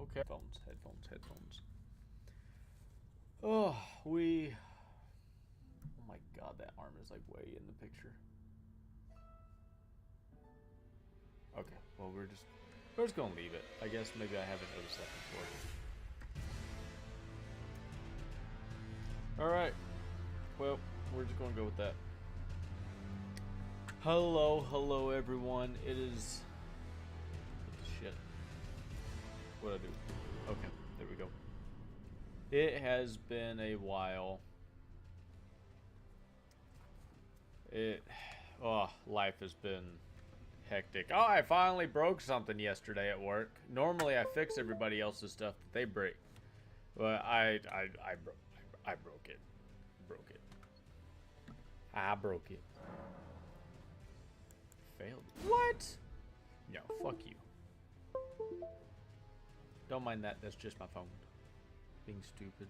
Okay. Headphones. Oh my god, that arm is like way in the picture. Okay, well we're just gonna leave it. I guess maybe I haven't noticed that before. Alright. Well, we're just gonna go with that. Hello everyone. It is shit. What'd I do? Okay, there we go. It has been a while. Life has been hectic. Oh, I finally broke something yesterday at work. Normally I fix everybody else's stuff that they break. But I broke it. I broke it. Failed. What? No, fuck you. Don't mind that. That's just my phone. Being stupid.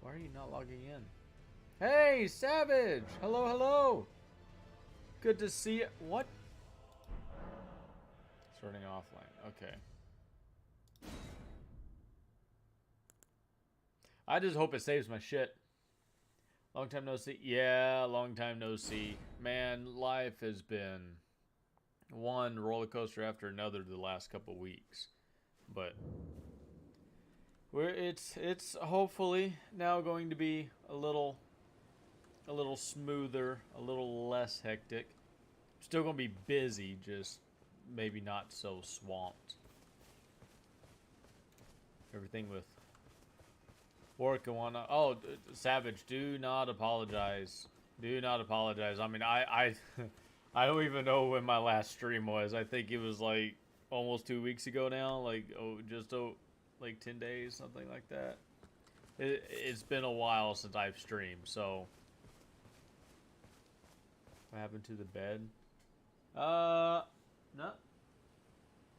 Why are you not logging in? Hey, Savage! Hello. Good to see you. What? Starting offline. Okay. I just hope it saves my shit. Long time no see. Yeah, long time no see. Man, life has been one roller coaster after another the last couple weeks. But it's hopefully now going to be a little smoother, a little less hectic. Still gonna be busy, just maybe not so swamped. Everything with work going on. Oh, Savage, do not apologize. Do not apologize. I mean, I don't even know when my last stream was. I think it was like almost 2 weeks ago now. Like, like 10 days, something like that. It's been a while since I've streamed, so. What happened to the bed? No,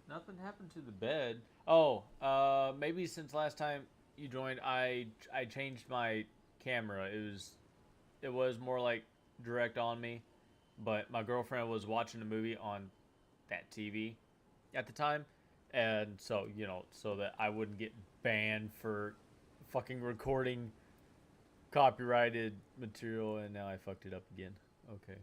nothing happened to the bed. Oh, maybe since last time you joined, I changed my camera. It was more like direct on me, but my girlfriend was watching a movie on that TV at the time, and so so that I wouldn't get banned for fucking recording copyrighted material, and now I fucked it up again. Okay.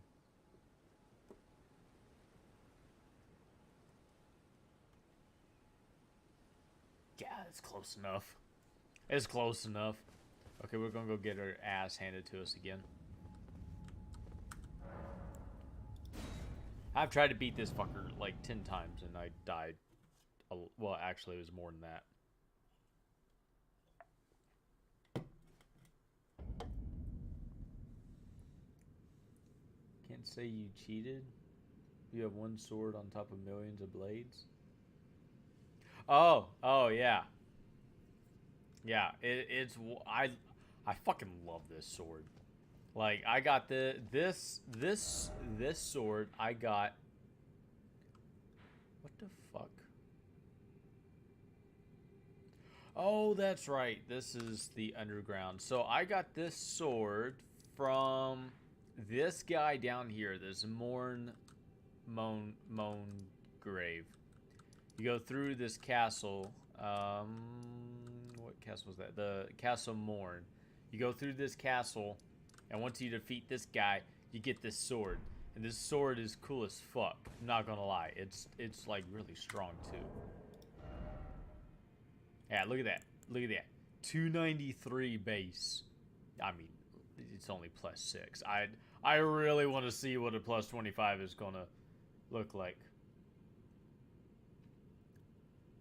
Yeah, it's close enough. It's close enough. Okay, we're gonna go get our ass handed to us again. I've tried to beat this fucker like 10 times and I died. Well, actually, it was more than that. Can't say you cheated. You have one sword on top of millions of blades. Oh yeah, yeah. I fucking love this sword. Like I got this sword. I got. What the fuck? Oh, that's right. This is the underground. So I got this sword from this guy down here. This Moan Grave. You go through this castle. What castle was that? The Castle Morn. You go through this castle, and once you defeat this guy, you get this sword. And this sword is cool as fuck. I'm not gonna lie. It's like really strong too. Yeah, look at that. Look at that. 293 base. I mean, it's only plus 6. I really want to see what a plus 25 is gonna look like.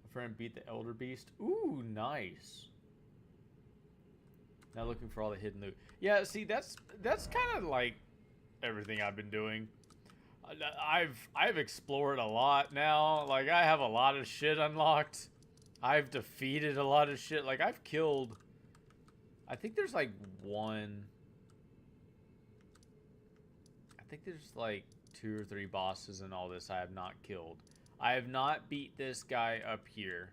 A friend beat the Elder Beast. Ooh, nice. Now looking for all the hidden loot. Yeah, see, that's kind of like everything I've been doing. I've explored a lot now. Like I have a lot of shit unlocked. I've defeated a lot of shit. Like I've killed. I think there's like one. I think there's like 2 or 3 bosses in all this I have not killed. I have not beat this guy up here.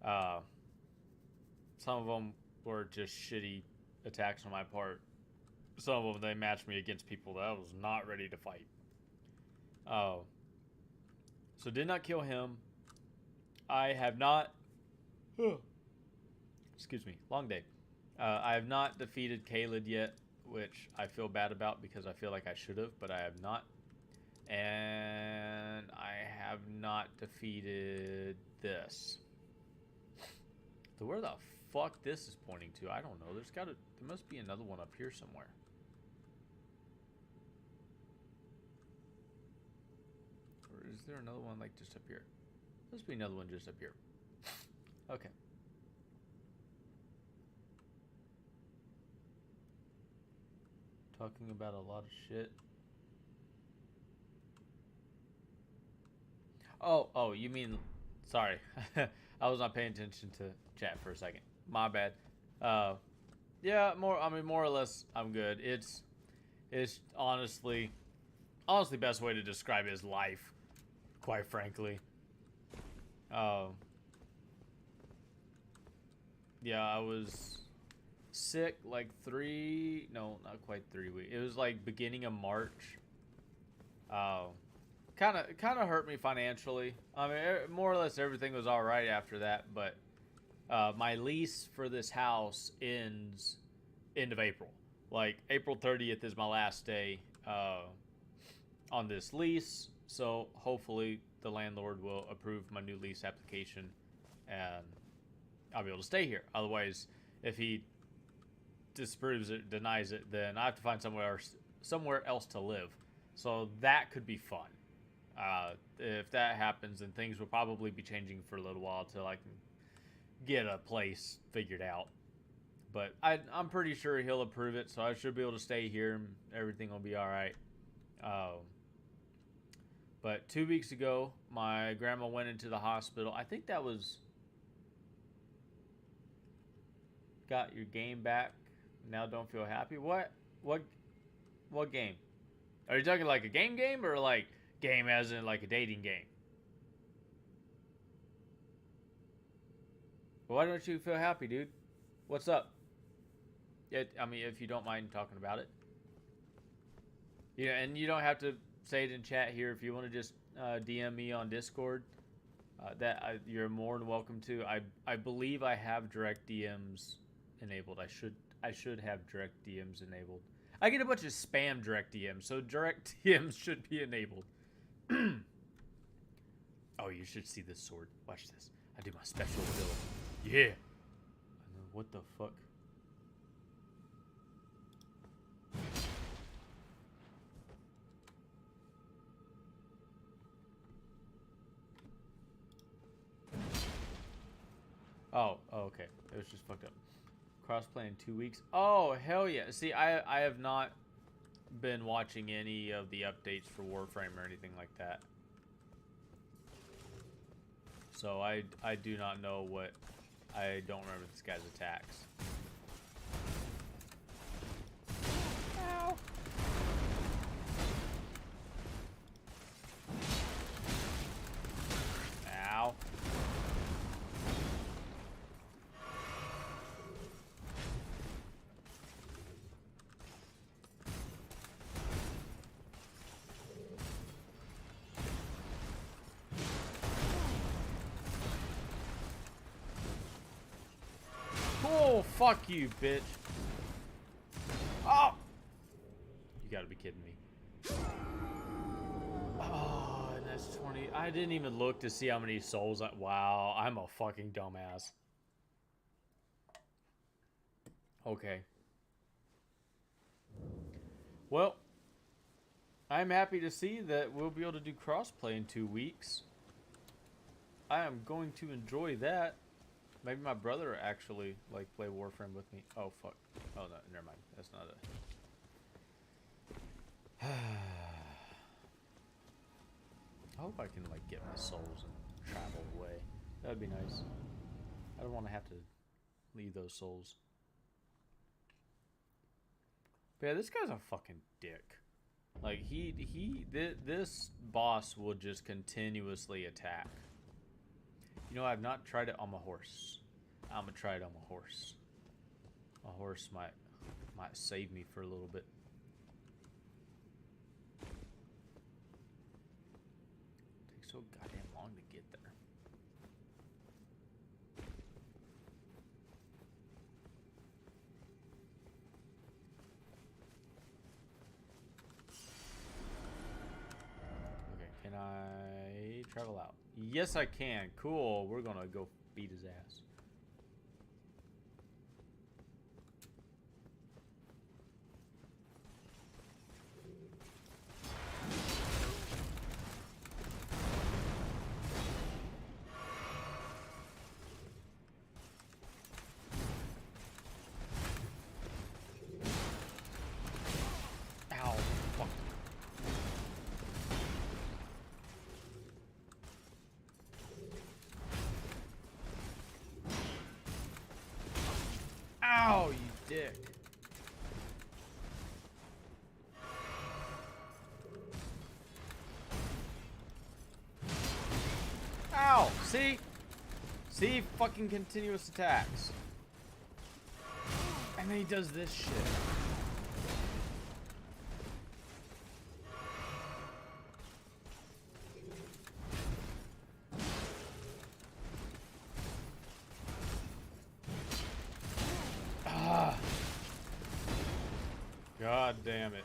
Some of them were just shitty attacks on my part. some of them, they matched me against people that I was not ready to fight. Oh. So did not kill him. I have not... Excuse me. Long day. I have not defeated Kaled yet, which I feel bad about because I feel like I should have, but I have not. And I have not defeated this. So where the fuck this is pointing to, I don't know. There must be another one up here somewhere. Or is there another one like just up here? Must be another one just up here. Okay. Talking about a lot of shit. Oh, you mean... Sorry. I was not paying attention to chat for a second. My bad. Yeah, more or less, I'm good. It's honestly best way to describe it is life, quite frankly. Yeah, I was sick like not quite 3 weeks. It was like beginning of March. Kind of hurt me financially. I mean, more or less everything was all right after that, but my lease for this house ends end of April. Like April 30th is my last day on this lease, so hopefully the landlord will approve my new lease application and I'll be able to stay here. Otherwise, if he disapproves it, denies it, then I have to find somewhere else to live. So that could be fun. If that happens, then things will probably be changing for a little while till I can get a place figured out. But I'm pretty sure he'll approve it, so I should be able to stay here and everything will be all right. But 2 weeks ago, my grandma went into the hospital. I think that was... Got your game back. Now don't feel happy. What game? Are you talking like a game or like game as in like a dating game? Why don't you feel happy, dude? What's up? I mean, if you don't mind talking about it. Yeah, and you don't have to say it in chat here. If you want to just DM me on Discord, you're more than welcome to. I believe I have direct DMs enabled. I should have direct DMs enabled. I get a bunch of spam direct DMs, so direct DMs should be enabled. Oh, you should see this sword. Watch this. I do my special build. Yeah. What the fuck? Oh, okay. It was just fucked up. Crossplay in 2 weeks. Oh, hell yeah. See, I have not been watching any of the updates for Warframe or anything like that. So I do not know what... I don't remember this guy's attacks. Ow. Ow. Oh, fuck you, bitch. Oh! You gotta be kidding me. Oh, and that's 20. I didn't even look to see how many souls wow, I'm a fucking dumbass. Okay. Well, I'm happy to see that we'll be able to do crossplay in 2 weeks. I am going to enjoy that. Maybe my brother actually like play Warframe with me. Oh fuck. Oh no, never mind. That's not a. I hope I can like get my souls and travel away. That would be nice. I don't want to have to leave those souls. But yeah, this guy's a fucking dick. Like this boss will just continuously attack. You know, I've not tried it on my horse. I'm gonna try it on my horse. My horse might Might save me for a little bit. Takes so goddamn long to get there. Okay, can I travel out? Yes, I can. Cool. We're gonna go beat his ass. Ow. Fuck. Ow, you dick. Ow! See? See? Fucking continuous attacks. And then he does this shit. Ah! God damn it.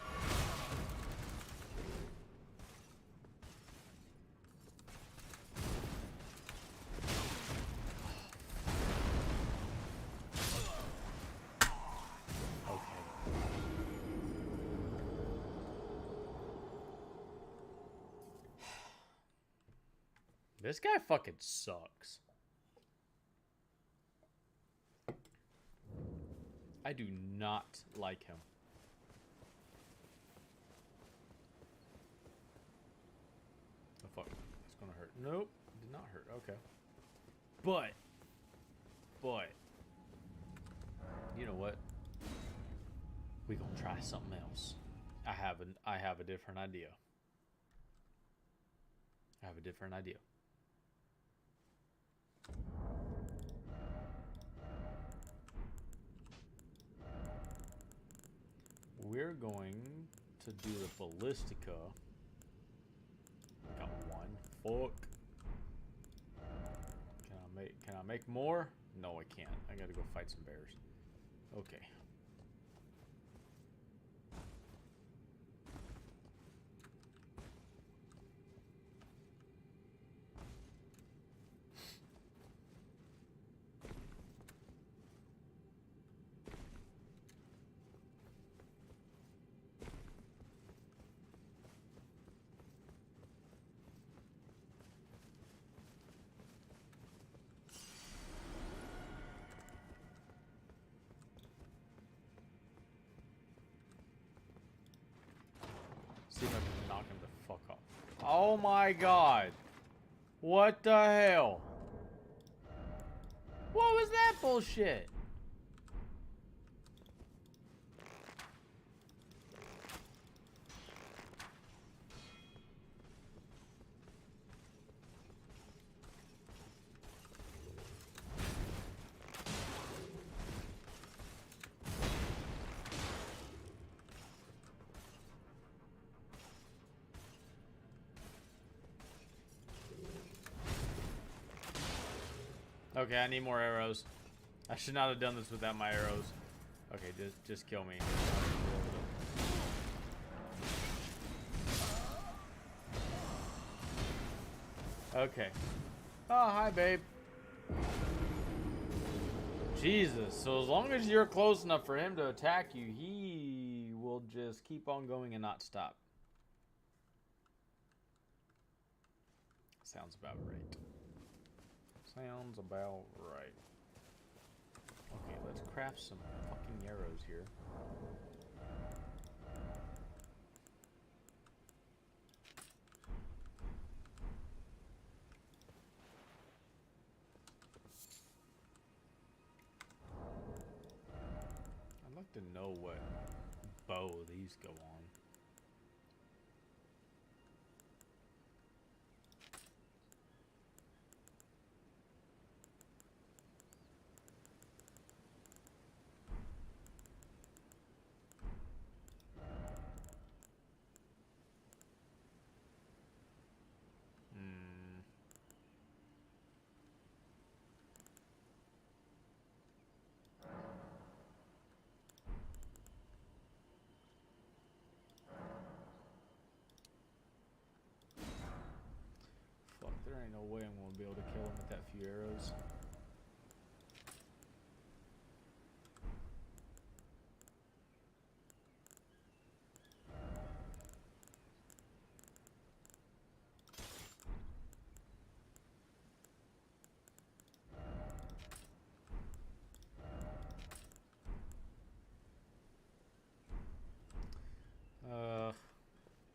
This guy fucking sucks. I do not like him. Oh fuck. It's gonna hurt. Nope. Did not hurt. Okay. But. You know what? We gonna try something else. I have a different idea. I have a different idea. We're going to do the Ballistica. We got one. Fuck. Can I make more? No, I can't. I gotta go fight some bears. Okay. See if I can knock him the fuck off. Oh my god. What the hell? What was that bullshit? Okay, I need more arrows. I should not have done this without my arrows. Okay, just kill me. Okay. Oh, hi, babe. Jesus. So as long as you're close enough for him to attack you, he will just keep on going and not stop. Sounds about right. Sounds about right. Okay, let's craft some fucking arrows here. I'd like to know what bow these go on. is.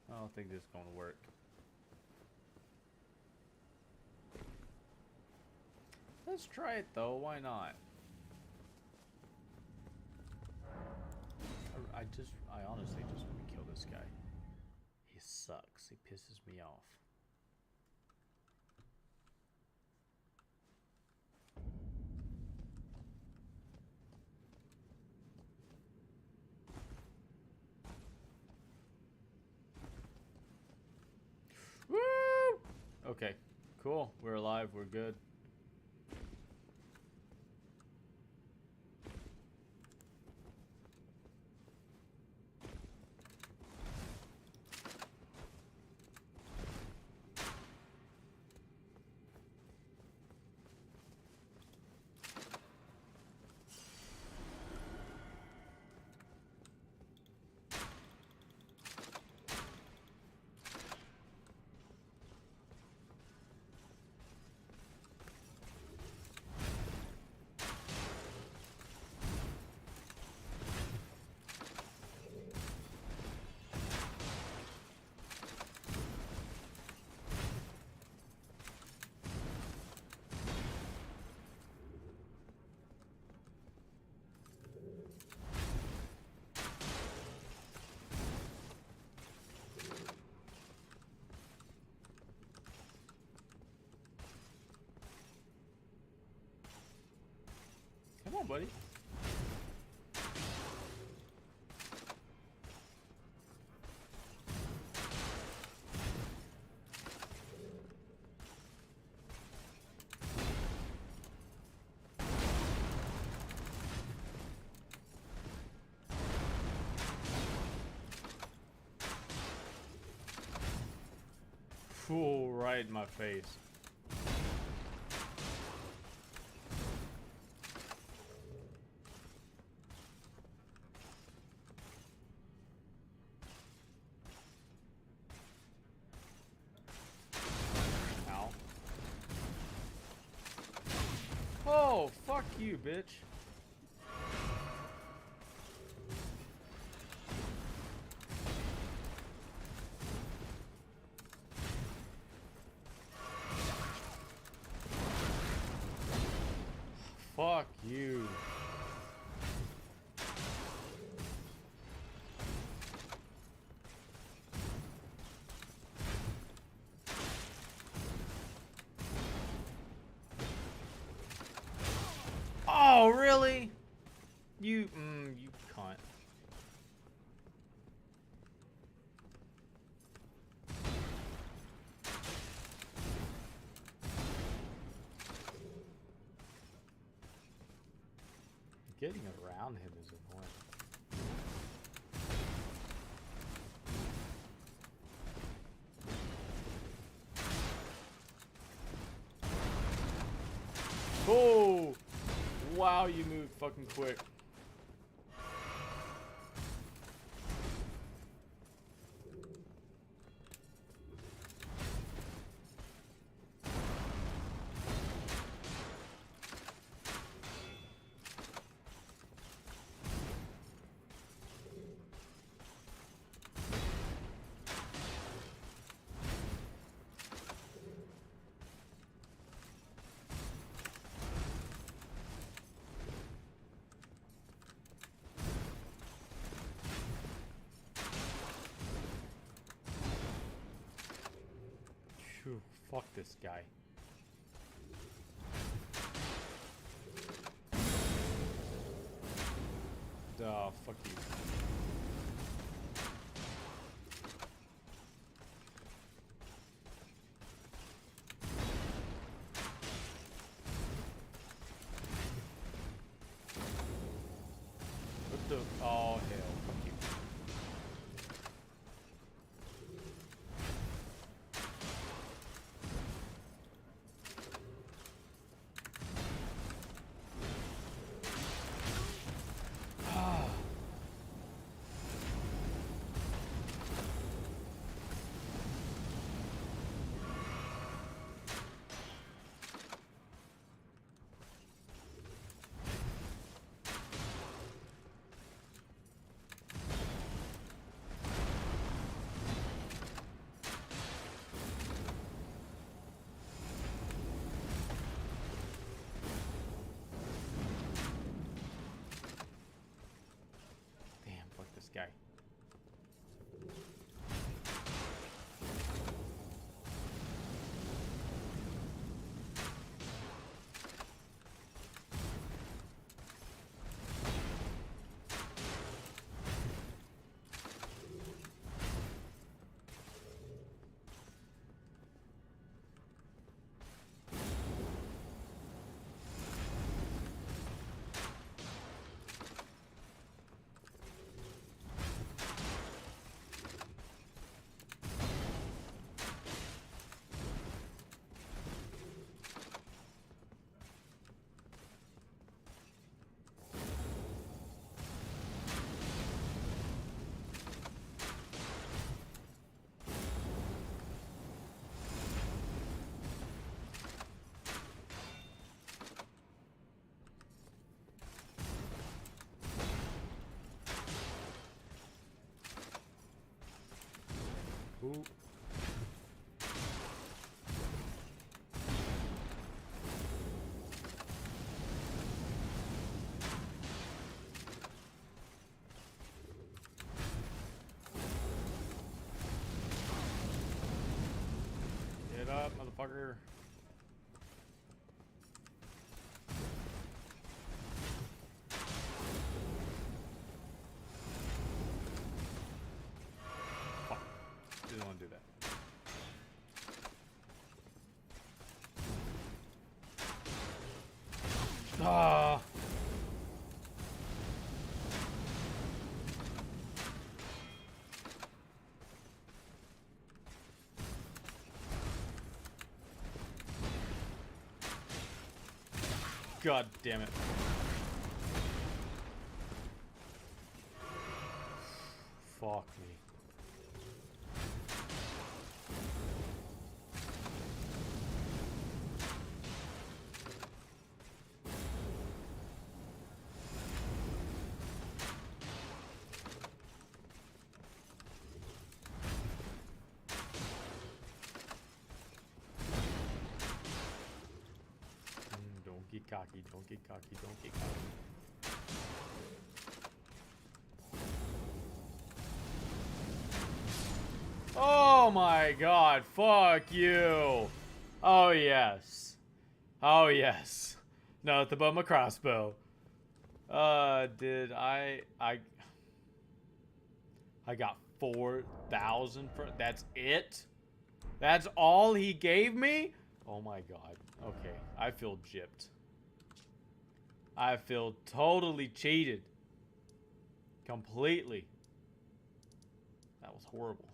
I don't think this is gonna work. Let's try it though, why not? I honestly just want to kill this guy. He sucks. He pisses me off. Woo! Okay, cool. We're alive. We're good. Come on, buddy. Full right in my face. Ow. Oh, fuck you, bitch. Fuck you. Oh, really? You cunt. Getting around him is annoying. Oh! Wow, you moved fucking quick. Phew, fuck this guy. Duh, fuck you. What the? Oh, hell. Fuck you. Ooh. Get up, motherfucker. Fuck. Didn't want to do that. Ah. God damn it. Fuck me. Don't get cocky, don't get cocky, don't get cocky. Oh my god, fuck you. Oh yes. Oh yes. Nothing but my crossbow. Did I got 4,000 for, that's it? That's all he gave me? Oh my god. Okay, I feel gypped. I feel totally cheated. Completely. That was horrible.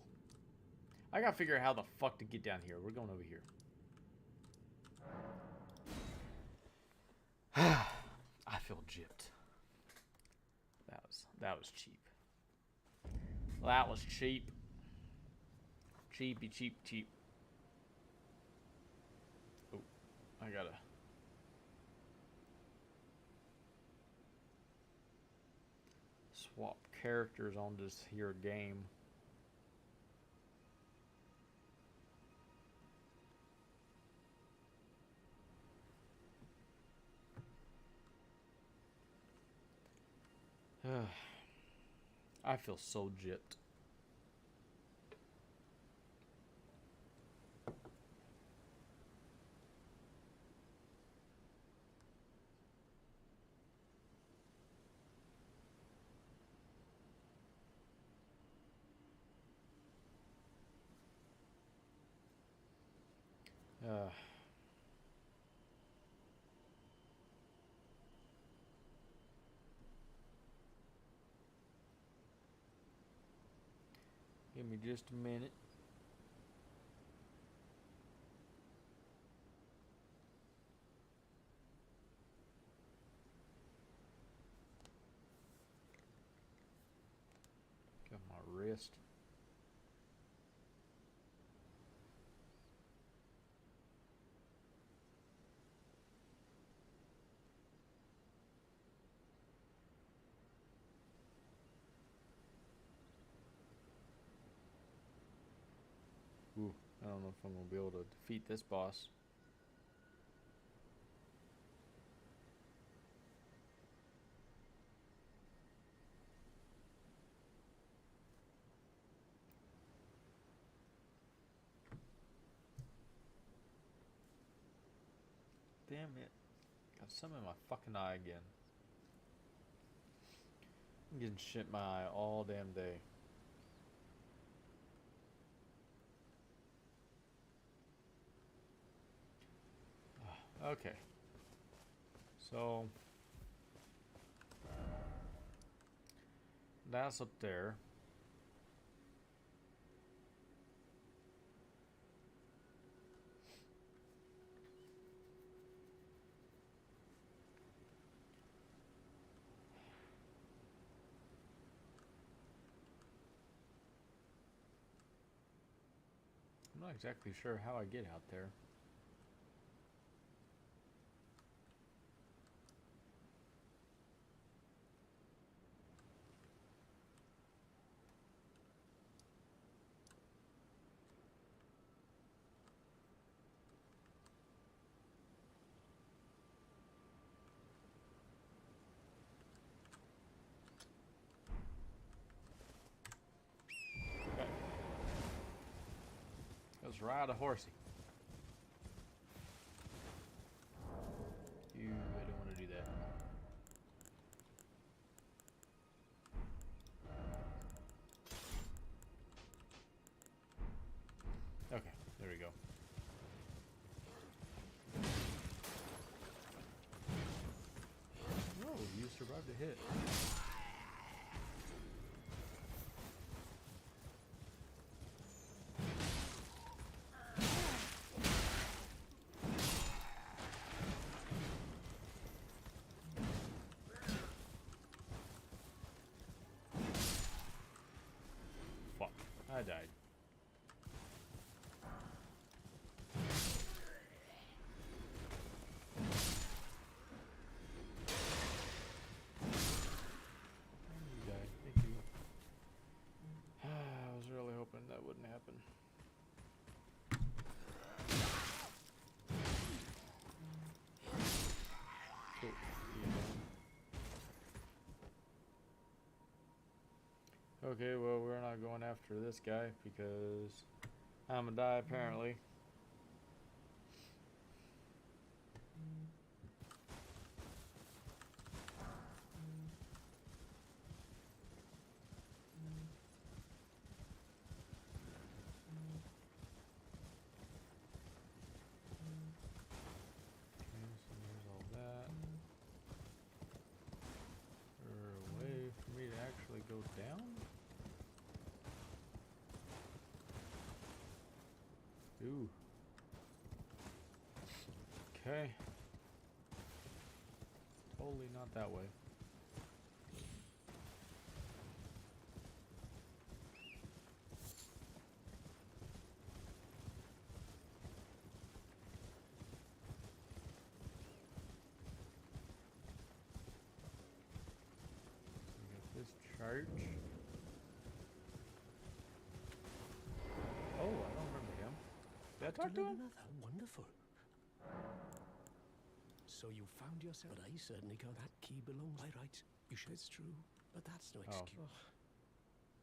I gotta figure out how the fuck to get down here. We're going over here. I feel gypped. That was cheap. That was cheap. Cheapy, cheap, cheap. Oh, I gotta. Swap characters on this here game. I feel so gypped. Give me just a minute. Got my wrist. Ooh, I don't know if I'm gonna be able to defeat this boss. Damn it. Got some in my fucking eye again. I'm getting shit in my eye all damn day. Okay. So that's up there. I'm not exactly sure how I get out there. ride a horsey. I don't want to do that. Okay, there we go. Oh, you survived a hit. Fuck, I died. That wouldn't happen. Cool. Yeah. Okay, well, we're not going after this guy because I'm gonna die apparently. Go down? Ooh. Okay. Totally not that way. We got this church. Oh, I don't remember him. Did I talk to him? Wonderful. So you found yourself, but I certainly got that key belongs by right. You should. It's true, but that's no excuse.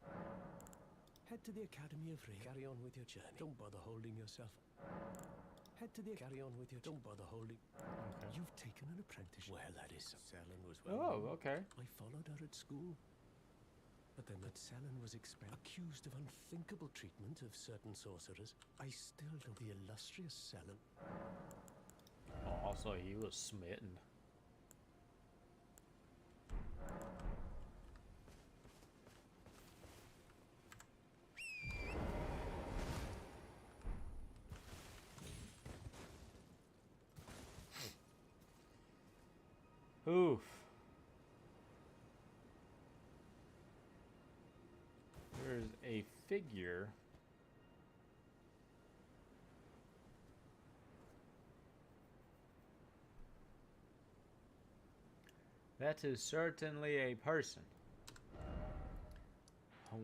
Oh. Head to the Academy of Ray. Carry on with your journey. Don't bother holding yourself. Head to the carry on with your. Don't bother holding. Okay. You've taken an apprenticeship. Well, that is. Selin was well. Oh, okay. I followed her at school. But then that Selin was accused of unthinkable treatment of certain sorcerers. I still know the illustrious Selin. Oh, also he was smitten. Oof. There's a figure. That is certainly a person.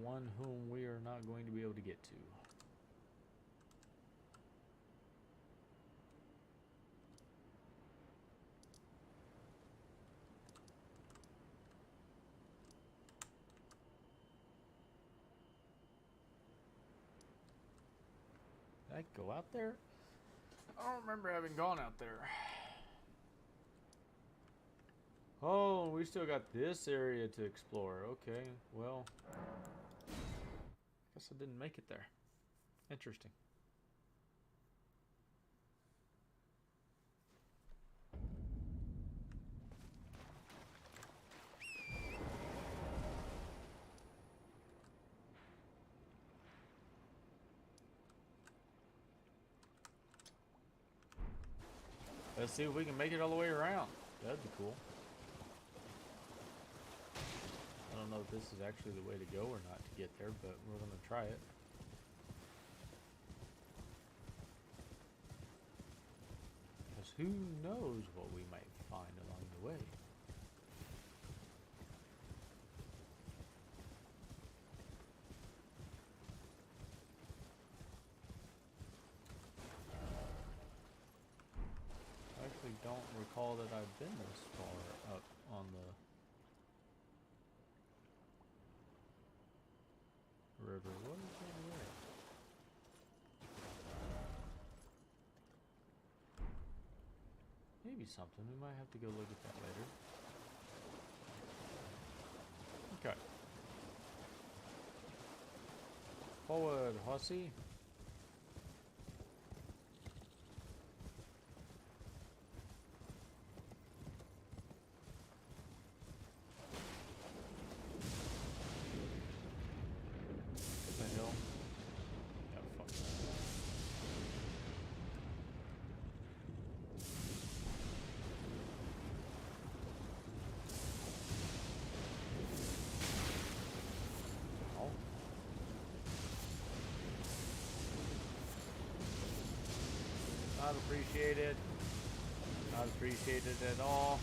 One whom we are not going to be able to get to. Did I go out there? I don't remember having gone out there. Oh, we still got this area to explore. Okay, well, I guess I didn't make it there. Interesting. Let's see if we can make it all the way around. That'd be cool. I don't know if this is actually the way to go or not to get there, but we're going to try it. Because who knows what we might find along the way. I actually don't recall that I've been this far up on the river. What is over there? maybe something. We might have to go look at that later. Okay. Forward, horsey. The hill. Yeah, fuck that. Oh. Not appreciated. Not appreciated at all.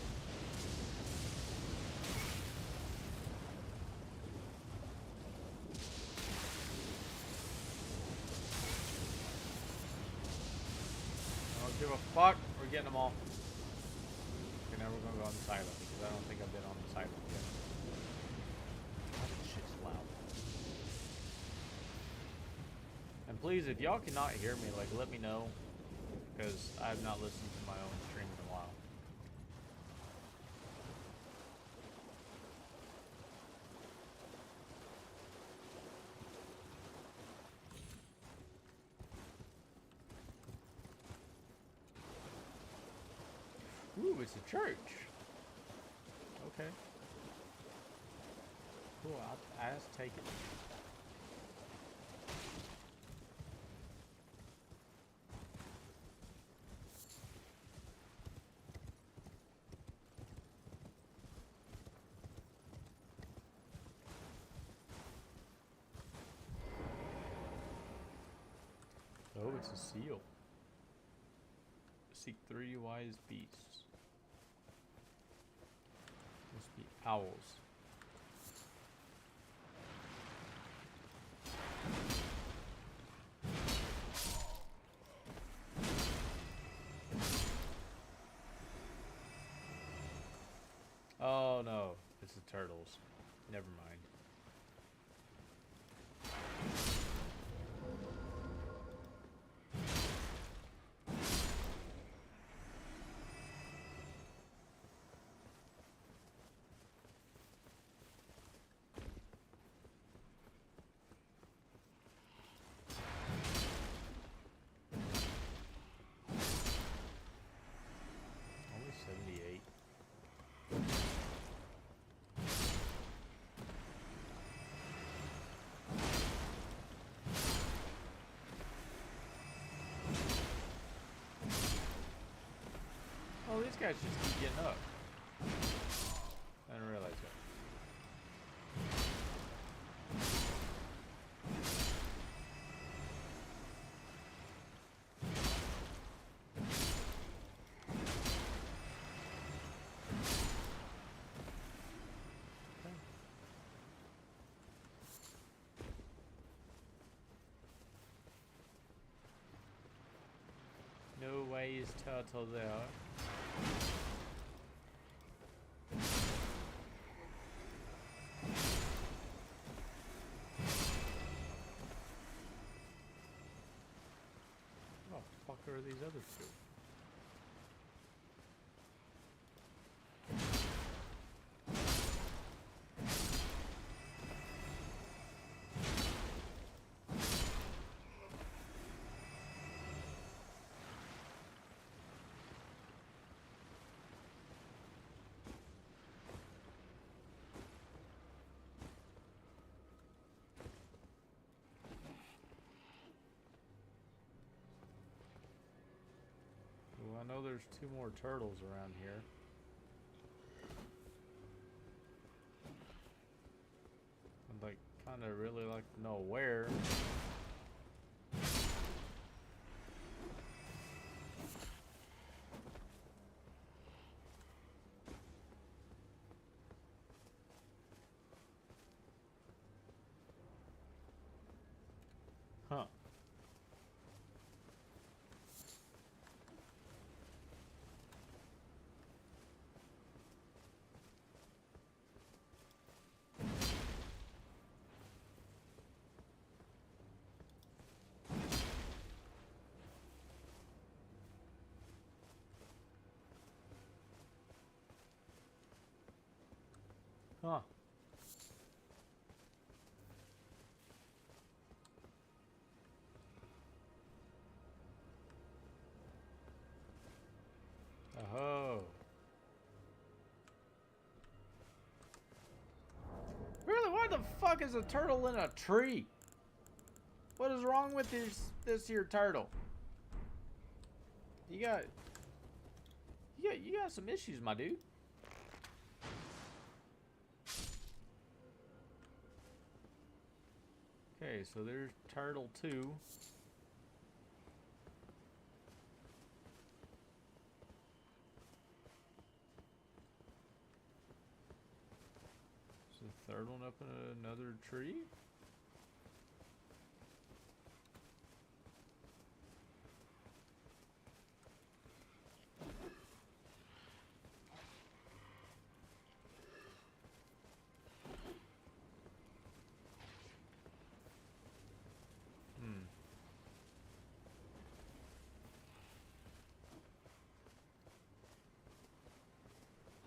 I don't give a fuck. We're getting them all. Okay, now we're gonna go on the silent because I don't think I've been on the silent yet. God, this shit's loud. And please, if y'all cannot hear me, like, let me know, because I have not listened to my own stream in a while. Ooh, it's a church. Okay. Cool, I'll just take it. Oh, it's a seal. Seek 3 wise beasts. Must be owls. Oh no, it's the turtles. Never mind. Only 78. Oh, these guys just keep getting up. I didn't realize that. Okay. No ways, turtle there. What the fuck are these other two? Well, I know there's 2 more turtles around here. I'd like, kind of really like to know where. Huh. Huh. Oh. Really? Why the fuck is a turtle in a tree? What is wrong with this here turtle? You got some issues, my dude. Okay, so there's turtle 2. Is the third one up in another tree?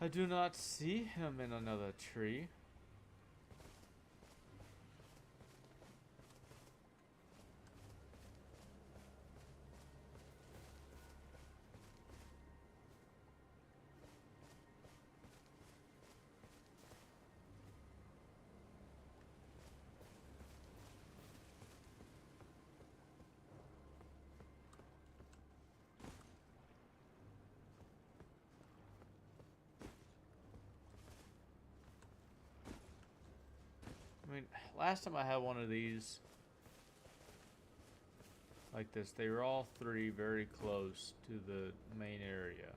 I do not see him in another tree. I mean, last time I had one of these like this, they were all 3 very close to the main area.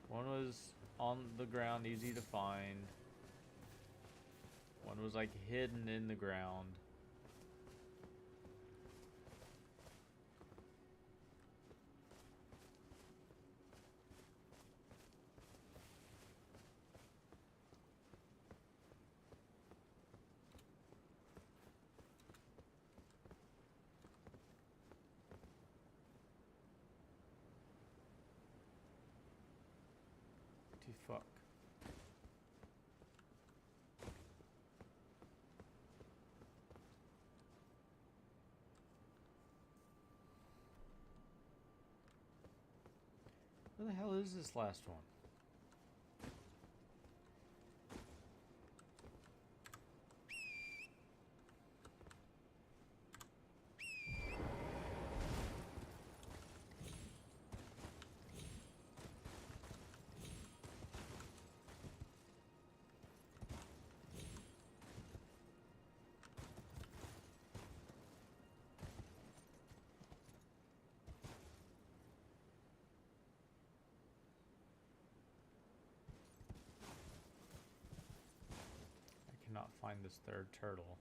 One was on the ground, easy to find. One was like hidden in the ground. Fuck. Where the hell is this last one? Cannot find this third turtle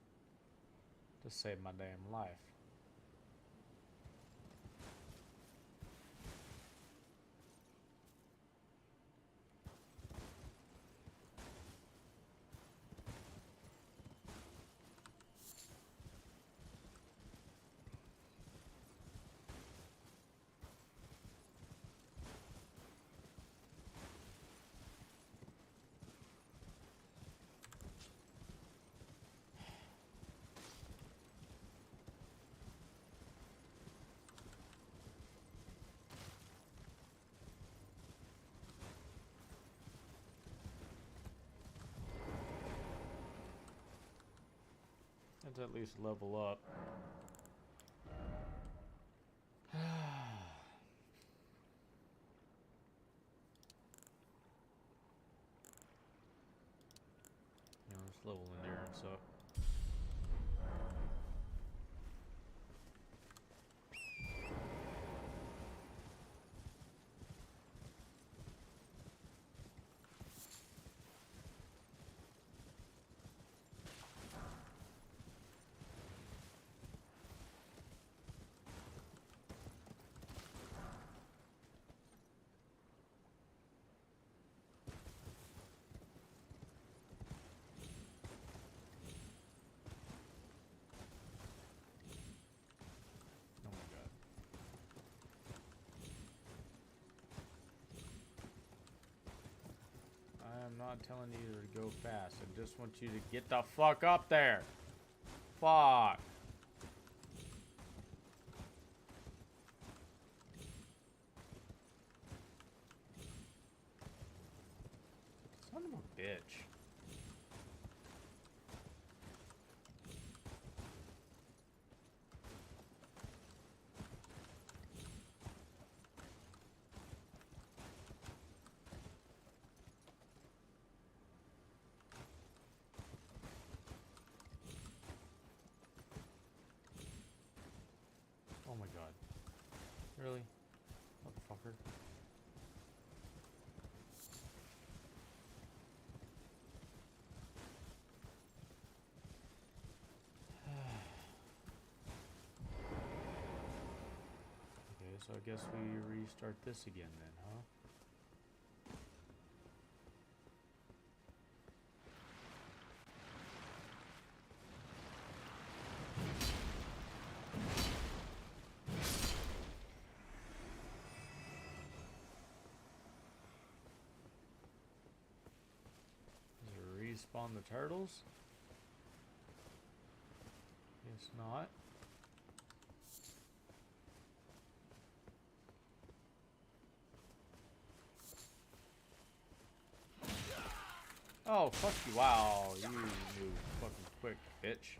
to save my damn life. Let's at least level up. Let's level endurance up. I'm not telling you to go fast. I just want you to get the fuck up there. Fuck. Son of a bitch. Oh my god. Really? Motherfucker. Okay, so I guess we restart this again then, huh? Respawn the turtles? Guess not. Oh, fuck you. Wow, you move fucking quick, bitch.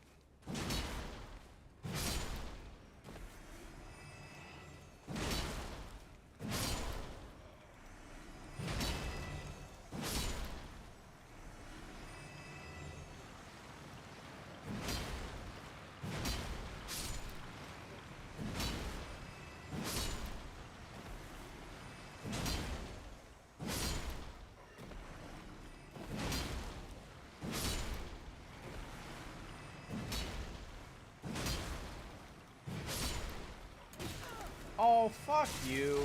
Oh, fuck you.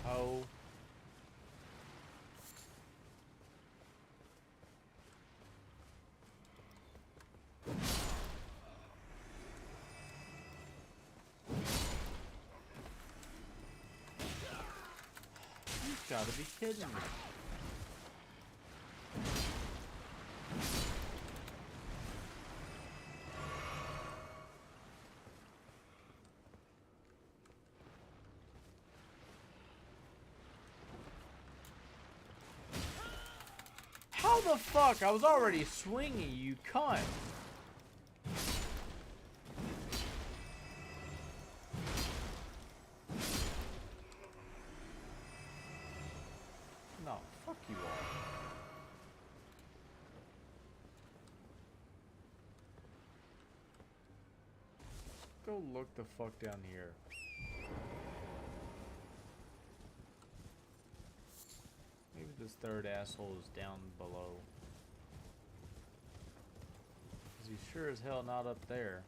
Oh. You gotta be kidding me. How the fuck? I was already swinging, you cunt. No, fuck you all. Go look the fuck down here. Maybe this third asshole is down below. 'Cause he's sure as hell not up there.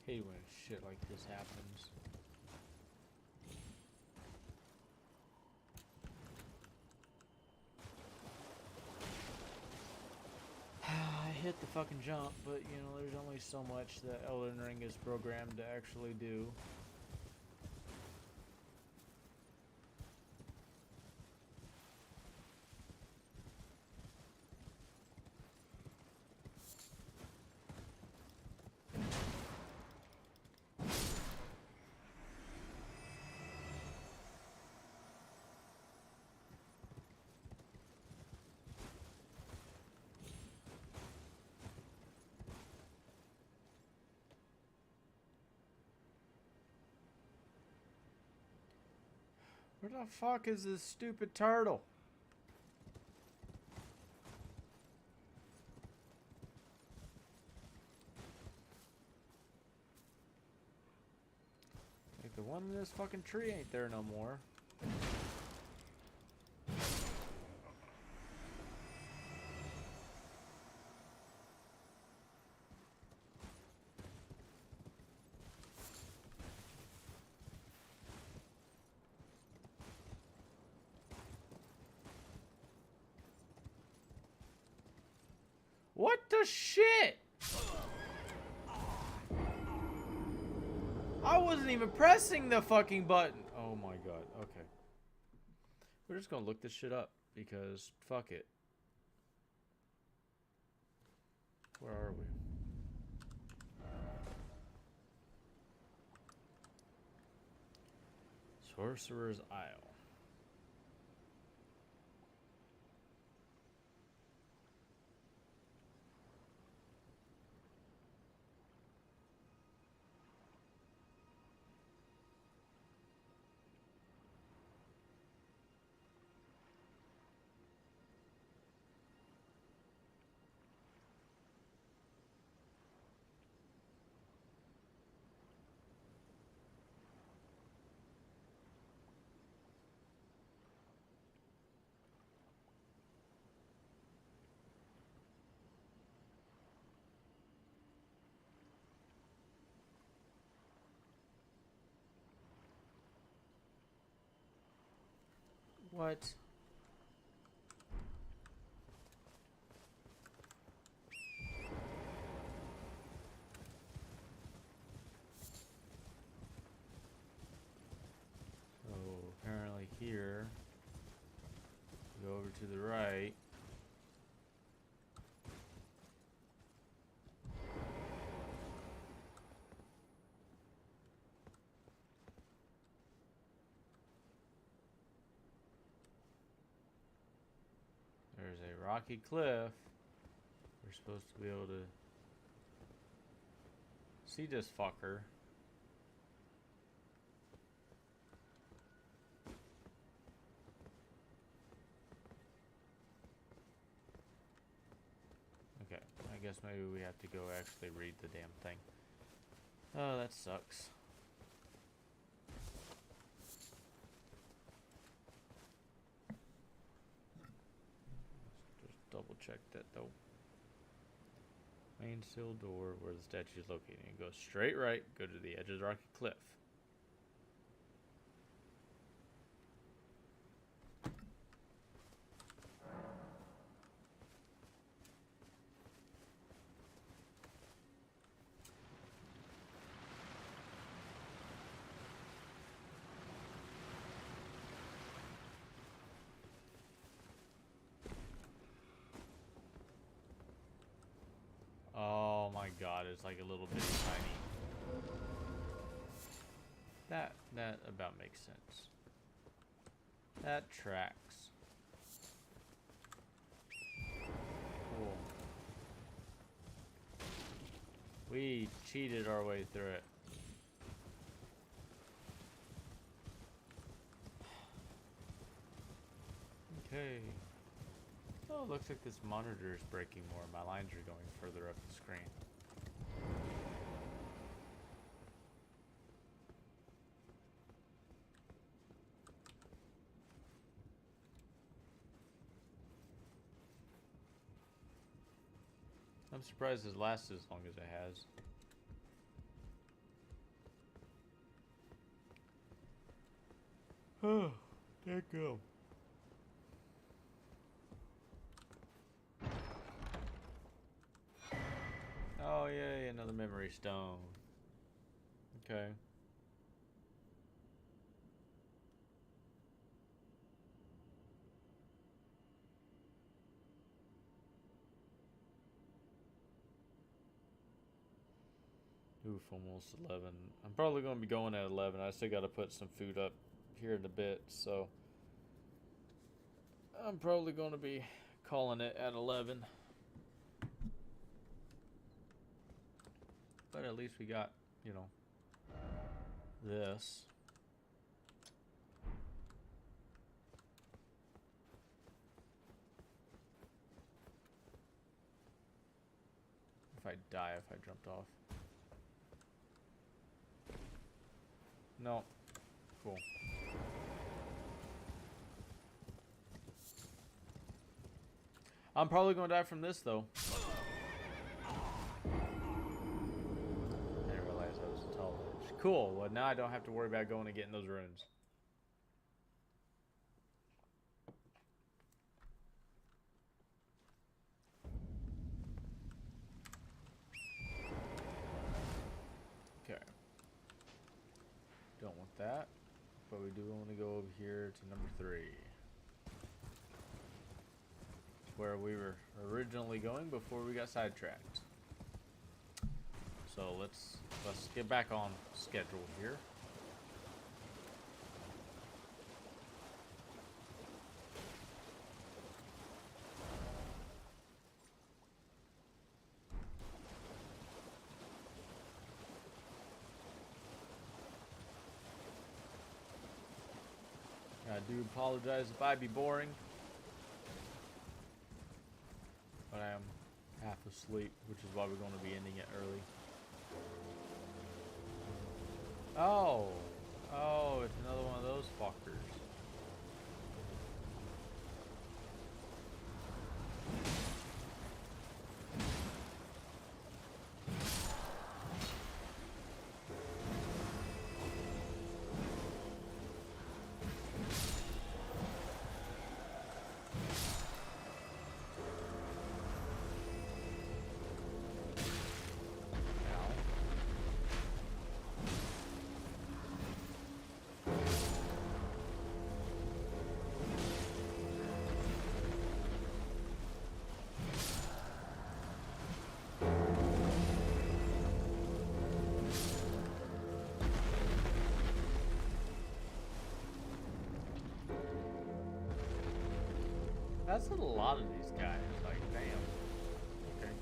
Hate when shit like this happens. I hit the fucking jump, but you know, there's only so much that Elden Ring is programmed to actually do. Where the fuck is this stupid turtle? Like the one in this fucking tree ain't there no more. What the shit? I wasn't even pressing the fucking button. Oh my god. Okay. We're just gonna look this shit up because fuck it. Where are we? Sorcerer's Isle. What? So apparently here, go over to the right. There's a rocky cliff. We're supposed to be able to see this fucker. Okay, I guess maybe we have to go actually read the damn thing. Oh, that sucks. Just double check that though. Main steel door where the statue is located. And go straight right, go to the edge of the rocky cliff. Oh my god, it's like a little bit tiny. That about makes sense. That tracks. Cool. We cheated our way through it. Okay. Oh, it looks like this monitor is breaking more. My lines are going further up the screen. I'm surprised it lasted as long as it has. Oh, there it go. Oh, yay, another memory stone. Okay. Oof, almost 11. I'm probably going to be going at 11. I still got to put some food up here in a bit, so I'm probably going to be calling it at 11. But at least we got, you know, this. if I die if I jumped off. No. Cool. I'm probably gonna die from this though. I didn't realize I was a tall ledge. Cool. Well, now I don't have to worry about going and getting those runes. Okay. Don't want that. But we do want to go over here to number 3. Where we were originally going before we got sidetracked. So let's get back on schedule here. I do apologize if I be boring, but I am half asleep, which is why we're going to be ending it early. Oh, it's another one of those fuckers. That's a lot of these guys, like, damn. Okay.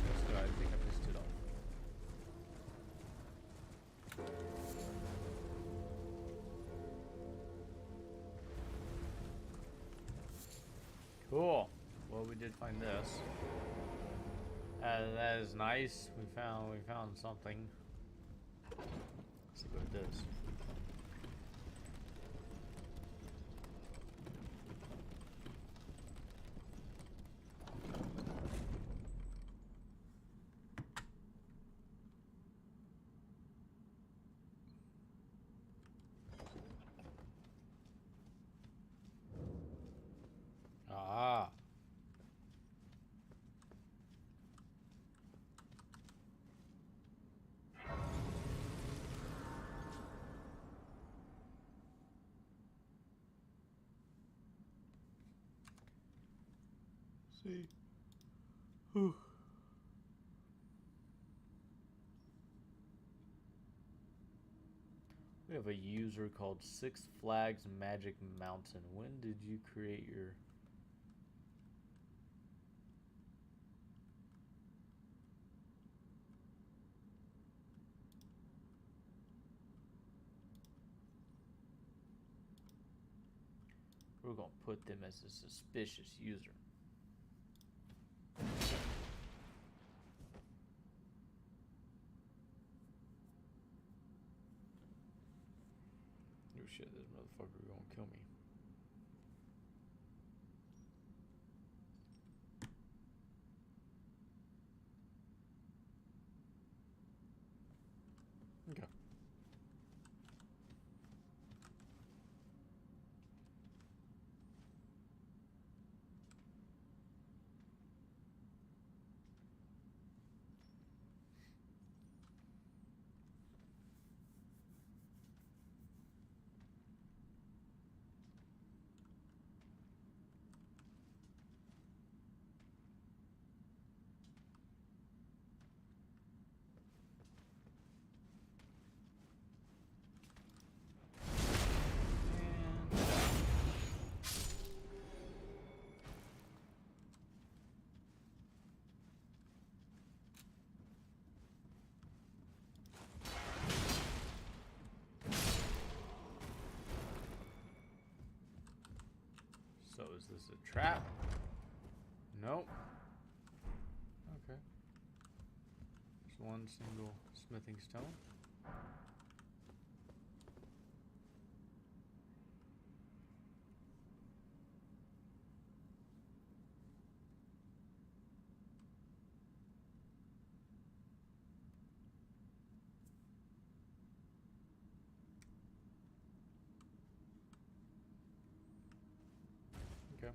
Let's go. I think I pissed it off. Cool. Well, we did find this. That is nice. We found something. Let's see what it is. Ah. See. Whew. We have a user called Six Flags Magic Mountain. When did you create your... We're gonna put them as a suspicious user. Oh shit, this motherfucker gonna kill me. Okay. this a trap? Nope. Okay. Just one single smithing stone. Okay.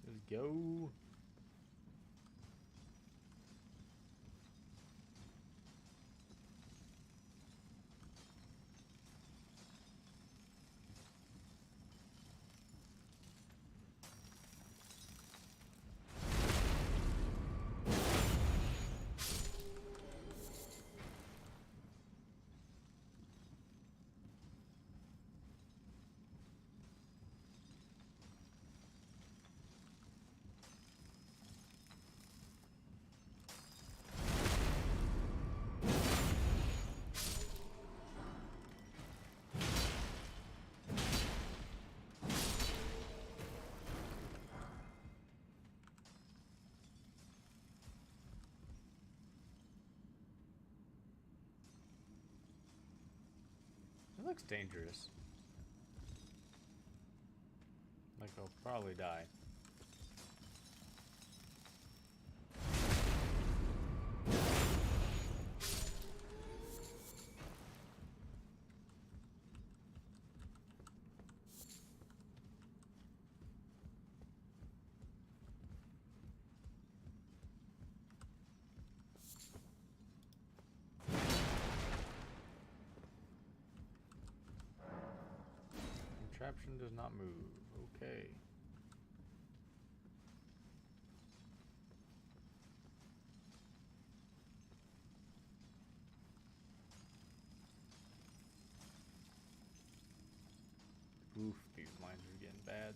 Let's go. It looks dangerous. Like I'll probably die. Contraption does not move. Okay. Oof, these mines are getting bad.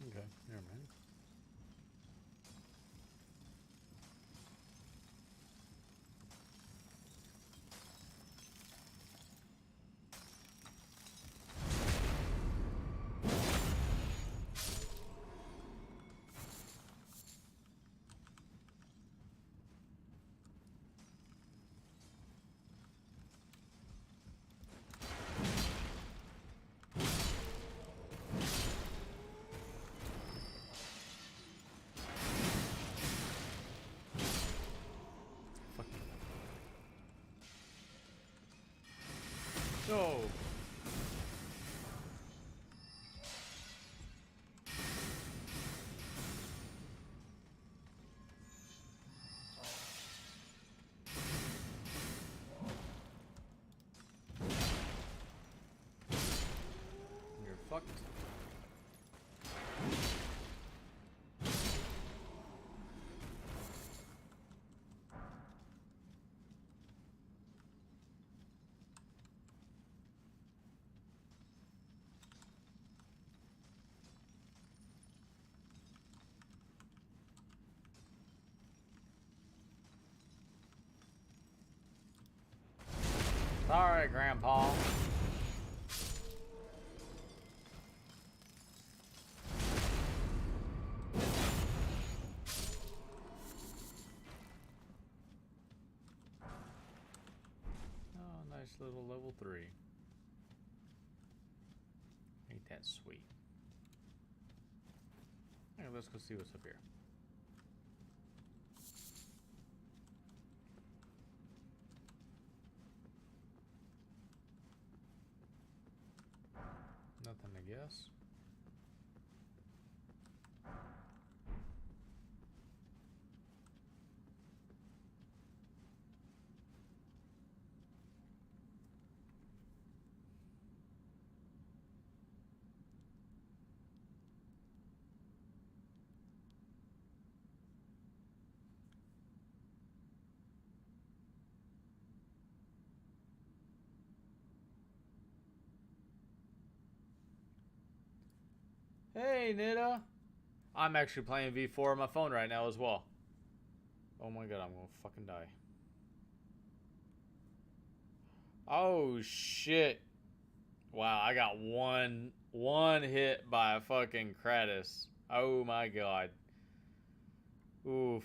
Okay, never mind. Fuck. No. You're fucked. Sorry, Grandpa. Oh, nice little level 3. Ain't that sweet. Alright, let's go see what's up here. Nothing, I guess. Hey, Nita. I'm actually playing V4 on my phone right now as well. Oh my god, I'm gonna fucking die. Oh shit. Wow, I got one hit by fucking Kratos. Oh my god. Oof.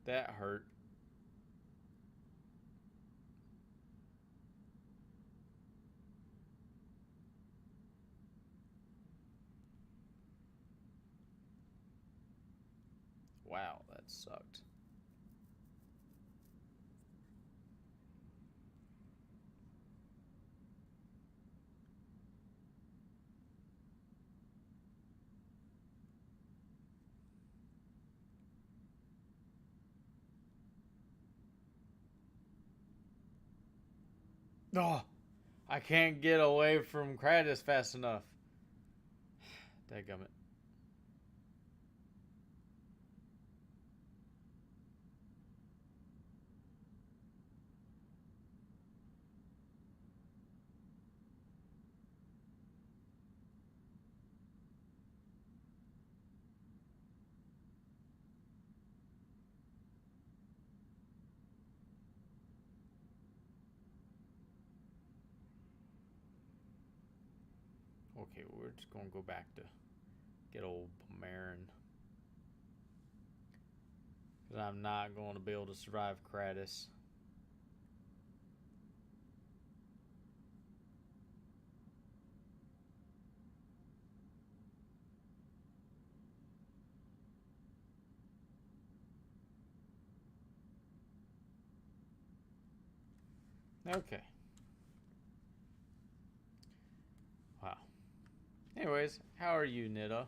That hurt. Wow, that sucked. Oh, I can't get away from Kratos fast enough. Dadgummit. Okay, we're just gonna go back to get old Marin. Because I'm not going to be able to survive Kratos. Okay. Wow. Anyways, how are you, Nita?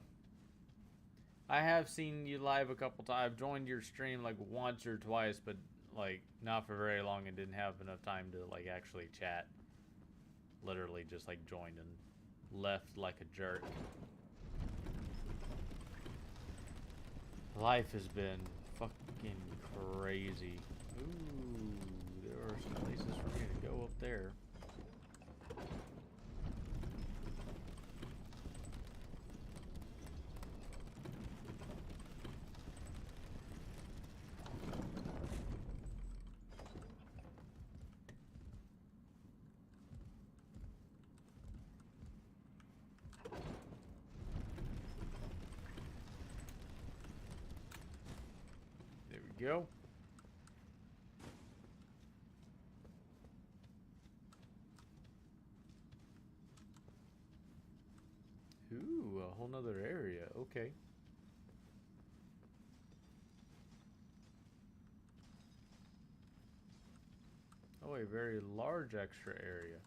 I have seen you live a couple times. I've joined your stream like once or twice, but like not for very long and didn't have enough time to like actually chat. Literally just like joined and left like a jerk. Life has been fucking crazy. Ooh, there are some places for me to go up there. There we go. Ooh, a whole nother area. Okay. Oh, a very large extra area.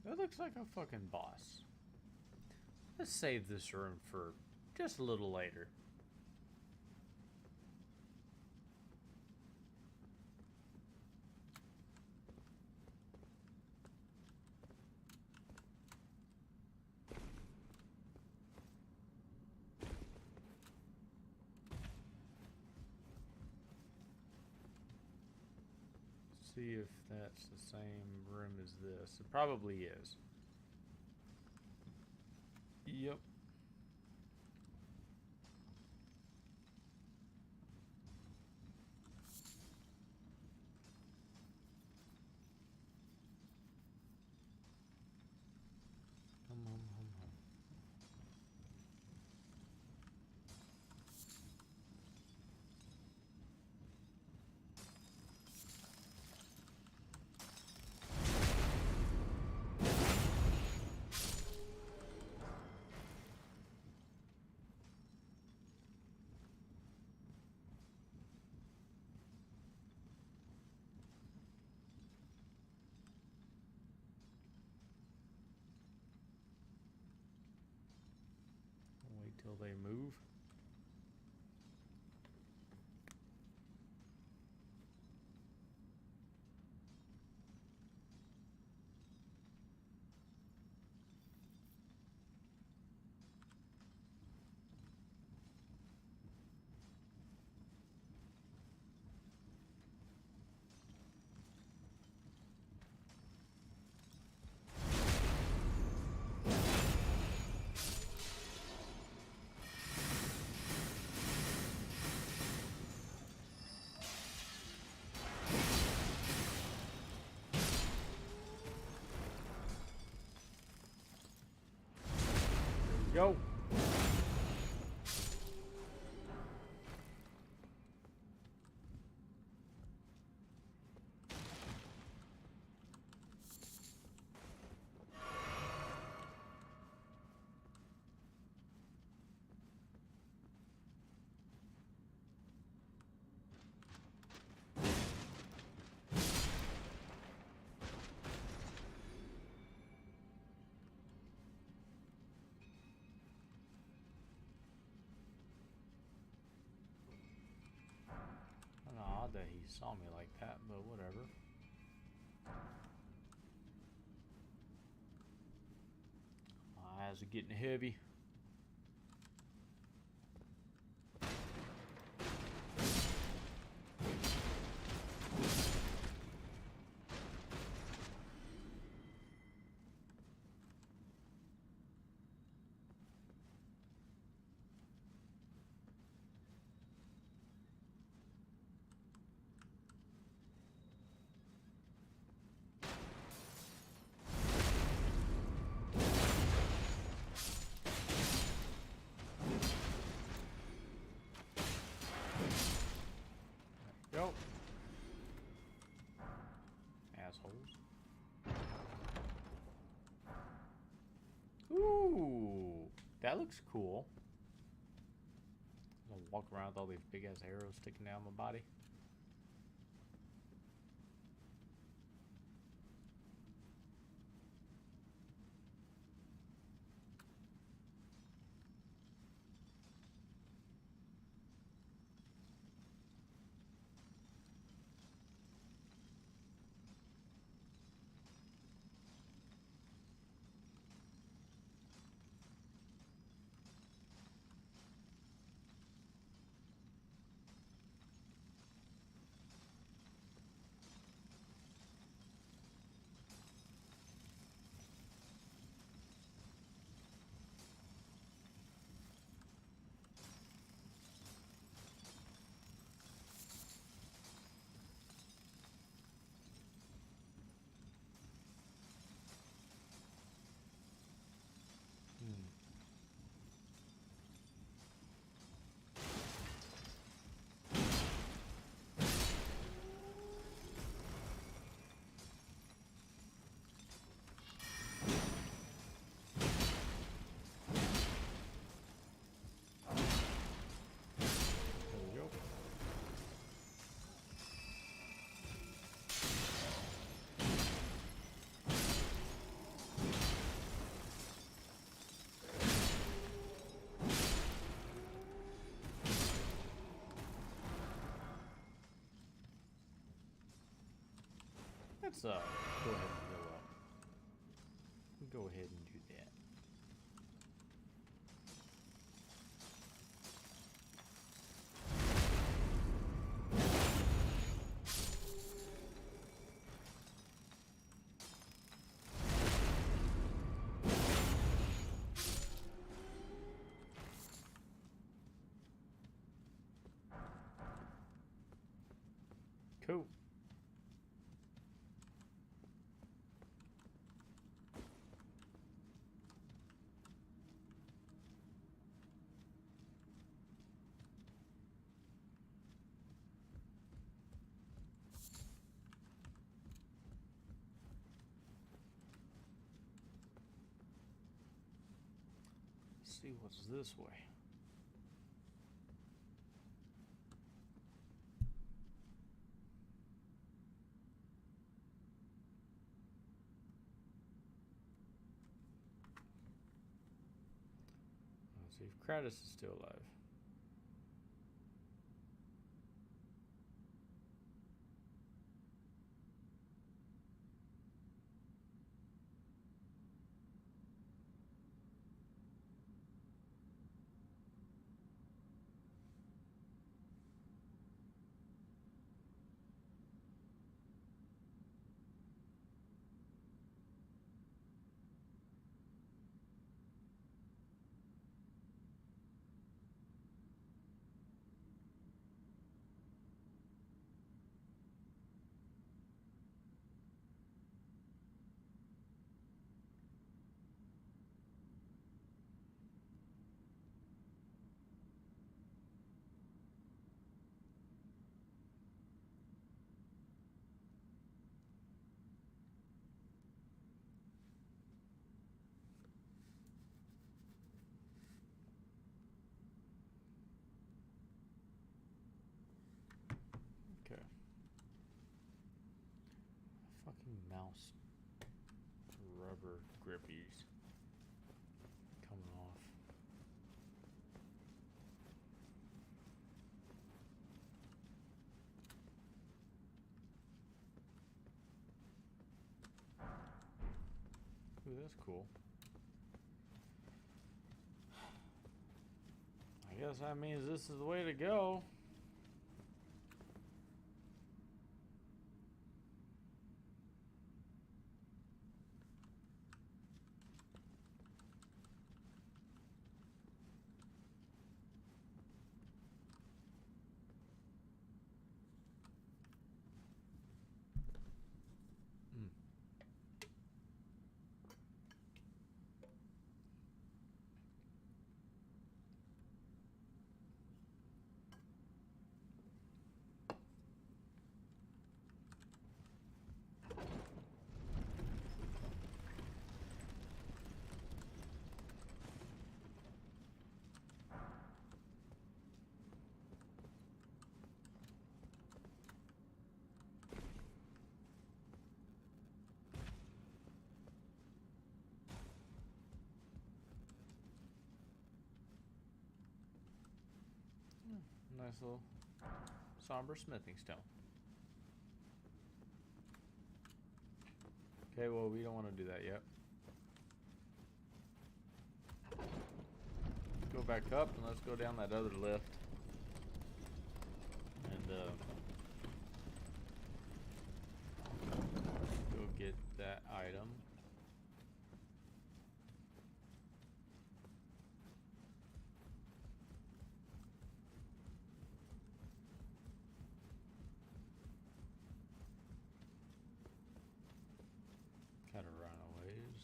That looks like a fucking boss. Let's save this room for just a little later. See if that's the same room as this. It probably is. Yep. Hum, hum, hum, hum. till they move. Yo. Kind of odd that he saw me like that, but whatever. My eyes are getting heavy. Yo. Assholes. Ooh, that looks cool. I'll walk around with all these big ass arrows sticking down my body. Let's go ahead and go up. Go ahead and do that. Cool. Let's see what's this way. See if Kratos is still alive. Okay. Fucking mouse rubber grippies coming off. Ooh, that's cool. I guess that means this is the way to go. Nice little somber smithing stone. Okay, well, we don't want to do that yet. Go back up and let's go down that other lift. And go get that item. Kind of runaways.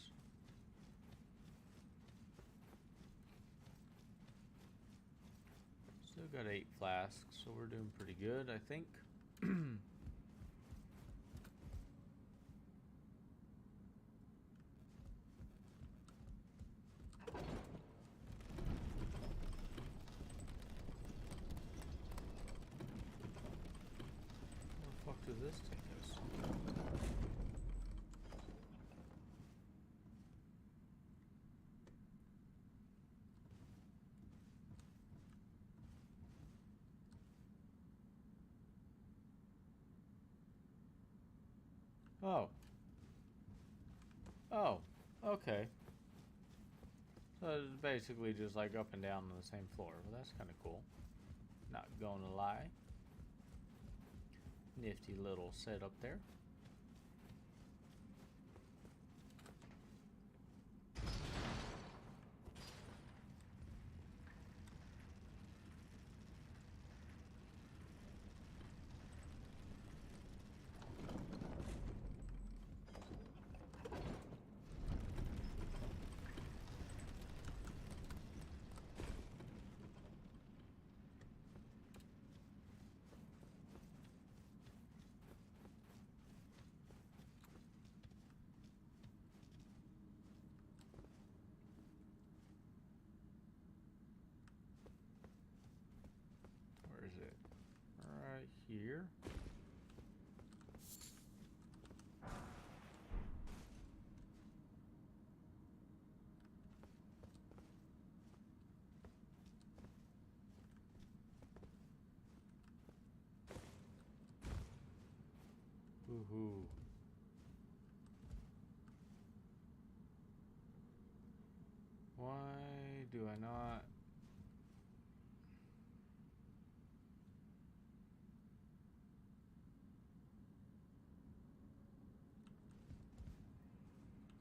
Still got 8 flasks, so we're doing pretty good, I think. Where the fuck does this take us? Oh. Oh, okay. So it's basically just like up and down on the same floor. Well, that's kind of cool. Not gonna lie. Nifty little setup there. Woohoo. Why do I not?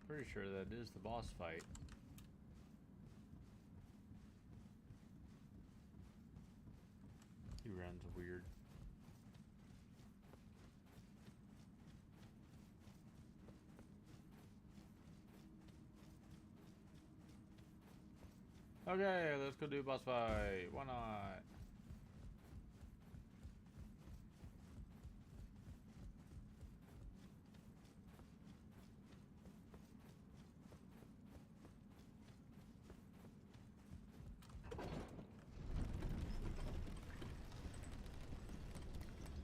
Pretty sure that is the boss fight. He runs weird. Okay, let's go do boss fight. Why not?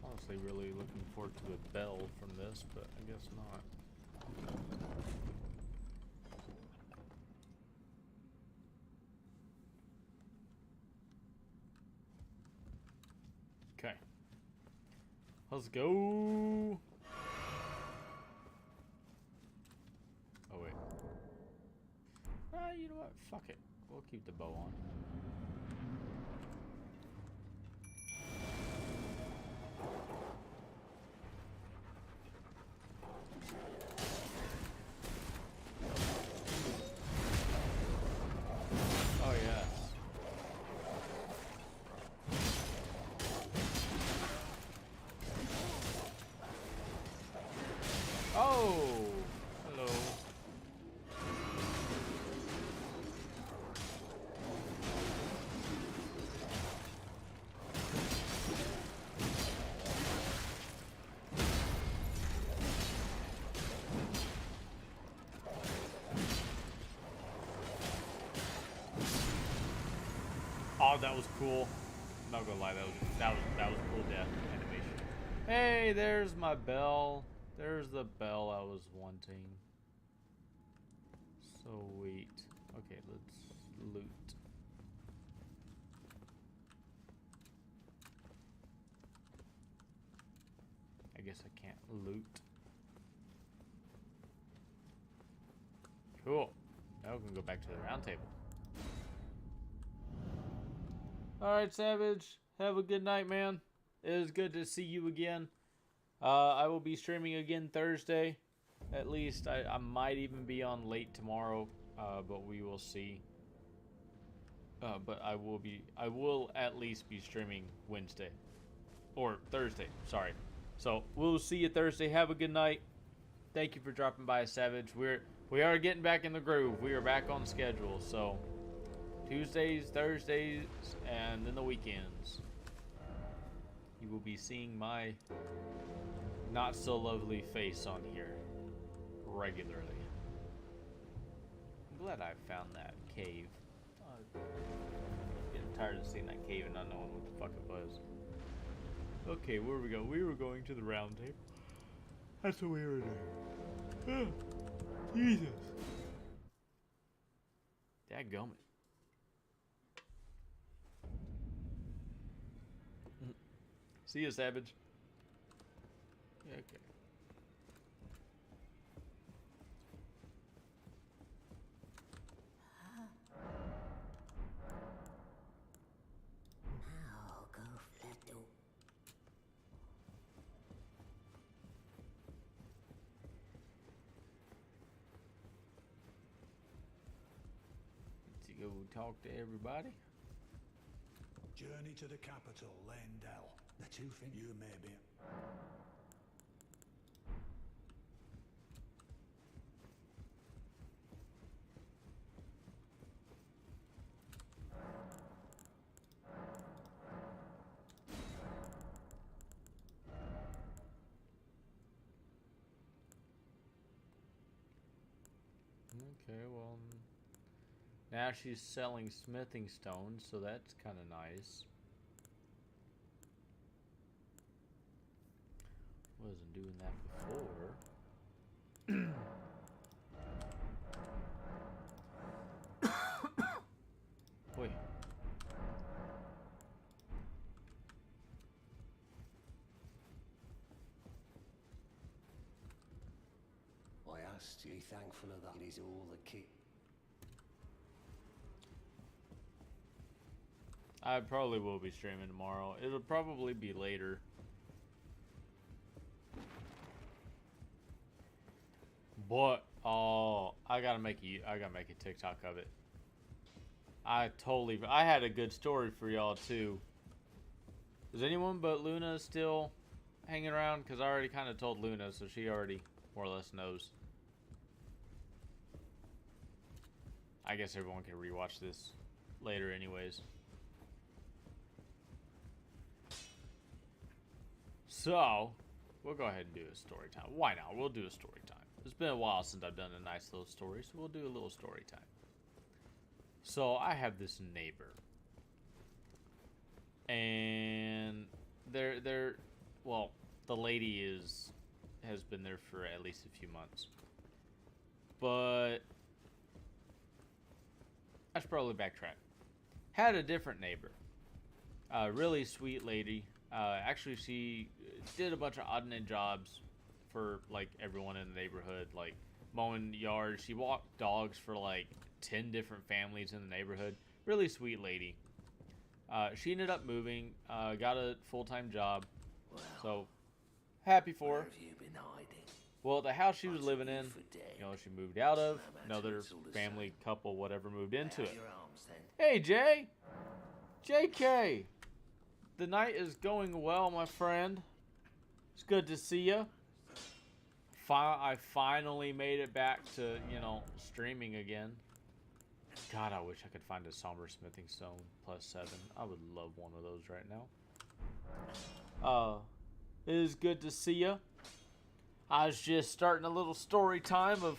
Honestly, really looking forward to a bell from this, but I guess not. Okay. Let's go. Oh, wait. You know what? Fuck it. We'll keep the bow on. Oh, yes. Oh! Hello. Oh, that was cool. I'm not gonna lie, that was cool death animation. Hey, there's my bell. There's the bell I was wanting. Sweet. Okay, let's loot. I guess I can't loot. Cool. Now we can go back to the round table. Alright, Savage. Have a good night, man. It was good to see you again. I will be streaming again Thursday. At least I might even be on late tomorrow, but we will see. But I will at least be streaming Wednesday. Or Thursday, sorry. So we'll see you Thursday. Have a good night. Thank you for dropping by, Savage. We are getting back in the groove. We are back on schedule, so Tuesdays, Thursdays, and then the weekends. You will be seeing my not so lovely face on here regularly. I'm glad I found that cave. Getting tired of seeing that cave and not knowing what the fuck it was. Okay, where we go? We were going to the round table. That's what we were doing. Oh, Jesus. Dadgummit. See you, Savage. Yeah, okay. Now go flatto. To go talk to everybody. Journey to the capital, Lendell. The two think you may be. Okay, well, now she's selling smithing stones, so that's kind of nice. Wasn't doing that before. Wait. Just be thankful of that. It is all the key. I probably will be streaming tomorrow. It'll probably be later. But oh, I gotta make a TikTok of it. I had a good story for y'all too. Is anyone but Luna still hanging around? Because I already kind of told Luna, so she already more or less knows. I guess everyone can rewatch this later anyways. So, we'll go ahead and do a story time. Why not? We'll do a story time. It's been a while since I've done a nice little story, so we'll do a little story time. So, I have this neighbor. And well, the lady has been there for at least a few months. But I should probably backtrack. Had a different neighbor. A really sweet lady. Actually, she did a bunch of odd and end jobs for like everyone in the neighborhood, like mowing yards. She walked dogs for like 10 different families in the neighborhood. Really sweet lady. She ended up moving, got a full-time job. Well, so happy for her. where have you been hiding? Well, the house she was I living took you in, for dead. you know, she moved out of. No matter, Another it's all the family, same. couple, whatever, moved into Lay out it. your arms, then. Hey, Jay! JK! The night is going well, my friend. It's good to see you. I finally made it back to, you know, streaming again. God, I wish I could find a somber smithing stone +7. I would love one of those right now. It is good to see you. I was just starting a little story time of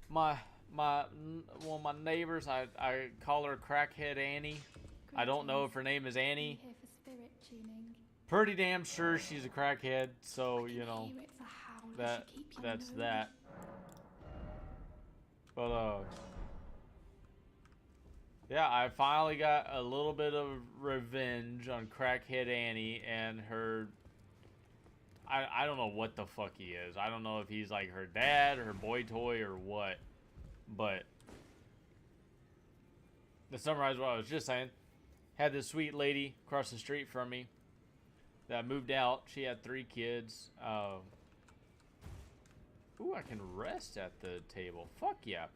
one of my neighbors. I call her Crackhead Annie. I don't know if her name is Annie. Here for spirit tuning. Pretty damn sure she's a crackhead, so you know Hear it's a howl as that you keep your that's nose. that. But yeah, I finally got a little bit of revenge on Crackhead Annie and her. I don't know what the fuck he is. I don't know if he's like her dad, her boy toy, or what. But to summarize what I was just saying, had this sweet lady across the street from me that moved out. She had 3 kids. Ooh, I can rest at the table. Fuck yeah.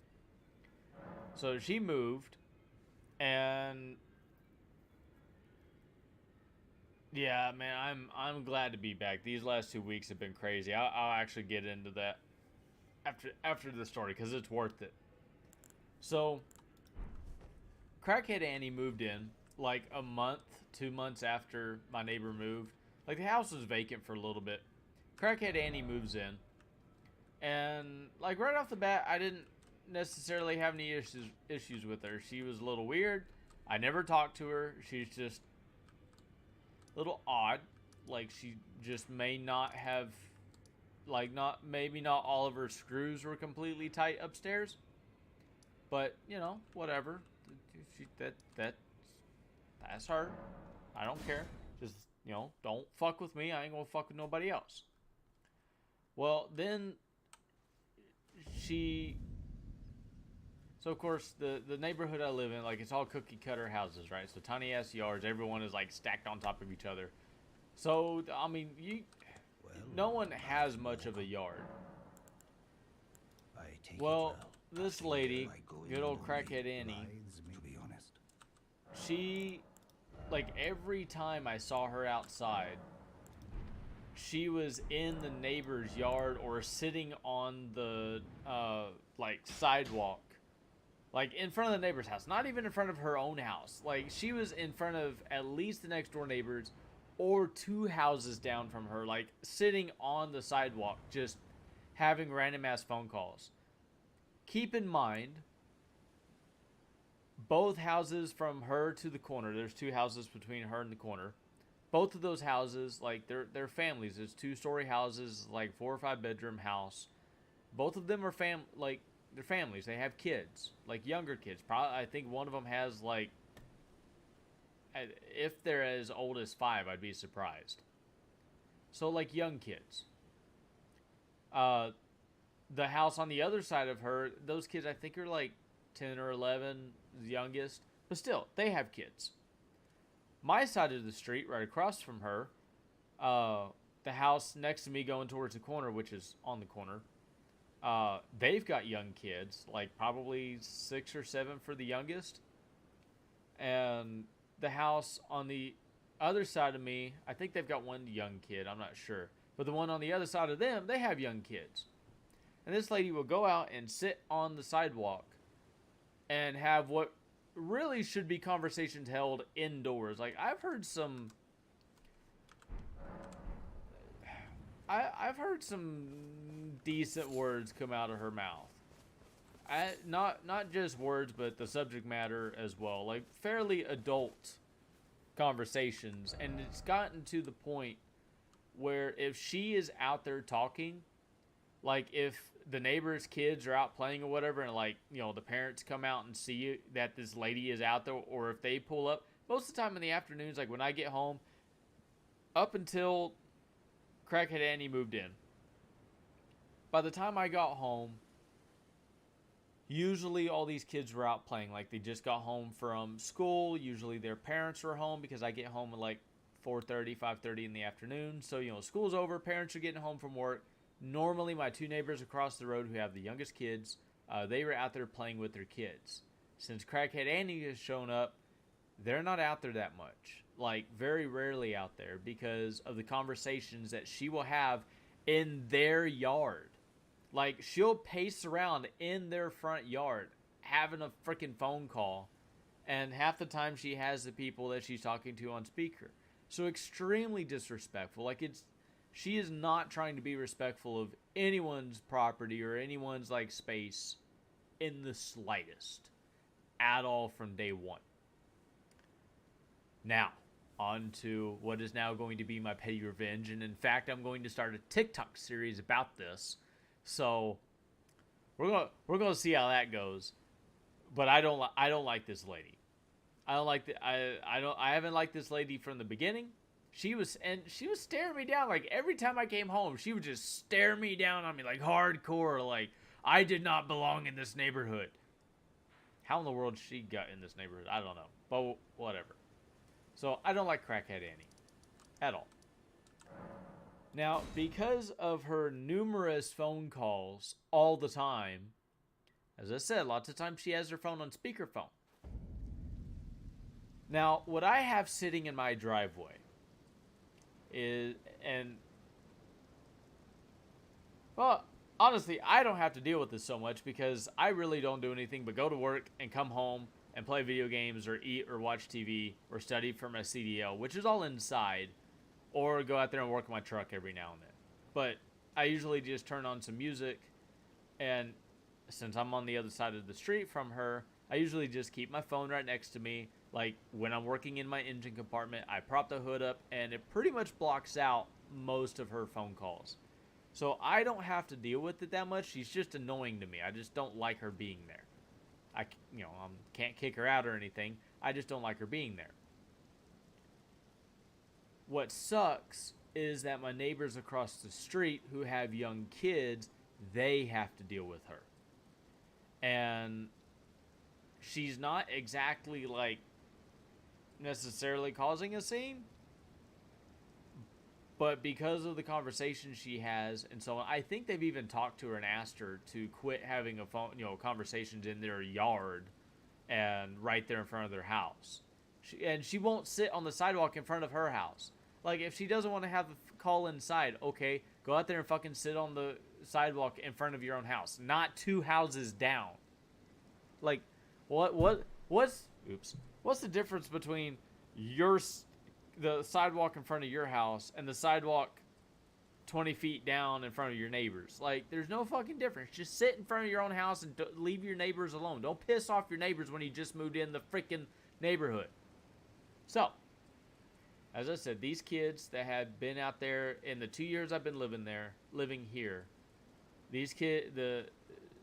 So she moved, and yeah, man, I'm glad to be back. These last 2 weeks have been crazy. I'll actually get into that after the story because it's worth it. So, Crackhead Annie moved in like a month, 2 months after my neighbor moved. Like the house was vacant for a little bit. Crackhead Annie moves in, and like right off the bat, I didn't necessarily have any issues with her. She was a little weird. I never talked to her. She's just a little odd. Like she just may not have, like maybe not all of her screws were completely tight upstairs. But you know, whatever. That's her. I don't care. Just, you know, don't fuck with me. I ain't gonna fuck with nobody else. Well, then so of course the neighborhood I live in, like it's all cookie cutter houses, right? So tiny ass yards. Everyone is like stacked on top of each other. So I mean, no one has much of a yard. I take Well, it well. this lady, Like going good old on Crackhead the Annie, rides, to be honest. she, like every time I saw her outside, she was in the neighbor's yard or sitting on the like sidewalk, like in front of the neighbor's house, not even in front of her own house. Like she was in front of at least the next door neighbors or 2 houses down from her, like sitting on the sidewalk just having random ass phone calls. Keep in mind, both houses from her to the corner, there's 2 houses between her and the corner. Both of those houses, like they're families. There's 2-story houses, like 4 or 5 bedroom house. Both of them are they're families. They have kids, like younger kids. Probably, I think one of them has like, if they're as old as 5, I'd be surprised. So like young kids. the house on the other side of her, those kids I think are like 10 or 11, the youngest, but still, they have kids. My side of the street, right across from her, the house next to me going towards the corner, which is on the corner, they've got young kids, like probably 6 or 7 for the youngest. And the house on the other side of me, I think they've got one young kid, I'm not sure. But the one on the other side of them, they have young kids. And this lady will go out and sit on the sidewalk and have what really should be conversations held indoors. Like, I've heard some decent words come out of her mouth. Not just words, but the subject matter as well. Like, fairly adult conversations. And it's gotten to the point where if she is out there talking, like if the neighbor's kids are out playing or whatever, and like, you know, the parents come out and see that this lady is out there, or if they pull up, most of the time in the afternoons, like when I get home, up until Crackhead Annie moved in, by the time I got home, usually all these kids were out playing. Like, they just got home from school. Usually their parents were home, because I get home at like 4:30, 5:30 in the afternoon. So, you know, school's over, parents are getting home from work. Normally my 2 neighbors across the road who have the youngest kids, they were out there playing with their kids. Since Crackhead Annie has shown up, they're not out there that much. Like, very rarely out there, because of the conversations that she will have in their yard. Like, she'll pace around in their front yard having a freaking phone call, and half the time she has the people that she's talking to on speaker. So extremely disrespectful. Like, she is not trying to be respectful of anyone's property or anyone's like space in the slightest at all from day one. Now, on to what is now going to be my petty revenge, and in fact, I'm going to start a TikTok series about this. So we're gonna see how that goes. But I don't like this lady. I haven't liked this lady from the beginning. She was staring me down. Like, every time I came home, she would just stare me down on me, like, hardcore. Like, I did not belong in this neighborhood. How in the world she got in this neighborhood, I don't know. But whatever. So I don't like Crackhead Annie at all. Now, because of her numerous phone calls all the time, as I said, lots of times she has her phone on speakerphone. Now, what I have sitting in my driveway is, and, well, honestly, I don't have to deal with this so much, because I really don't do anything but go to work and come home and play video games or eat or watch TV or study for my CDL, which is all inside, or go out there and work my truck every now and then. But I usually just turn on some music, and since I'm on the other side of the street from her, I usually just keep my phone right next to me. Like, when I'm working in my engine compartment, I prop the hood up, and it pretty much blocks out most of her phone calls. So I don't have to deal with it that much. She's just annoying to me. I just don't like her being there. I can't kick her out or anything. I just don't like her being there. What sucks is that my neighbors across the street who have young kids, they have to deal with her. And she's not exactly, like, necessarily causing a scene, but because of the conversation she has and so on, I think they've even talked to her and asked her to quit having a phone, conversations in their yard and right there in front of their house. She won't sit on the sidewalk in front of her house. Like, if she doesn't want to have the call inside, okay, go out there and fucking sit on the sidewalk in front of your own house, not 2 houses down. Like, what's the difference between the sidewalk in front of your house and the sidewalk 20 feet down in front of your neighbors? Like, there's no fucking difference. Just sit in front of your own house and leave your neighbors alone. Don't piss off your neighbors when you just moved in the freaking neighborhood. So, as I said, these kids that had been out there in the 2 years I've been living here, the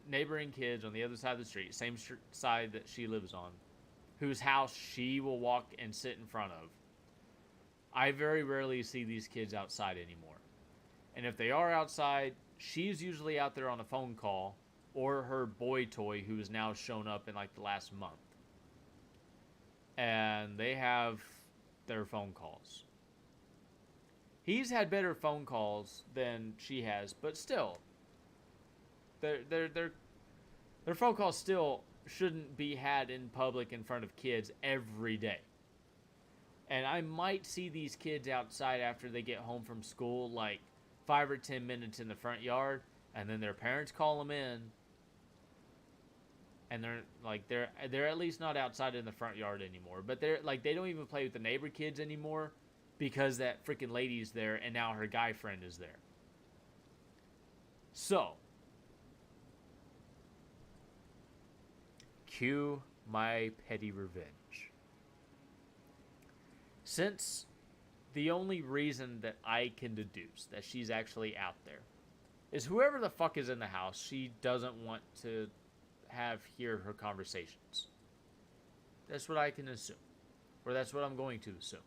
neighboring kids on the other side of the street, same side that she lives on, whose house she will walk and sit in front of, I very rarely see these kids outside anymore. And if they are outside, she's usually out there on a phone call, or her boy toy, who has now shown up in like the last month. And they have their phone calls. He's had better phone calls than she has, but still, their phone calls still shouldn't be had in public in front of kids every day. And I might see these kids outside after they get home from school, like 5 or 10 minutes in the front yard, and then their parents call them in, and they're at least not outside in the front yard anymore. But they're like, they don't even play with the neighbor kids anymore because that freaking lady's there, and now her guy friend is there. So, cue my petty revenge. Since the only reason that I can deduce that she's actually out there is whoever the fuck is in the house, she doesn't want to hear her conversations. That's what I can assume. Or that's what I'm going to assume.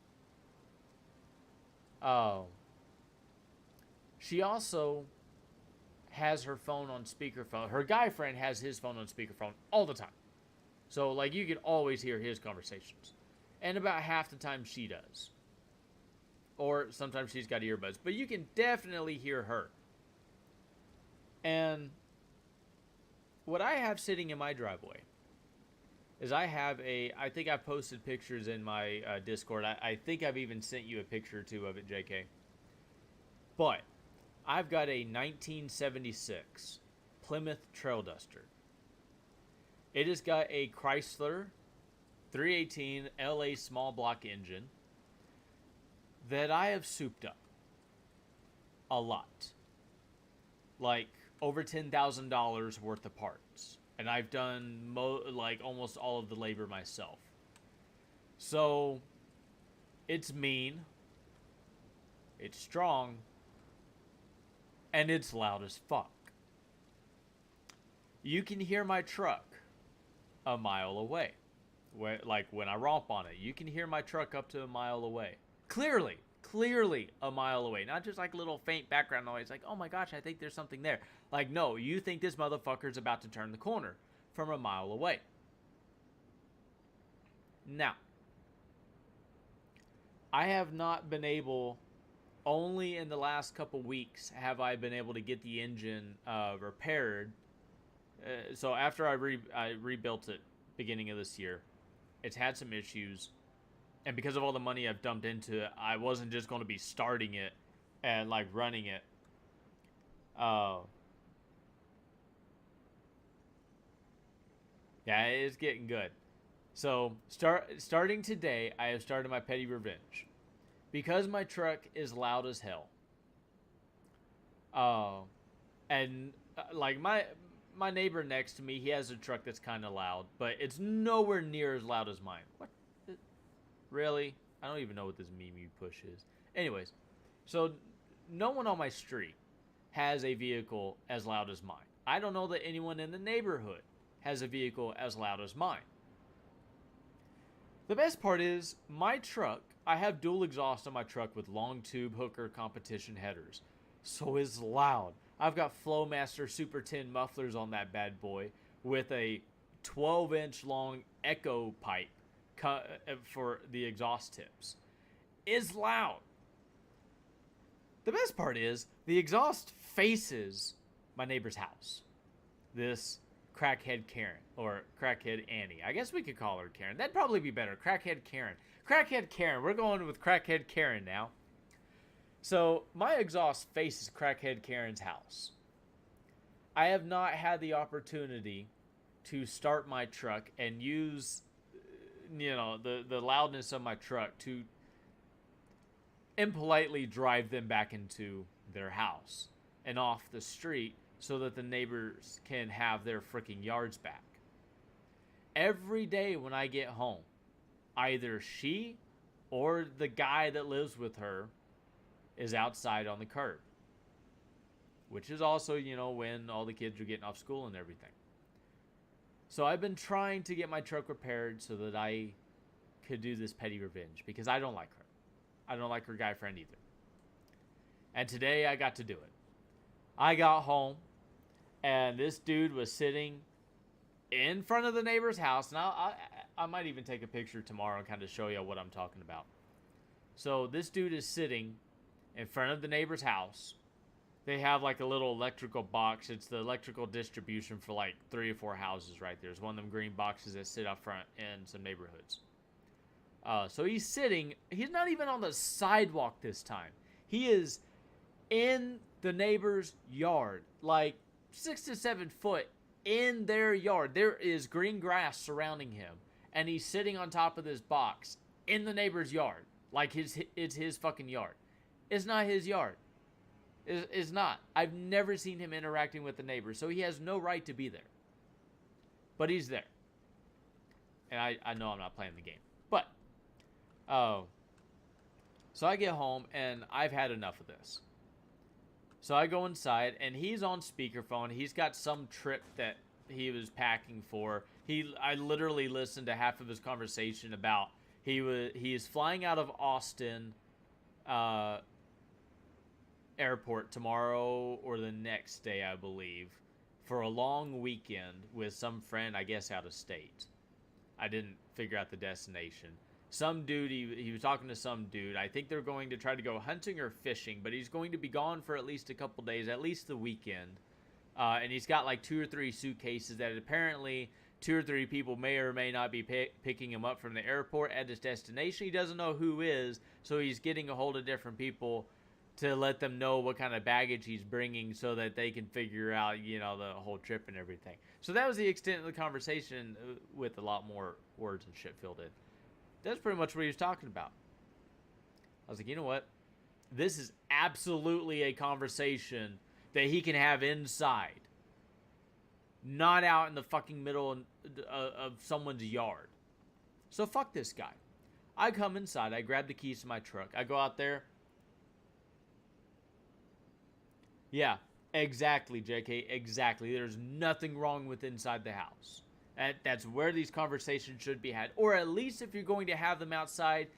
Oh. She also has her phone on speakerphone. Her guy friend has his phone on speakerphone all the time. So, like, you can always hear his conversations. And about half the time she does. Or sometimes she's got earbuds. But you can definitely hear her. And what I have sitting in my driveway is I think I posted pictures in my Discord. I think I've even sent you a picture or two of it, JK. But I've got a 1976 Plymouth Trail Duster. It has got a Chrysler 318 LA small block engine that I have souped up a lot. Like over $10,000 worth of parts. And I've done like almost all of the labor myself. So it's mean, it's strong, and it's loud as fuck. You can hear my truck a mile away. Like when I romp on it, you can hear my truck up to a mile away. Clearly a mile away. Not just like little faint background noise like, oh my gosh, I think there's something there. Like, no, you think this motherfucker's about to turn the corner from a mile away. Now, I have not been able, only in the last couple weeks have I been able to get the engine repaired. So after I rebuilt it beginning of this year, it's had some issues. And because of all the money I've dumped into it, I wasn't just going to be starting it and like running it. Yeah, it's getting good. So starting today, I have started my petty revenge. Because my truck is loud as hell. Like my neighbor next to me, he has a truck that's kind of loud, but it's nowhere near as loud as mine. What? Really? I don't even know what this meme you push is. Anyways, so no one on my street has a vehicle as loud as mine. I don't know that anyone in the neighborhood has a vehicle as loud as mine. The best part is, my truck, I have dual exhaust on my truck with long tube hooker competition headers. So it's loud. I've got Flowmaster Super 10 mufflers on that bad boy with a 12-inch long echo pipe for the exhaust tips. It's loud. The best part is, the exhaust faces my neighbor's house. This crackhead Karen, or crackhead Annie. I guess we could call her Karen. That'd probably be better. Crackhead Karen. Crackhead Karen. We're going with crackhead Karen now. So, my exhaust faces crackhead Karen's house. I have not had the opportunity to start my truck and use, the loudness of my truck to impolitely drive them back into their house and off the street so that the neighbors can have their freaking yards back. Every day when I get home, either she or the guy that lives with her is outside on the curb. Which is also, when all the kids are getting off school and everything. So I've been trying to get my truck repaired so that I could do this petty revenge. Because I don't like her. I don't like her guy friend either. And today I got to do it. I got home, and this dude was sitting in front of the neighbor's house. And I might even take a picture tomorrow and kind of show you what I'm talking about. So this dude is sitting in front of the neighbor's house. They have like a little electrical box. It's the electrical distribution for like 3 or 4 houses right there. It's one of them green boxes that sit up front in some neighborhoods. So he's sitting. He's not even on the sidewalk this time. He is in the neighbor's yard, like 6 to 7 foot in their yard. There is green grass surrounding him, and he's sitting on top of this box in the neighbor's yard, like it's his fucking yard. It's not his yard. It's not. I've never seen him interacting with the neighbors, so he has no right to be there. But he's there. And I know I'm not playing the game. But, so I get home, and I've had enough of this. So I go inside, and he's on speakerphone. He's got some trip that he was packing for. I literally listened to half of his conversation about he is flying out of Austin, airport tomorrow or the next day, I believe, for a long weekend with some friend, I guess out of state. I didn't figure out the destination. Some dude, he was talking to some dude. I think they're going to try to go hunting or fishing, but he's going to be gone for at least a couple days, at least the weekend. And he's got like 2 or 3 suitcases that apparently 2 or 3 people may or may not be picking him up from the airport at his destination. He doesn't know who is, so he's getting a hold of different people to let them know what kind of baggage he's bringing so that they can figure out, the whole trip and everything. So that was the extent of the conversation, with a lot more words and shit filled in. That's pretty much what he was talking about. I was like, you know what? This is absolutely a conversation that he can have inside. Not out in the fucking middle of someone's yard. So fuck this guy. I come inside. I grab the keys to my truck. I go out there. Yeah, exactly, JK, exactly. There's nothing wrong with inside the house. That's where these conversations should be had. Or at least if you're going to have them outside,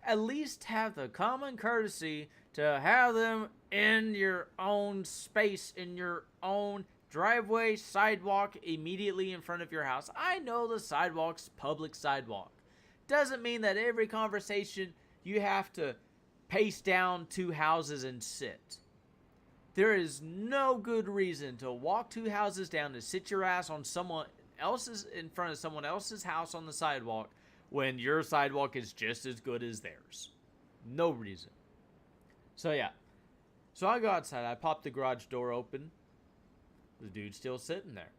at least have the common courtesy to have them in your own space, in your own driveway, sidewalk, immediately in front of your house. I know the sidewalk's public sidewalk. Doesn't mean that every conversation you have to pace down 2 houses and sit. There is no good reason to walk 2 houses down to sit your ass on someone else's, in front of someone else's house on the sidewalk when your sidewalk is just as good as theirs. No reason. So yeah. So I go outside. I pop the garage door open. The dude's still sitting there.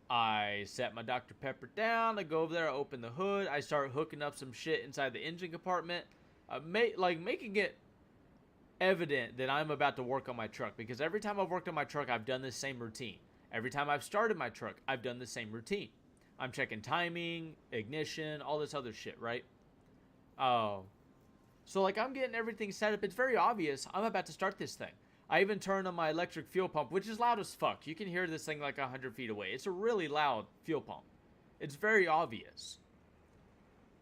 I set my Dr. Pepper down. I go over there. I open the hood. I start hooking up some shit inside the engine compartment. Making it evident that I'm about to work on my truck, because every time I've worked on my truck, I've done this same routine. Every time I've started my truck, I've done the same routine. I'm checking timing, ignition, all this other shit, right? So like I'm getting everything set up. It's very obvious I'm about to start this thing. I even turned on my electric fuel pump, which is loud as fuck. You can hear this thing like 100 feet away. It's a really loud fuel pump. It's very obvious.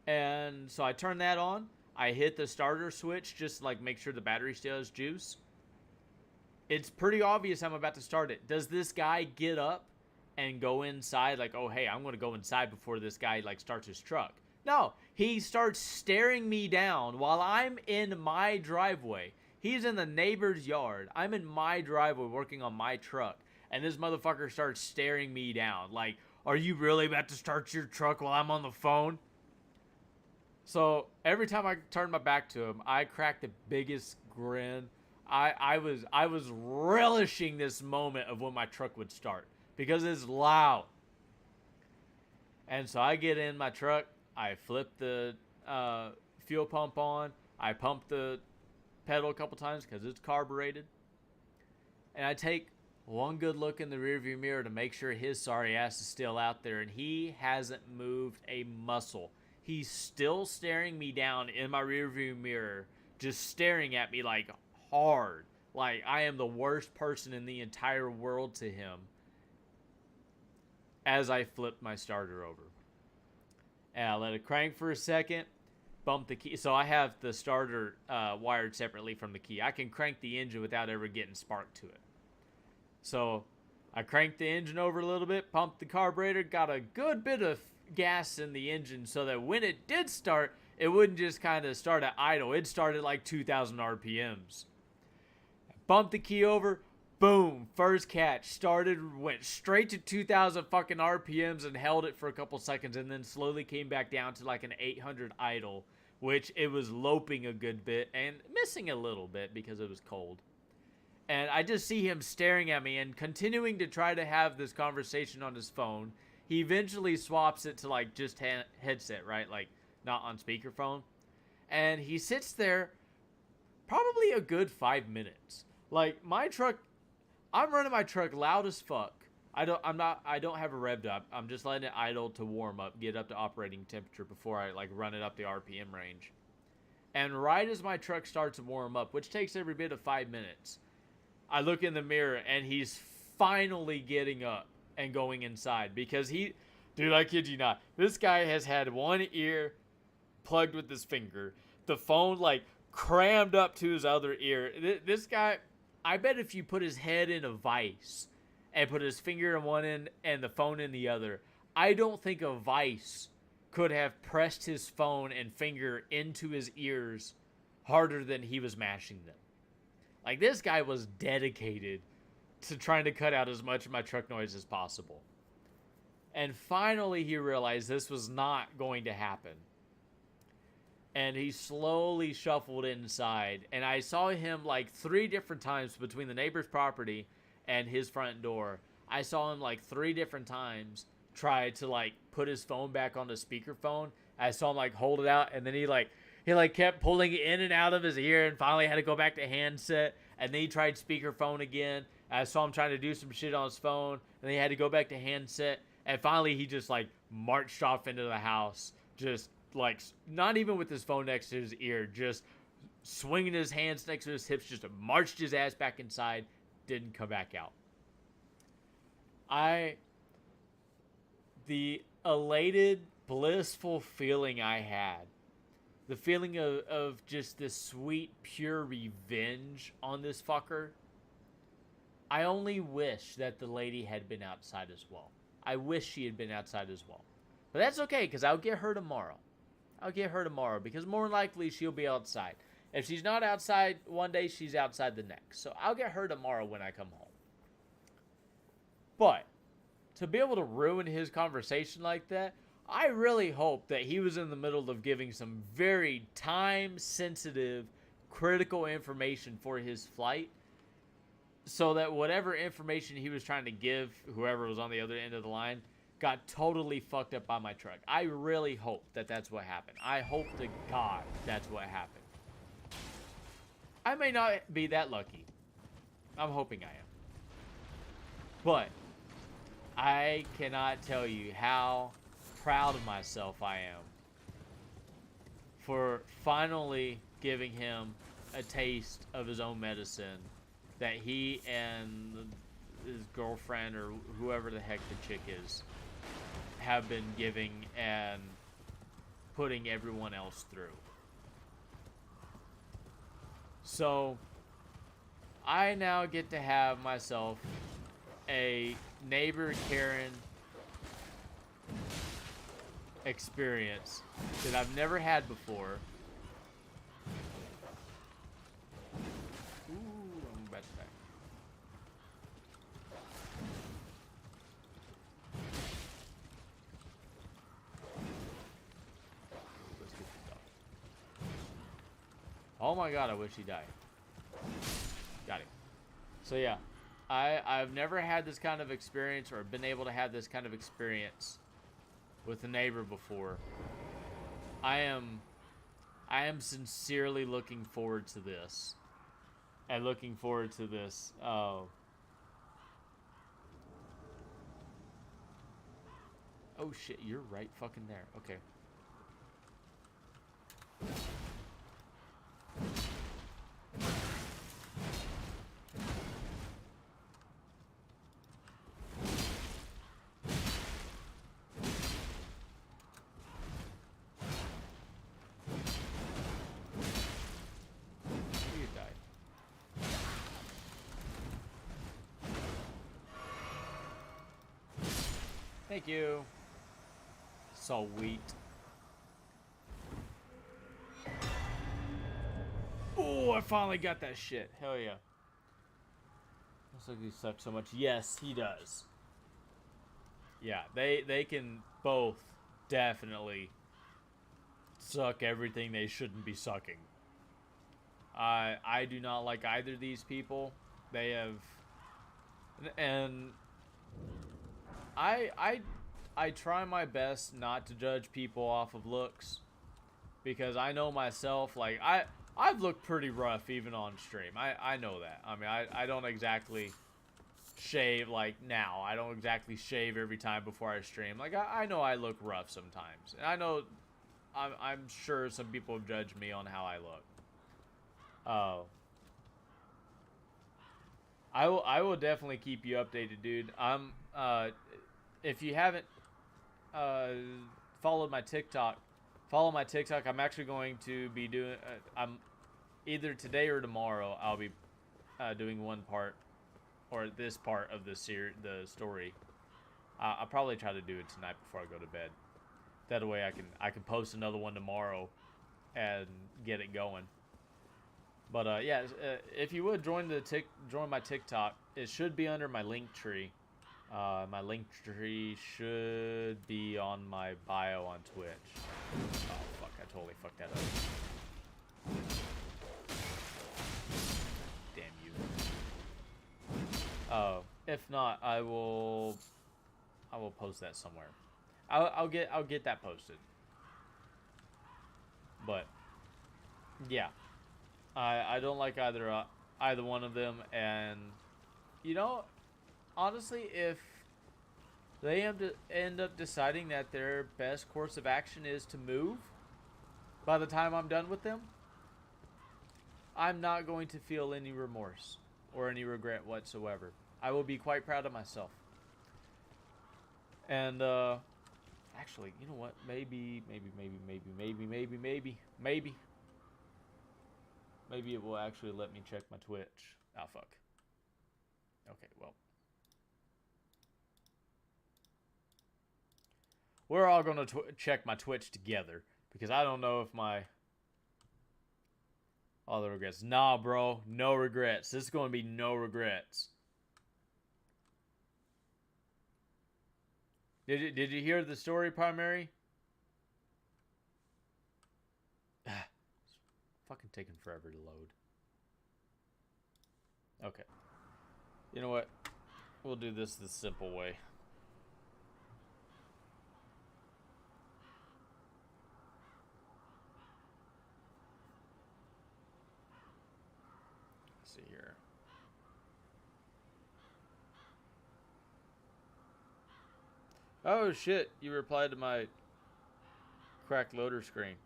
And so I turn that on. I hit the starter switch just like make sure the battery still has juice. It's pretty obvious I'm about to start it. Does this guy get up and go inside like, oh, hey, I'm going to go inside before this guy like starts his truck? No, he starts staring me down while I'm in my driveway. He's in the neighbor's yard. I'm in my driveway working on my truck. And this motherfucker starts staring me down. Like, are you really about to start your truck while I'm on the phone? So every time I turned my back to him, I cracked the biggest grin. I was relishing this moment of when my truck would start because it's loud. And so I get in my truck. I flip the fuel pump on. I pump the pedal a couple times because it's carbureted. And I take one good look in the rearview mirror to make sure his sorry ass is still out there. And he hasn't moved a muscle. He's still staring me down in my rearview mirror, just staring at me like hard. Like I am the worst person in the entire world to him as I flip my starter over. And I let it crank for a second. bump the key. So I have the starter wired separately from the key. I can crank the engine without ever getting spark to it. So I cranked the engine over a little bit, pumped the carburetor, got a good bit of gas in the engine so that when it did start, it wouldn't just kind of start at idle. It started like 2,000 RPMs. Bumped the key over, boom, first catch, started, went straight to 2,000 fucking RPMs and held it for a couple seconds and then slowly came back down to like an 800 idle, which it was loping a good bit and missing a little bit because it was cold. And I just see him staring at me and continuing to try to have this conversation on his phone. He eventually swaps it to like just headset, right? Like not on speakerphone. And he sits there probably a good 5 minutes. Like my truck, I'm running my truck loud as fuck. I don't have a revved up. I'm just letting it idle to warm up, get up to operating temperature before I like run it up the RPM range. And right as my truck starts to warm up, which takes every bit of 5 minutes, I look in the mirror and he's finally getting up and going inside because dude, I kid you not, this guy has had one ear plugged with his finger, the phone like crammed up to his other ear. This guy, I bet if you put his head in a vise and put his finger in one end and the phone in the other, I don't think a vise could have pressed his phone and finger into his ears harder than he was mashing them. Like, this guy was dedicated to trying to cut out as much of my truck noise as possible. And finally, he realized this was not going to happen. And he slowly shuffled inside. And I saw him like 3 different times between the neighbor's property and his front door. I saw him like 3 different times try to like put his phone back on the speakerphone. I saw him like hold it out, and then he kept pulling it in and out of his ear and finally had to go back to handset. And then he tried speakerphone again. I saw him trying to do some shit on his phone, and then he had to go back to handset. And finally he just like marched off into the house, just like not even with his phone next to his ear, just swinging his hands next to his hips, just marched his ass back inside, didn't come back out. The elated, blissful feeling I had, the feeling of just this sweet, pure revenge on this fucker, I only wish that the lady had been outside as well. I wish she had been outside as well. But that's okay, because I'll get her tomorrow. Because more than likely she'll be outside. If she's not outside one day, she's outside the next. So I'll get her tomorrow when I come home. But to be able to ruin his conversation like that, I really hope that he was in the middle of giving some very time-sensitive, critical information for his flight, so that whatever information he was trying to give whoever was on the other end of the line got totally fucked up by my truck. I really hope that that's what happened. I hope to God that's what happened. I may not be that lucky. I'm hoping I am. But I cannot tell you how proud of myself I am for finally giving him a taste of his own medicine that he and his girlfriend or whoever the heck the chick is have been giving and putting everyone else through. So I now get to have myself a neighbor Karen experience that I've never had before. Ooh, I'm about to die. Let's get this dog. Oh my god, I wish he died. Got him. So yeah, I've never had this kind of experience or been able to have this kind of experience with a neighbor before. I am sincerely looking forward to this. And looking forward to this. Oh shit, you're right fucking there. Okay. Thank you. Sweet. Oh, I finally got that shit. Hell yeah. Looks like he sucks so much. Yes, he does. Yeah, they can both definitely suck everything they shouldn't be sucking. I do not like either of these people. They have, and I try my best not to judge people off of looks, because I know myself, like I've looked pretty rough even on stream. I know that. I mean, I don't exactly shave like now. I don't exactly shave every time before I stream. Like I know I look rough sometimes. And I know I'm sure some people have judged me on how I look. Oh. I will definitely keep you updated, dude. If you haven't followed my TikTok, follow my TikTok. I'm actually going to be doing I'm either today or tomorrow I'll be doing one part, or this part of the story. I'll probably try to do it tonight before I go to bed. That way I can post another one tomorrow and get it going. But yeah, if you would join my TikTok, it should be under my link tree. My link tree should be on my bio on Twitch. Oh fuck! I totally fucked that up. Damn you. If not, I will post that somewhere. I'll get that posted. But yeah. I don't like either one of them, and you know, honestly, if they end up deciding that their best course of action is to move by the time I'm done with them, I'm not going to feel any remorse or any regret whatsoever. I will be quite proud of myself. And actually, you know what? Maybe it will actually let me check my Twitch. Ah, fuck. Okay, well. We're all going to check my Twitch together, because I don't know if my... all the regrets. Nah, bro. No regrets. This is going to be no regrets. Did you hear the story, Primary? Fucking taking forever to load. Okay. You know what? We'll do this the simple way. Let's see here. Oh shit, you replied to my cracked loader screen.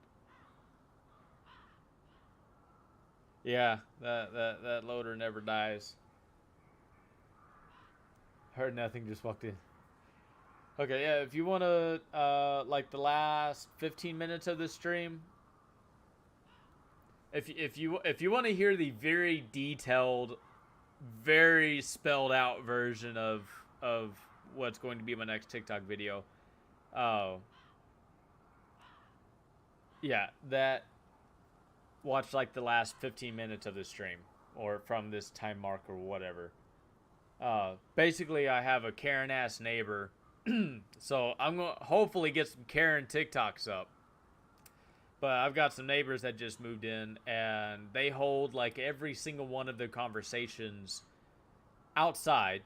Yeah, that loader never dies. Heard nothing, just walked in. Okay, yeah, if you want to, like the last 15 minutes of the stream, if you want to hear the very detailed, very spelled out version of what's going to be my next TikTok video, yeah, watch like the last 15 minutes of the stream, or from this time mark or whatever. Basically, I have a Karen ass neighbor, so I'm gonna hopefully get some Karen TikToks up. But I've got some neighbors that just moved in, and they hold like every single one of their conversations outside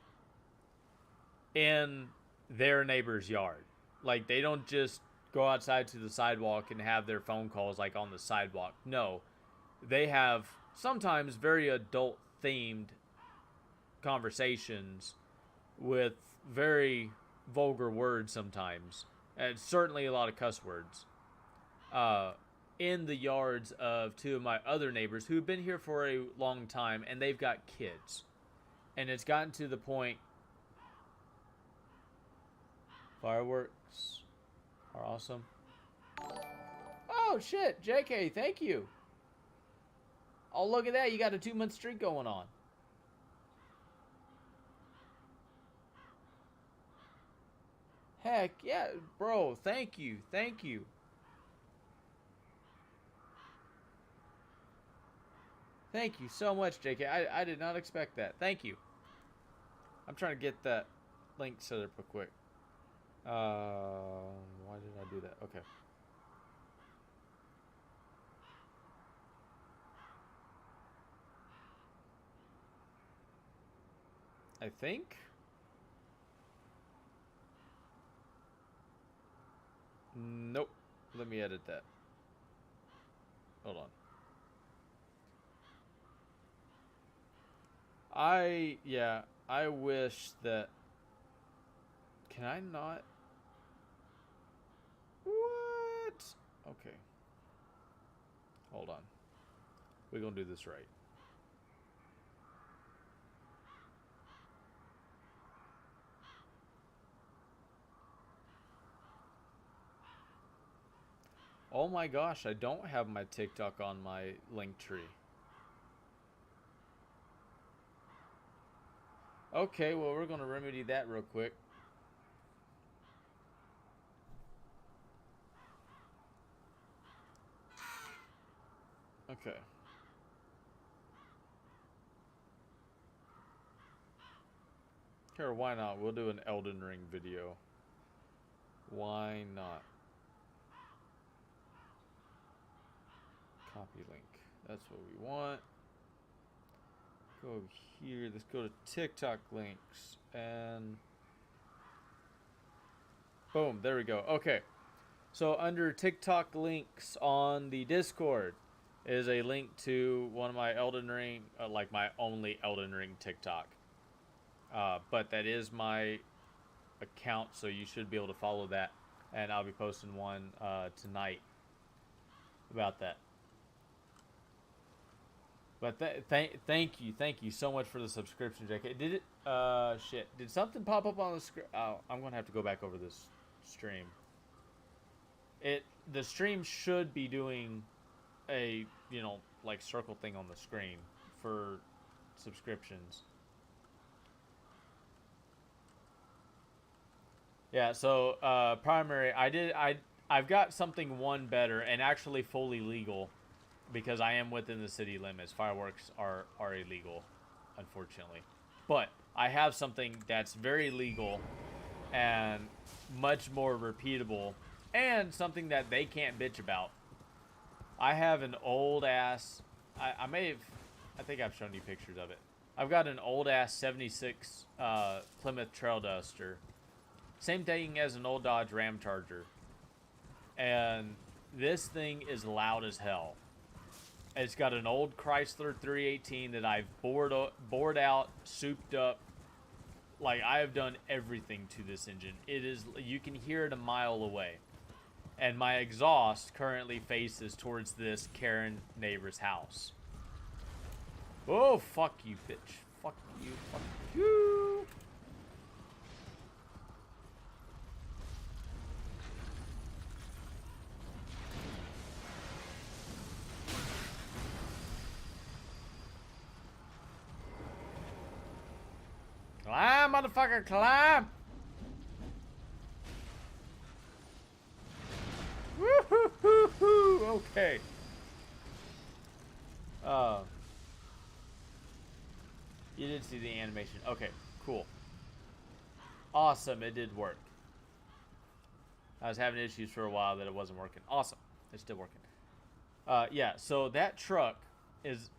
in their neighbor's yard. Like, they don't just go outside to the sidewalk and have their phone calls like on the sidewalk. No, they have sometimes very adult themed conversations with very vulgar words sometimes, and certainly a lot of cuss words, in the yards of two of my other neighbors who've been here for a long time, and they've got kids. And it's gotten to the point... Fireworks are awesome. Oh shit, JK, thank you. Oh, look at that, you got a 2-month streak going on. Heck yeah, bro. Thank you. Thank you. Thank you so much, JK. I did not expect that. Thank you. I'm trying to get that link set up real quick. Why did I do that? Okay. I think. Nope. Let me edit that. Hold on. I wish that. Can I not? What? Okay. Hold on. We're gonna do this right. Oh my gosh, I don't have my TikTok on my link tree. Okay, well, we're gonna remedy that real quick. Okay. Here, why not? We'll do an Elden Ring video. Why not? Copy link. That's what we want. Go over here. Let's go to TikTok links. And boom, there we go. Okay. So under TikTok links on the Discord is a link to one of my Elden Ring, like my only Elden Ring TikTok. But that is my account, so you should be able to follow that. And I'll be posting one tonight about that. But thank you so much for the subscription, JK. Did it? Shit. Did something pop up on the screen? Oh, I'm gonna have to go back over this stream. The stream should be doing a like circle thing on the screen for subscriptions. Yeah. So primary, I've got something one better and actually fully legal. Because I am within the city limits. Fireworks are illegal, unfortunately. But I have something that's very legal and much more repeatable and something that they can't bitch about. I have an old ass... I think I've shown you pictures of it. I've got an old ass 76 Plymouth Trail Duster. Same thing as an old Dodge Ram Charger. And this thing is loud as hell. It's got an old Chrysler 318 that I've bored out, souped up. Like, I have done everything to this engine. It is, you can hear it a mile away. And my exhaust currently faces towards this Karen neighbor's house. Oh, fuck you, bitch. Fuck you, fuck you. Climb, motherfucker, climb! Woo-hoo-hoo-hoo! Okay. You did see the animation. Okay, cool. Awesome, it did work. I was having issues for a while that it wasn't working. Awesome, it's still working. Yeah, so that truck is,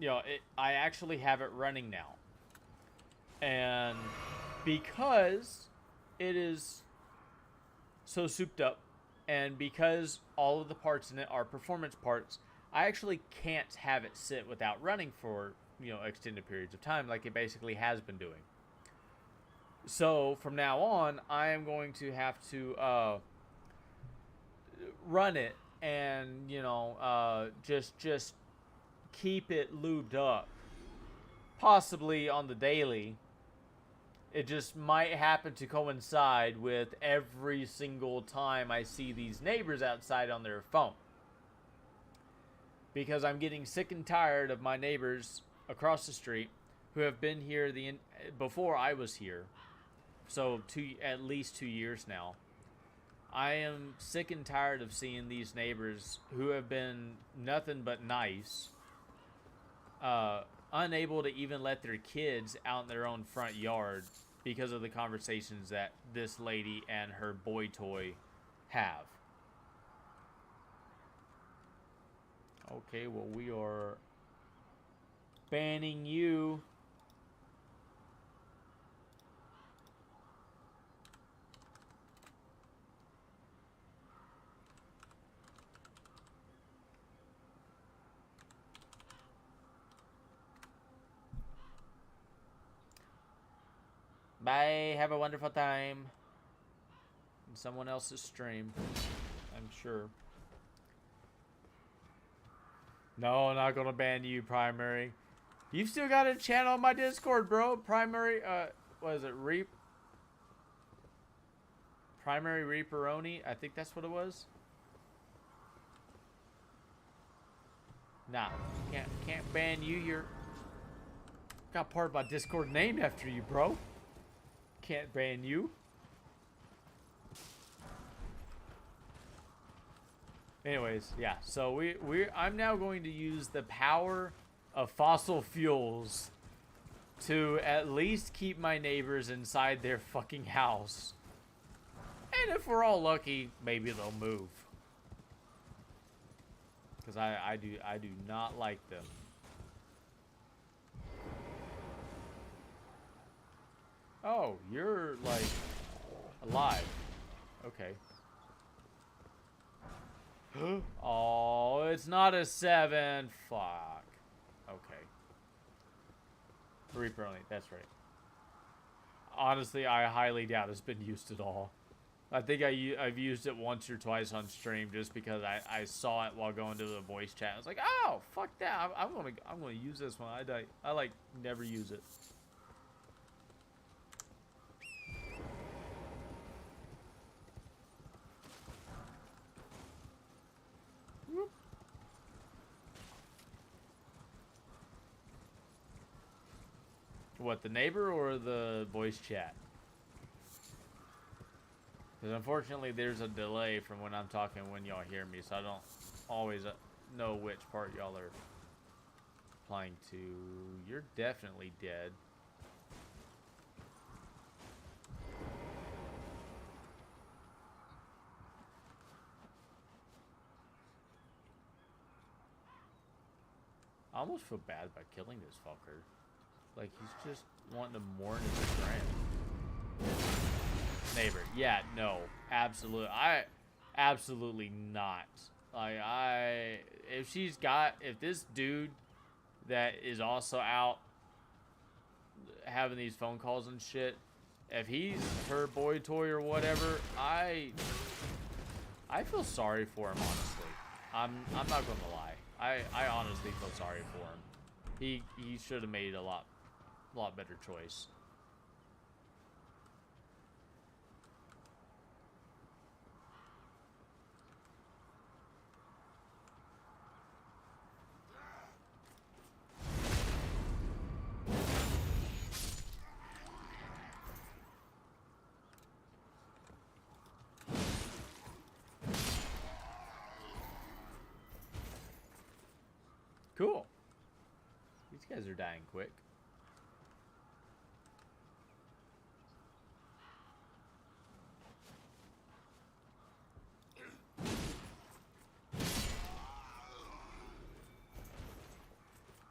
I actually have it running now. And because it is so souped up, and because all of the parts in it are performance parts, I actually can't have it sit without running for, extended periods of time like it basically has been doing. So from now on, I am going to have to run it and, just keep it lubed up, possibly on the daily. It just might happen to coincide with every single time I see these neighbors outside on their phone. Because I'm getting sick and tired of my neighbors across the street who have been here before I was here. So at least 2 years now. I am sick and tired of seeing these neighbors who have been nothing but nice, unable to even let their kids out in their own front yard because of the conversations that this lady and her boy toy have. Okay, well, we are banning you. Bye. Have a wonderful time. In someone else's stream, I'm sure. No, I'm not gonna ban you, Primary. You've still got a channel on my Discord, bro. Primary, what is it? Primary Reaperoni? I think that's what it was. Nah, can't ban you. You're got part of my Discord named after you, bro. Can't ban you. Anyways, yeah. So I'm now going to use the power of fossil fuels to at least keep my neighbors inside their fucking house. And if we're all lucky, maybe they'll move. Because I do not like them. Oh, you're like alive. Okay. Oh, it's not a 7. Fuck. Okay. Reaper only. That's right. Honestly, I highly doubt it's been used at all. I think I've used it once or twice on stream just because I saw it while going to the voice chat. I was like, oh, fuck that. I'm gonna use this one. I like never use it. Whoop. What, the neighbor or the voice chat? Because unfortunately there's a delay from when I'm talking when y'all hear me, so I don't always know which part y'all are applying to. You're definitely dead. I almost feel bad about killing this fucker. Like, he's just wanting to mourn his friend. Neighbor. Yeah, no. Absolutely not. Like, if this dude that is also out having these phone calls and shit, if he's her boy toy or whatever, I feel sorry for him, honestly. I'm not gonna lie. I honestly feel sorry for him. He should have made a lot better choice. Cool. These guys are dying quick.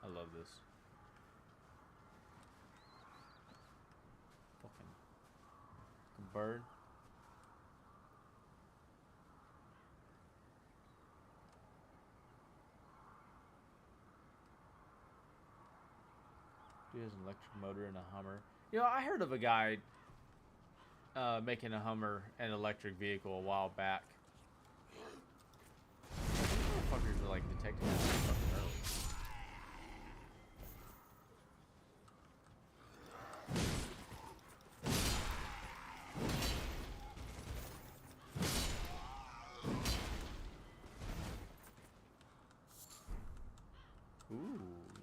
I love this. Fucking bird. He has an electric motor and a Hummer. You know, I heard of a guy making a Hummer an electric vehicle a while back. These motherfuckers are like detecting us fucking early. Ooh,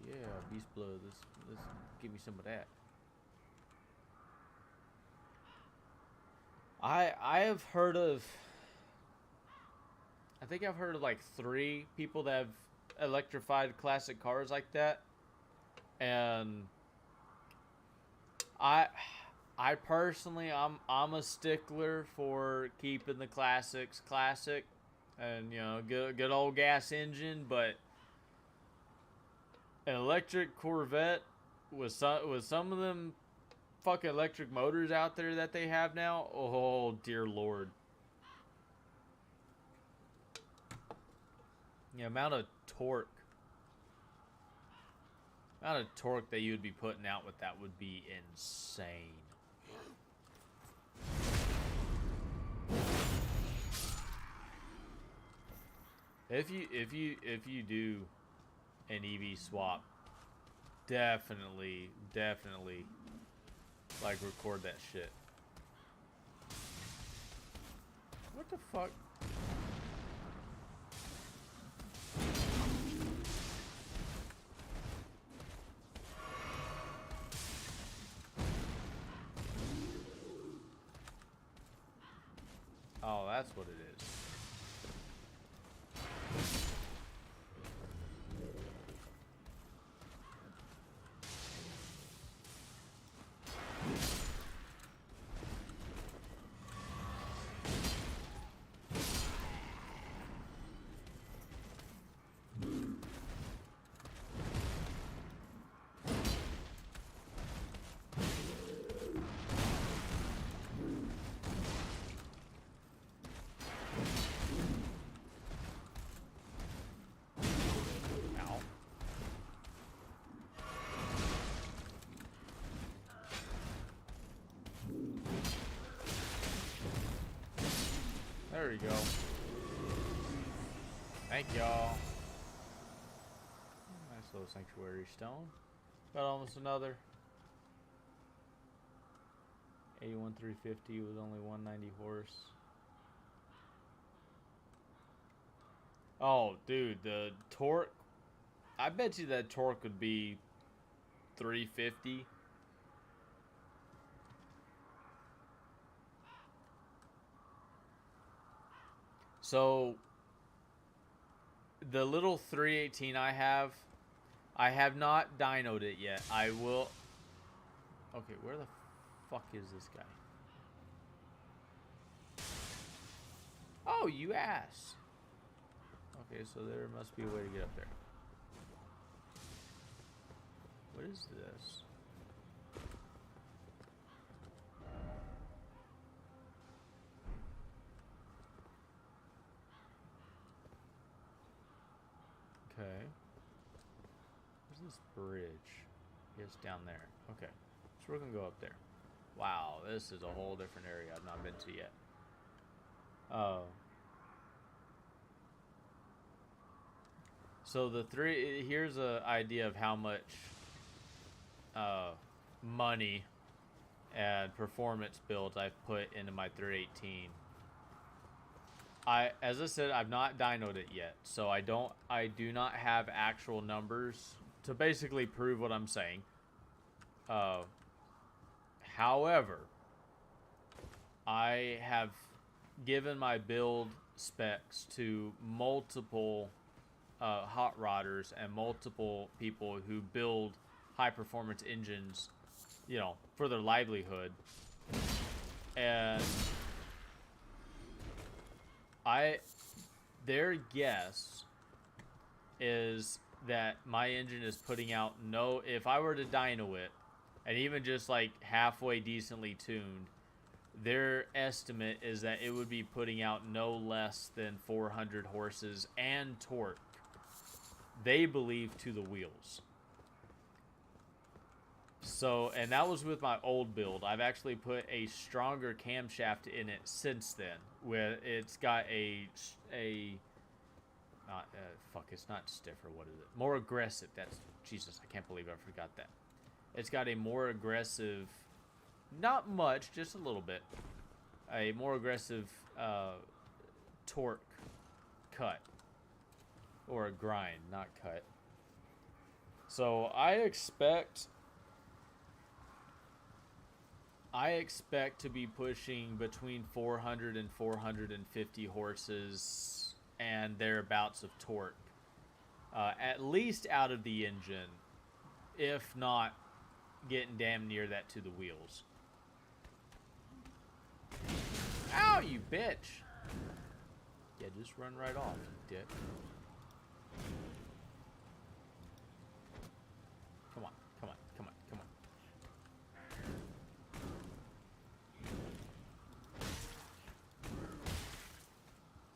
yeah, beast blood. Let's give me some of that. I have heard of I think I've heard of like 3 people that have electrified classic cars like that, and I I personally I'm a stickler for keeping the classics classic, and you know, good old gas engine, but an electric Corvette with some of them fucking electric motors out there that they have now. Oh dear lord. The amount of torque that you would be putting out with that would be insane. If you do an EV swap, definitely like record that shit. What the fuck? Oh, that's what it is. Ow. There we go. Thank y'all. Nice little sanctuary stone. Got almost another. 81,350 was only 190 horse. Oh, dude, the torque. I bet you that torque would be 350. So the little 318 I have not dynoed it yet. I will. Okay, where the fuck is this guy? Oh, you ass. Okay, so there must be a way to get up there. What is this? Okay. Where's this bridge? It's down there. Okay. So we're gonna go up there. Wow, this is a whole different area I've not been to yet. So here's an idea of how much money and performance builds I've put into my 318. As I said, I've not dynoed it yet, so I do not have actual numbers to basically prove what I'm saying. However, I have given my build specs to multiple hot rodders and multiple people who build high performance engines, you know, for their livelihood, and their guess is that my engine is putting out if I were to dyno it, and even just like halfway decently tuned, their estimate is that it would be putting out no less than 400 horses and torque. They believe to the wheels. So, and that was with my old build. I've actually put a stronger camshaft in it since then, where it's got it's not stiffer. What is it? More aggressive. Jesus, I can't believe I forgot that. It's got a more aggressive, not much, just a little bit, a more aggressive torque cut, or a grind, not cut. So I expect to be pushing between 400 and 450 horses and thereabouts of torque, at least out of the engine, if not getting damn near that to the wheels. Ow, you bitch! Yeah, just run right off, you dick. Come on, come on, come on, come on.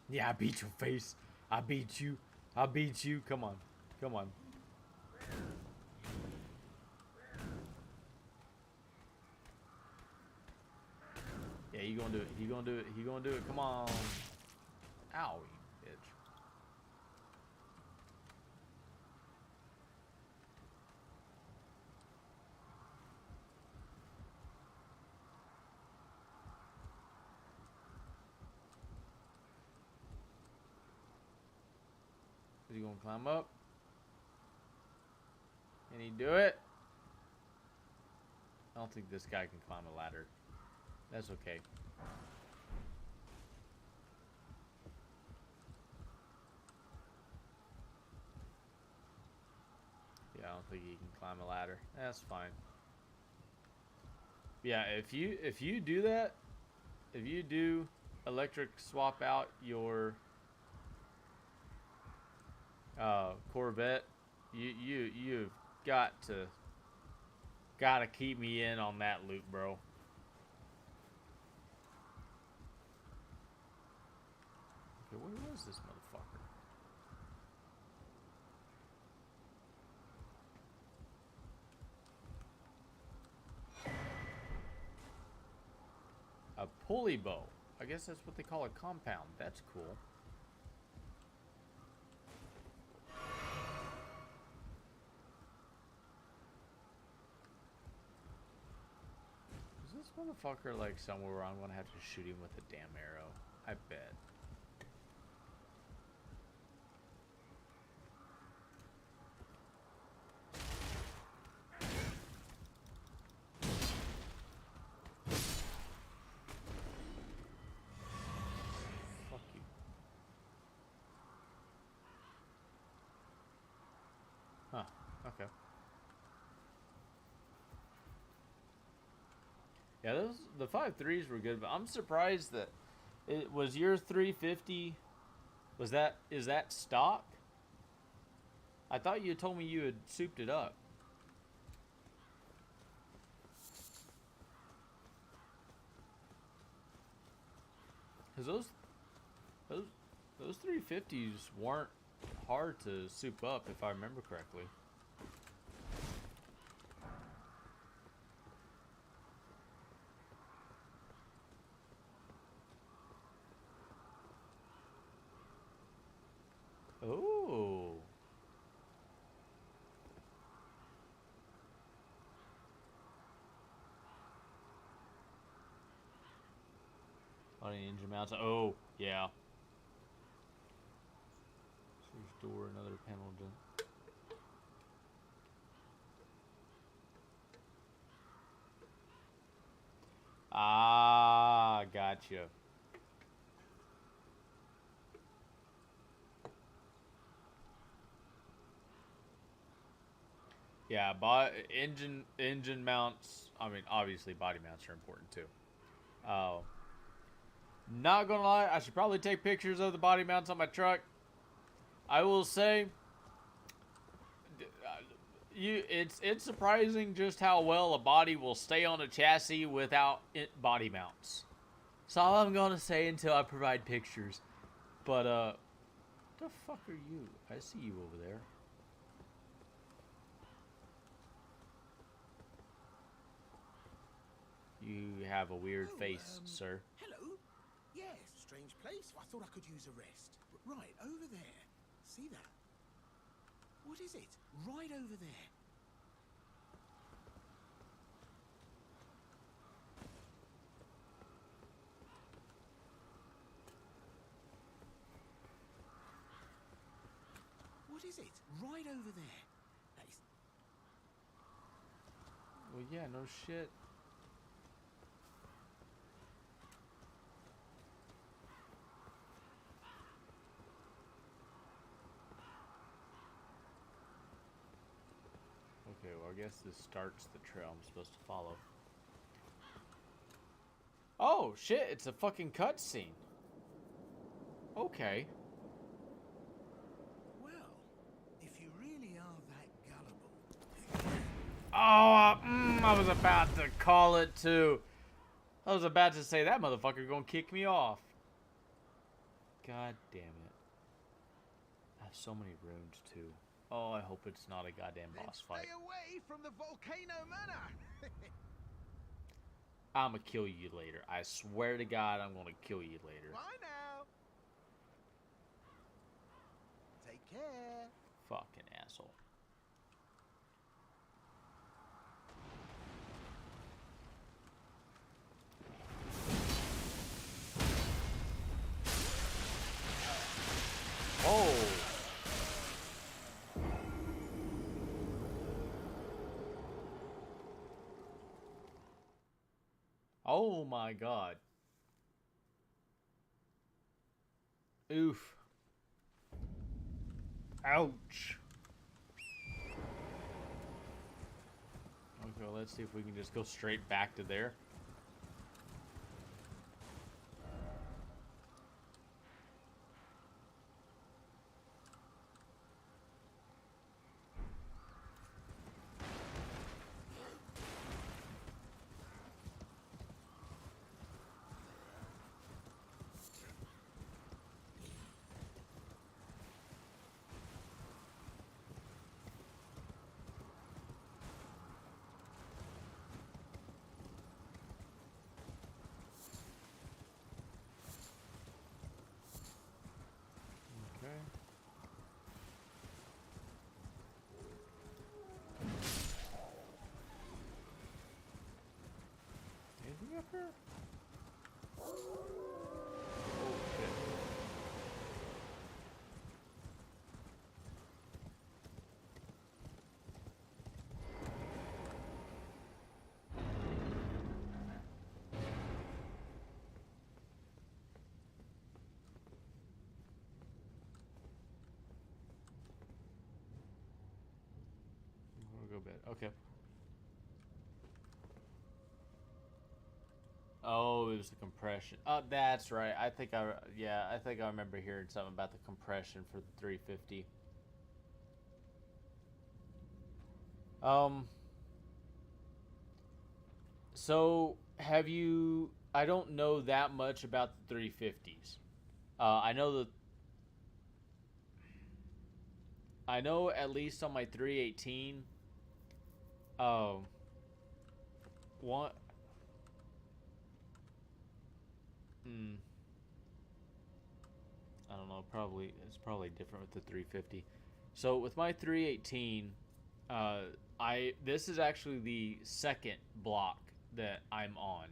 Yeah, I beat your face. I beat you. I beat you. Come on. Come on. Yeah, you gonna do it. He gonna do it. He gonna do it. Come on. Ow, you bitch. Is he gonna climb up? Can he do it? I don't think this guy can climb a ladder. That's okay. Yeah, I don't think he can climb a ladder. That's fine. Yeah, if you do that, if you do electric swap out your Corvette, you've gotta keep me in on that loop, bro. Okay, where was this motherfucker? A pulley bow. I guess that's what they call a compound. That's cool. Is this motherfucker like somewhere where I'm gonna have to shoot him with a damn arrow? I bet. Fuck you. Huh. Okay. Yeah, the 5.3s were good, but I'm surprised that it was your 350. Is that stock? I thought you told me you had souped it up. Cause those 350s weren't hard to soup up, if I remember correctly. Oh. On the engine mounts. Oh, yeah. Search door, another panel. Ah, gotcha. Yeah, engine mounts. I mean, obviously body mounts are important too. Not gonna lie, I should probably take pictures of the body mounts on my truck. I will say, it's surprising just how well a body will stay on a chassis without body mounts. That's all I'm gonna say until I provide pictures. But what the fuck are you? I see you over there. You have a weird face, sir. Hello? Yes, strange place. I thought I could use a rest. Right, over there. See that? What is it? Right over there. What is it? Right over there. That is... Well, yeah, no shit. I guess this starts the trail I'm supposed to follow. Oh, shit, it's a fucking cutscene. Okay. Well, if you really are that gullible. I was about to call it too. I was about to say that motherfucker gonna kick me off. God damn it. I have so many runes too. Oh, I hope it's not a goddamn boss fight. Stay away from the volcano manor. I'ma kill you later. I swear to God, I'm gonna kill you later. Bye now. Take care. Fucking asshole. Oh. Oh my God. Oof. Ouch. Okay, let's see if we can just go straight back to there. Okay. Anything up here? Oh shit. We'll go bed. Okay. Oh, it was the compression. Oh, that's right. I think I remember hearing something about the compression for the 350. So have you? I don't know that much about the 350s. I know at least on my 318. Um, one. Hmm. I don't know. It's probably different with the 350. So with my 318, this is actually the second block that I'm on.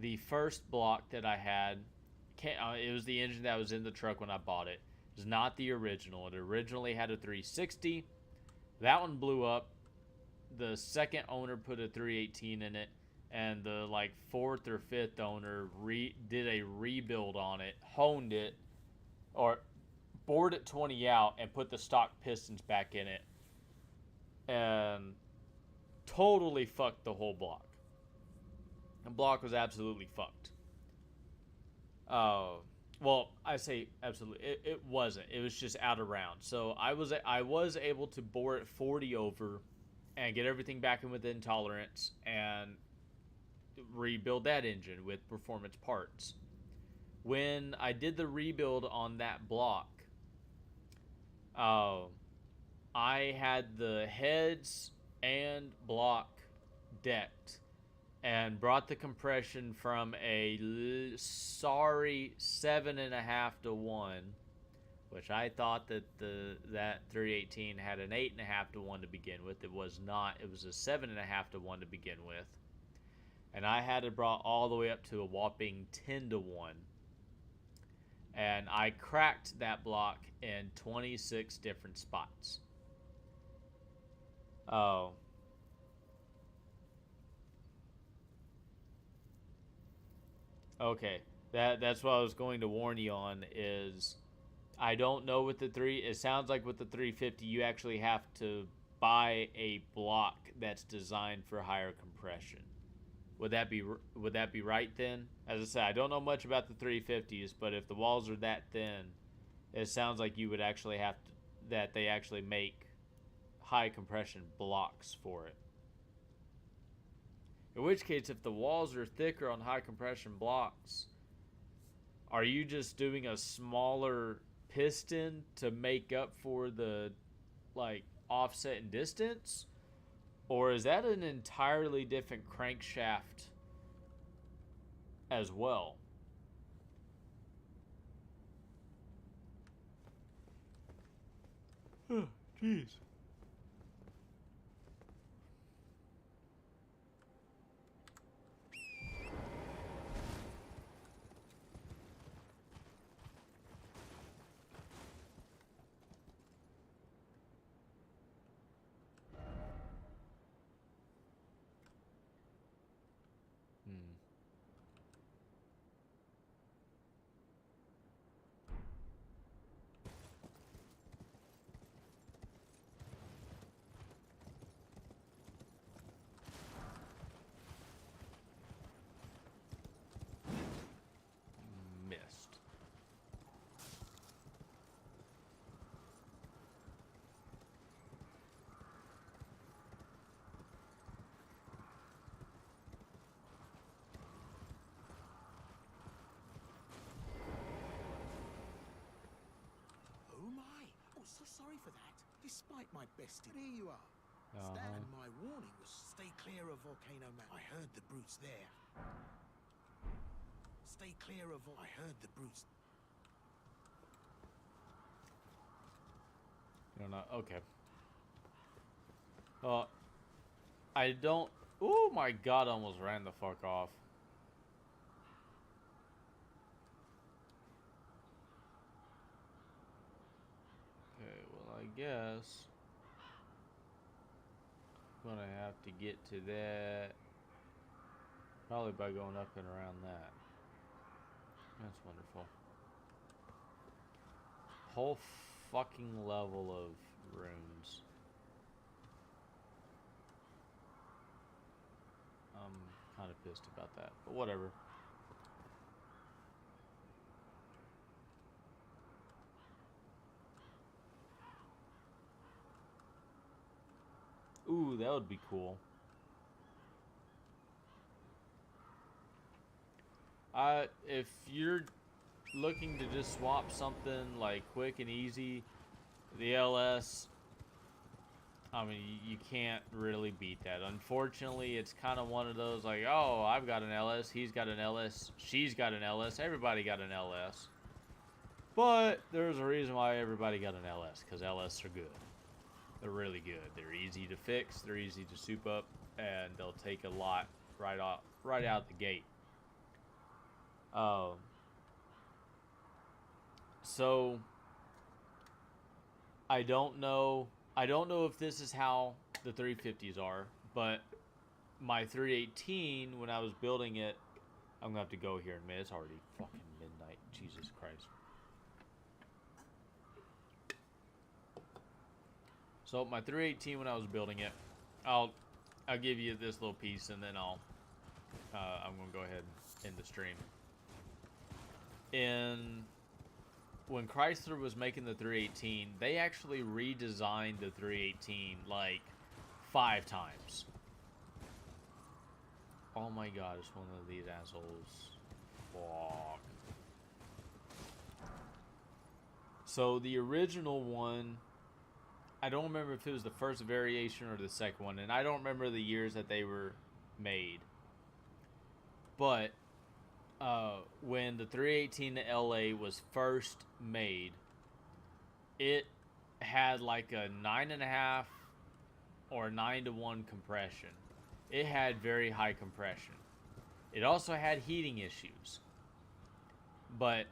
The first block that I had, it was the engine that was in the truck when I bought it. It was not the original. It originally had a 360. That one blew up. The second owner put a 318 in it, and the like fourth or fifth owner did a rebuild on it, honed it, or bored it 20 out and put the stock pistons back in it, and totally fucked the whole block. The block was absolutely fucked. Well, I say absolutely. It wasn't. It was just out of round. So I was able to bore it 40 over, and get everything back in within tolerance, and rebuild that engine with performance parts. When I did the rebuild on that block, I had the heads and block decked, and brought the compression from a sorry 7.5 to 1, which I thought that that 318 had an 8.5 to 1 to begin with. It was not. It was a 7.5 to 1 to begin with, and I had it brought all the way up to a whopping 10 to 1. And I cracked that block in 26 different spots. Oh. Okay. That's what I was going to warn you on is I don't know with the 3, it sounds like with the 350 you actually have to buy a block that's designed for higher compression. Would that be right then? As I said, I don't know much about the 350s, but if the walls are that thin, it sounds like you would actually have to, that they actually make high compression blocks for it. In which case, if the walls are thicker on high compression blocks, are you just doing a smaller piston to make up for the like offset in distance? Or is that an entirely different crankshaft as well? Jeez. Missed. Oh my! Oh, so sorry for that. Despite my best, Here you are. Stan, my warning was stay clear of Volcano Man. I heard the brutes there. Stay clear of. I heard the brutes. You're not okay. I don't. Oh my god! I almost ran the fuck off. Okay, well I guess I'm gonna have to get to that probably by going up and around that. That's wonderful. Whole fucking level of rooms. I'm kind of pissed about that, but whatever. Ooh, that would be cool. If you're looking to just swap something like quick and easy, the LS, I mean, you can't really beat that. Unfortunately, it's kind of one of those like, oh, I've got an LS, he's got an LS, she's got an LS, everybody got an LS. But there's a reason why everybody got an LS, because LS are good. They're really good. They're easy to fix, they're easy to soup up, and they'll take a lot right out the gate. So I don't know if this is how the 350s are, but my 318 when I was building it, I'm gonna have to go here in a minute. It's already fucking midnight. Jesus Christ. So my 318 when I was building it, I'll give you this little piece and then I'm gonna go ahead and end the stream. When Chrysler was making the 318, they actually redesigned the 318 like 5 times. Oh my god, it's one of these assholes. Fuck. So the original one, I don't remember if it was the first variation or the second one, and I don't remember the years that they were made. But when the 318 to LA was first made, it had like a 9.5 or 9-to-1 compression. It had very high compression. It also had heating issues. But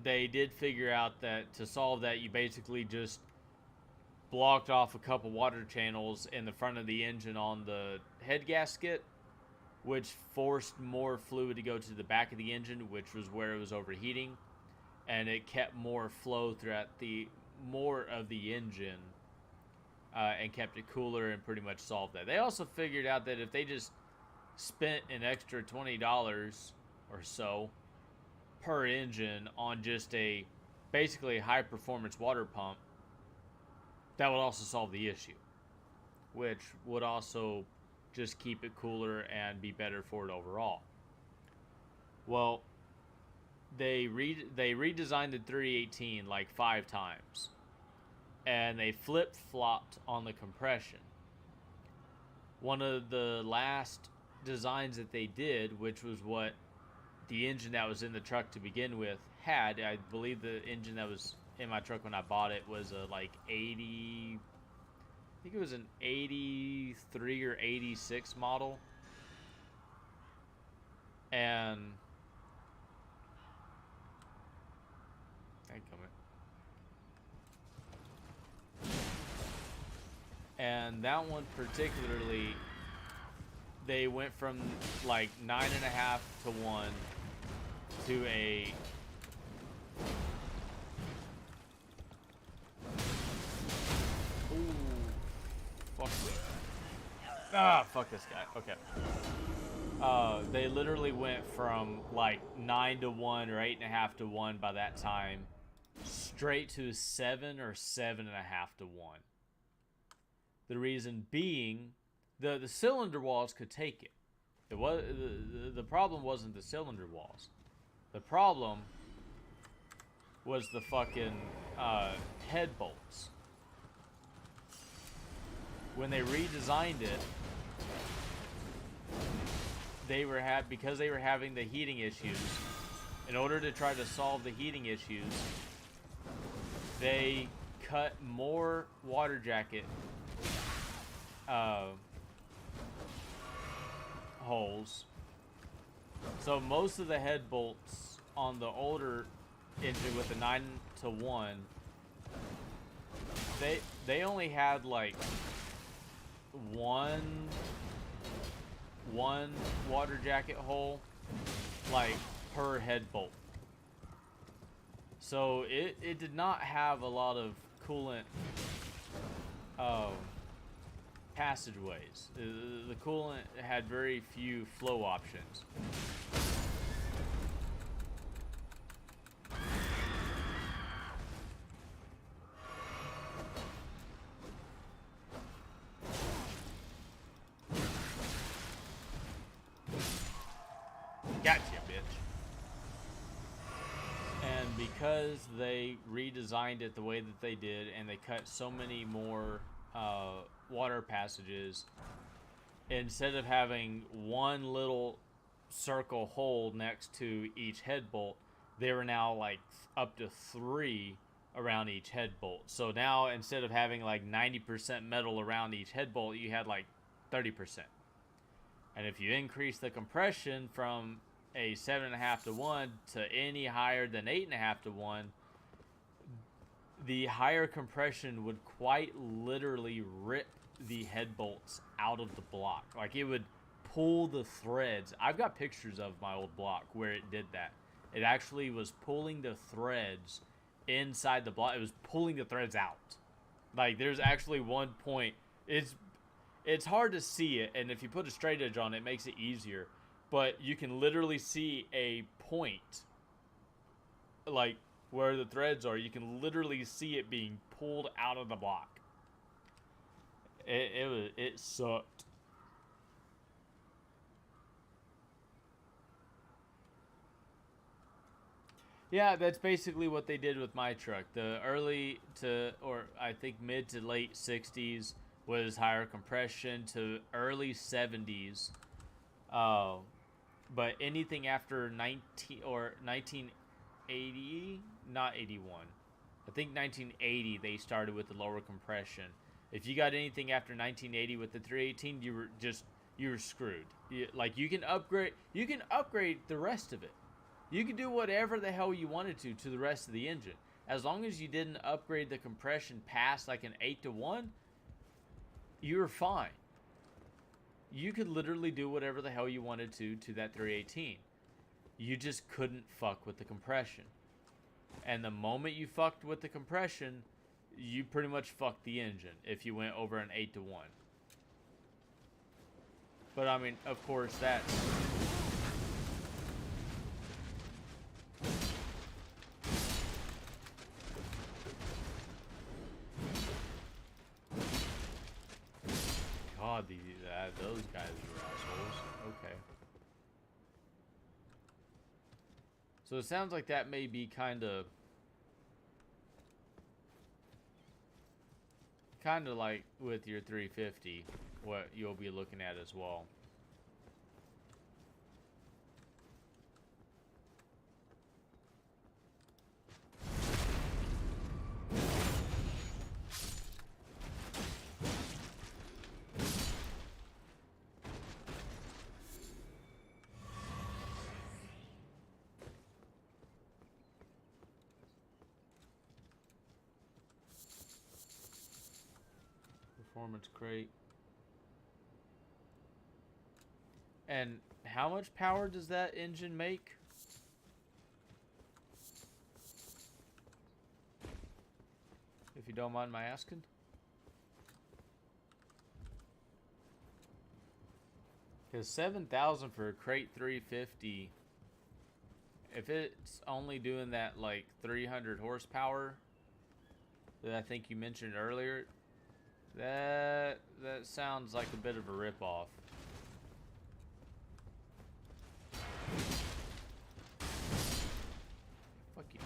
they did figure out that to solve that, you basically just blocked off a couple water channels in the front of the engine on the head gasket, which forced more fluid to go to the back of the engine, which was where it was overheating, and it kept more flow throughout more of the engine and kept it cooler and pretty much solved that. They also figured out that if they just spent an extra $20 or so per engine on just a basically high performance water pump, that would also solve the issue, which would also just keep it cooler and be better for it overall. Well, they redesigned the 318 like 5 times, and they flip-flopped on the compression. One of the last designs that they did, which was what the engine that was in the truck to begin with had, I believe the engine that was in my truck when I bought it was a like 80, I think it was an 83 or 86 model. And and that one particularly, they went from like 9.5 to 1 to a fuck me. Fuck this guy. Okay. They literally went from like 9 to 1 or 8.5 to 1 by that time, straight to 7 or 7.5 to 1. The reason being, the cylinder walls could take it. It was the problem wasn't the cylinder walls. The problem was the fucking head bolts. When they redesigned it, because they were having the heating issues. In order to try to solve the heating issues, they cut more water jacket holes. So most of the head bolts on the older engine with the 9 to 1, they only had like one water jacket hole like per head bolt. So it did not have a lot of coolant passageways. The coolant had very few flow options. Gotcha, bitch. And because they redesigned it the way that they did, and they cut so many more water passages, instead of having one little circle hole next to each head bolt, they were now like up to 3 around each head bolt. So now instead of having like 90% metal around each head bolt, you had like 30%. And if you increase the compression from a 7.5 to 1 to any higher than 8.5 to 1, the higher compression would quite literally rip the head bolts out of the block. Like, it would pull the threads. I've got pictures of my old block where it did that. It actually was pulling the threads inside the block. It was pulling the threads out. Like, there's actually one point. It's hard to see it, and if you put a straight edge on it, it makes it easier. But you can literally see a point, like where the threads are. You can literally see it being pulled out of the block. It sucked. Yeah, that's basically what they did with my truck. The early to, or I think mid to late 60s was higher compression to early 70s. But anything after 1980, not 81. I think 1980 they started with the lower compression. If you got anything after 1980 with the 318, you were screwed. Like, you can upgrade the rest of it. You can do whatever the hell you wanted to the rest of the engine. As long as you didn't upgrade the compression past like an 8 to 1, you were fine. You could literally do whatever the hell you wanted to that 318. You just couldn't fuck with the compression. And the moment you fucked with the compression, you pretty much fucked the engine if you went over an 8 to 1. But I mean, of course, that's... God, those guys are assholes. Okay. So it sounds like that may be kind of like with your 350, what you'll be looking at as well. Performance crate. And how much power does that engine make? If you don't mind my asking. Because 7,000 for a crate 350, if it's only doing that like 300 horsepower that I think you mentioned earlier, that sounds like a bit of a ripoff. Fuck you.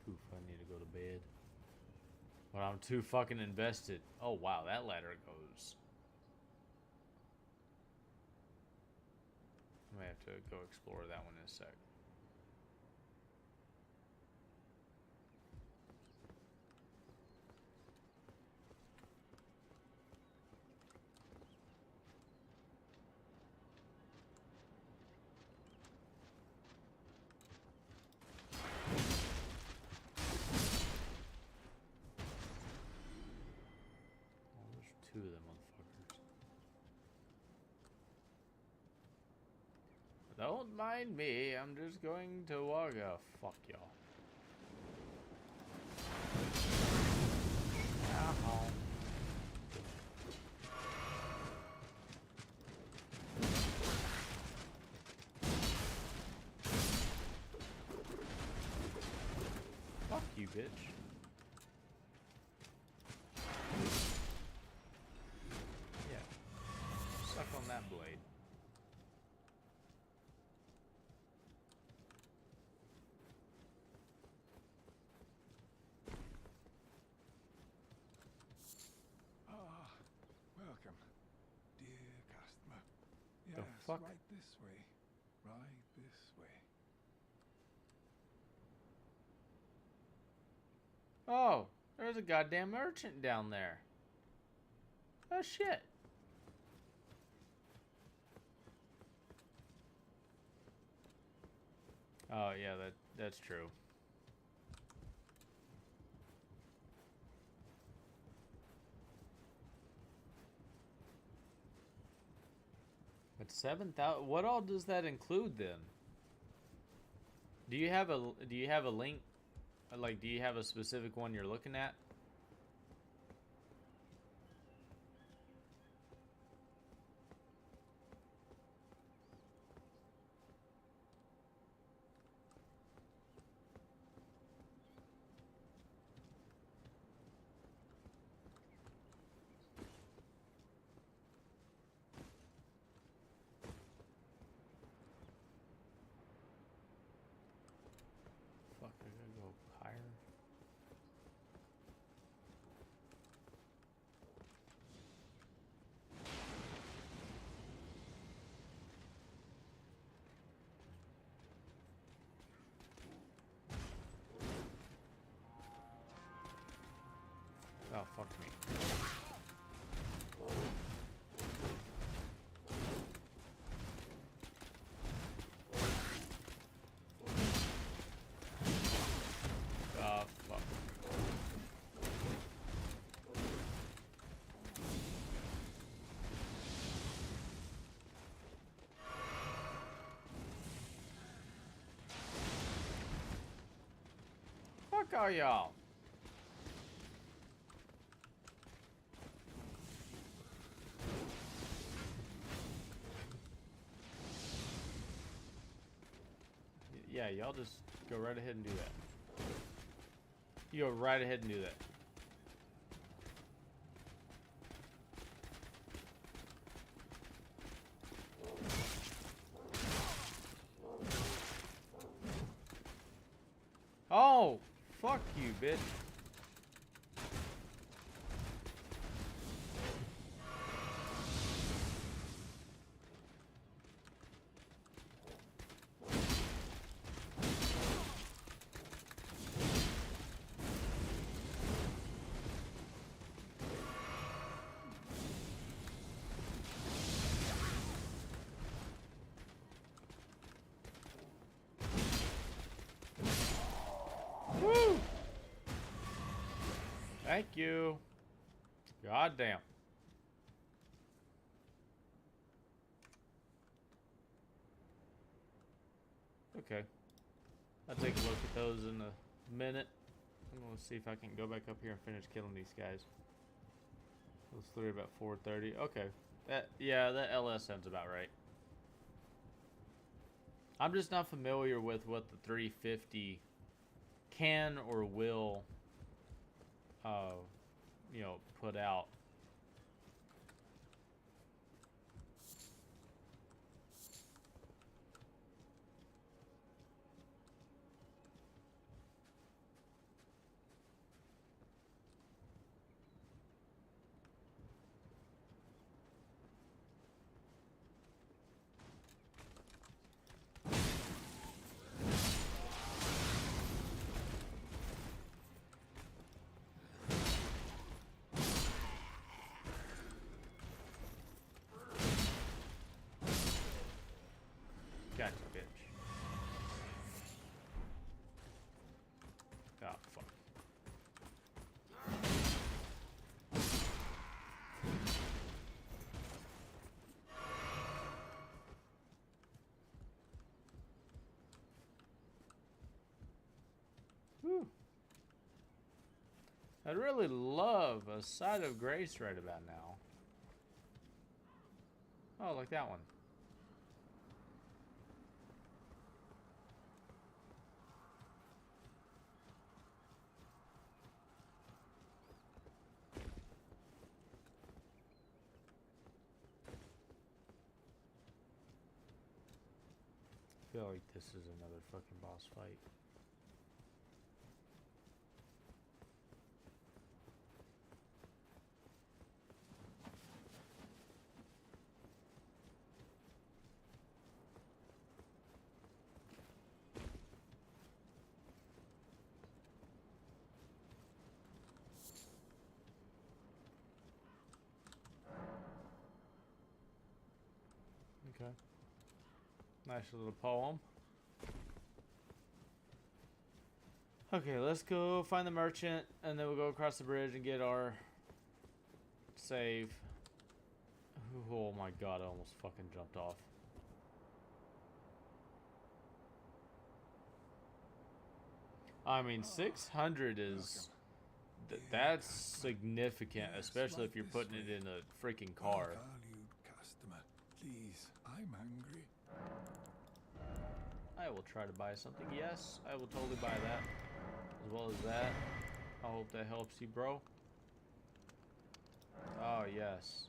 Oof, I need to go to bed. But I'm too fucking invested. Oh wow, that ladder goes. I may have to go explore that one in a sec. Oh, there's two of them motherfuckers. Don't mind me, I'm just going to walk. Oh, fuck y'all. Ow. Fuck you, bitch. Yeah. Suck on that blade. Welcome, dear customer. The Yes, fuck? right this way. Right this way. Oh, there's a goddamn merchant down there. Oh shit. Oh yeah, that's true. But 7,000. What all does that include then? Do you have a link? Like, do you have a specific one you're looking at? Fuck, I gotta go higher. Oh, fuck me. Fuck all y'all. Yeah, y'all just go right ahead and do that. You go right ahead and do that. Oh, fuck you, bitch. Woo! Thank you. God damn. Okay. I'll take a look at those in a minute. I'm gonna see if I can go back up here and finish killing these guys. Those three about 4:30. Okay. Yeah, that LS sounds about right. I'm just not familiar with what the 350 can or will you know, put out. Gotcha, bitch. Oh, fuck. Whew. I'd really love a side of grace right about now. Oh, like that one. I feel like this is another fucking boss fight. Okay. Nice little poem. Okay, let's go find the merchant, and then we'll go across the bridge and get our save. Oh my god, I almost fucking jumped off. I mean, 600 is... that's significant, especially if you're putting it in a freaking car. Valued customer, please, I'm hungry. I will try to buy something. Yes, I will totally buy that. As well as that. I hope that helps you, bro. Oh, yes.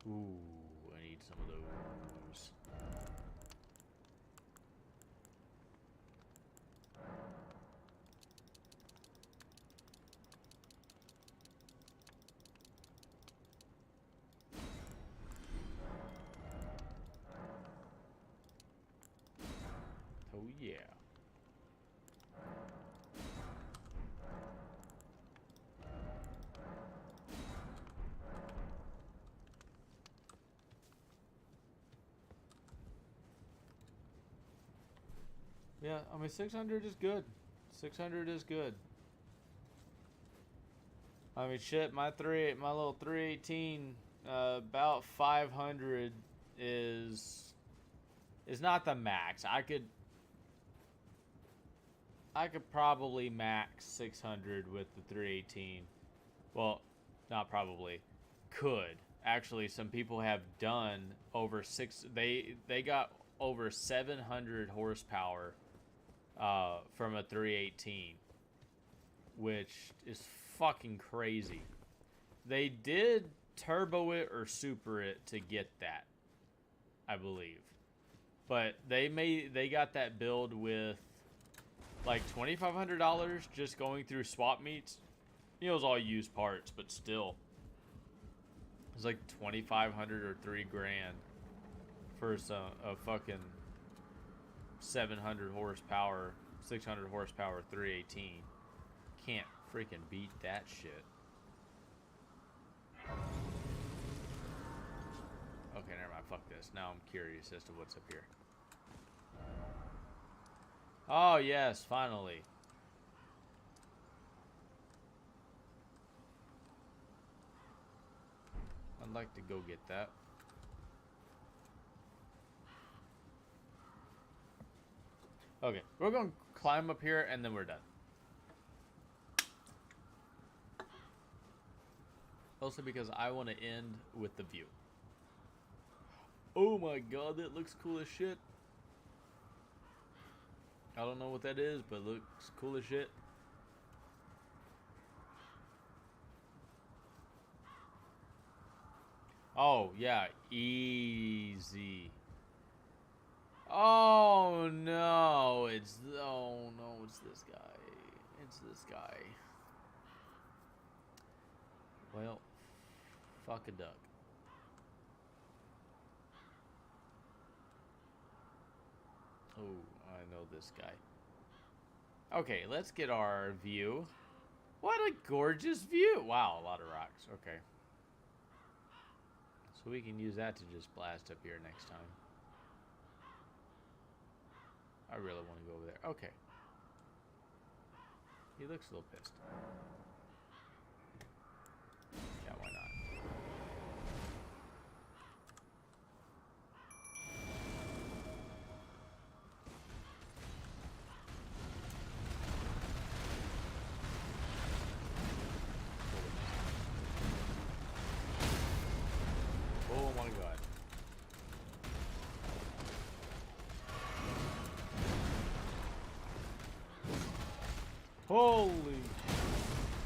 Ooh, I need some of those. Oh, yeah. Yeah, I mean, 600 is good. 600 is good. I mean, shit, my little 318, about 500 is not the max. I could probably max 600 with the 318. Well, not probably. Could. Actually, some people have done over they got over 700 horsepower from a 318, which is fucking crazy. They did turbo it or super it to get that, I believe. But they got that build with like $2,500 just going through swap meets. You know, it was all used parts, but still. It was like $2,500 or $3,000 for a fucking 700 horsepower, 600 horsepower 318. Can't freaking beat that shit. Okay, never mind. Fuck this. Now I'm curious as to what's up here. Oh, yes, finally. I'd like to go get that. Okay, we're going to climb up here and then we're done. Mostly because I want to end with the view. Oh my god, that looks cool as shit. I don't know what that is, but it looks cool as shit. Oh, yeah, easy. Oh no, it's this guy. It's this guy. Well, fuck a duck. Oh, I know this guy. Okay, let's get our view. What a gorgeous view. Wow, a lot of rocks. Okay. So we can use that to just blast up here next time. I really want to go over there. Okay. He looks a little pissed. Yeah, why not? Oh my god. Holy.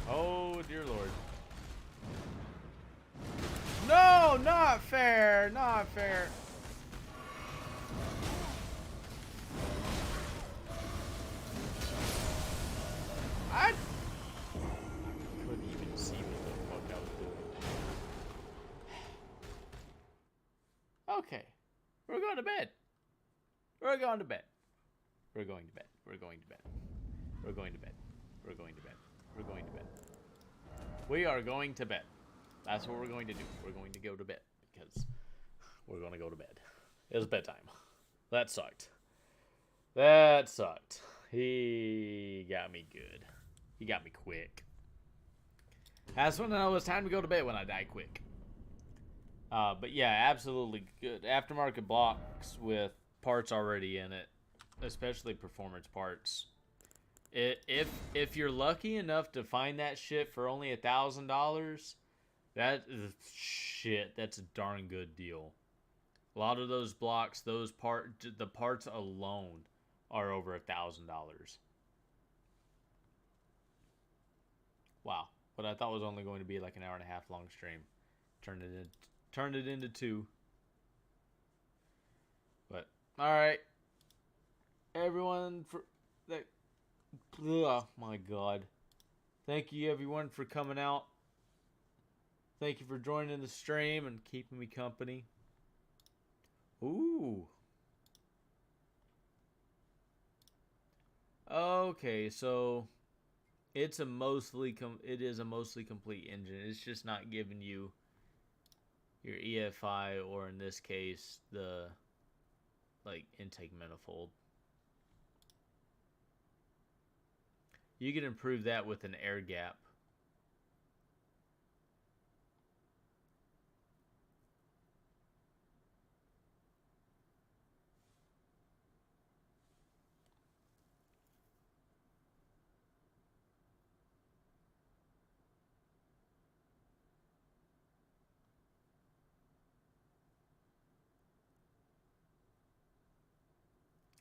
Oh, dear Lord. No, not fair. Not fair. I couldn't even see what the fuck I was doing. Okay. We're going to bed. We're going to bed. We're going to bed. We're going to bed. We're going to bed. We're going to bed. We're going to bed. We are going to bed. That's what we're going to do. We're going to go to bed because we're going to go to bed. It was bedtime. That sucked. That sucked. He got me good. He got me quick. That's when it was time to go to bed, when I died quick. But yeah, absolutely good. Aftermarket blocks with parts already in it, especially performance parts. If you're lucky enough to find that shit for only $1,000, that is shit. That's a darn good deal. A lot of those blocks, the parts alone are over $1,000. Wow. But I thought it was only going to be like an hour and a half long stream. Turned it into 2. But all right, everyone, for that. Oh my god. Thank you everyone for coming out. Thank you for joining the stream and keeping me company. Ooh. Okay, so it is a mostly complete engine. It's just not giving you your EFI, or in this case the intake manifold. You can improve that with an air gap.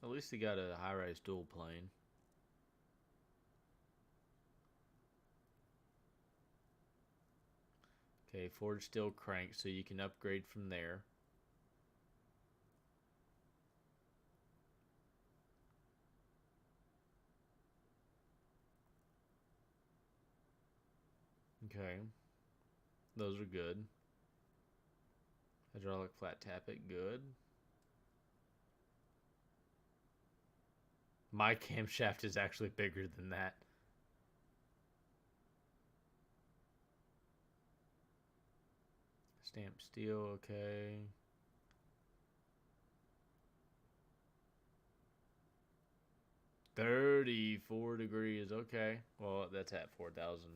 At least he got a high-rise dual plane. Okay, forged steel crank, so you can upgrade from there. Okay. Those are good. Hydraulic flat tappet, good. My camshaft is actually bigger than that. Stamp steel, okay. $34, okay. Well, that's at 4,000.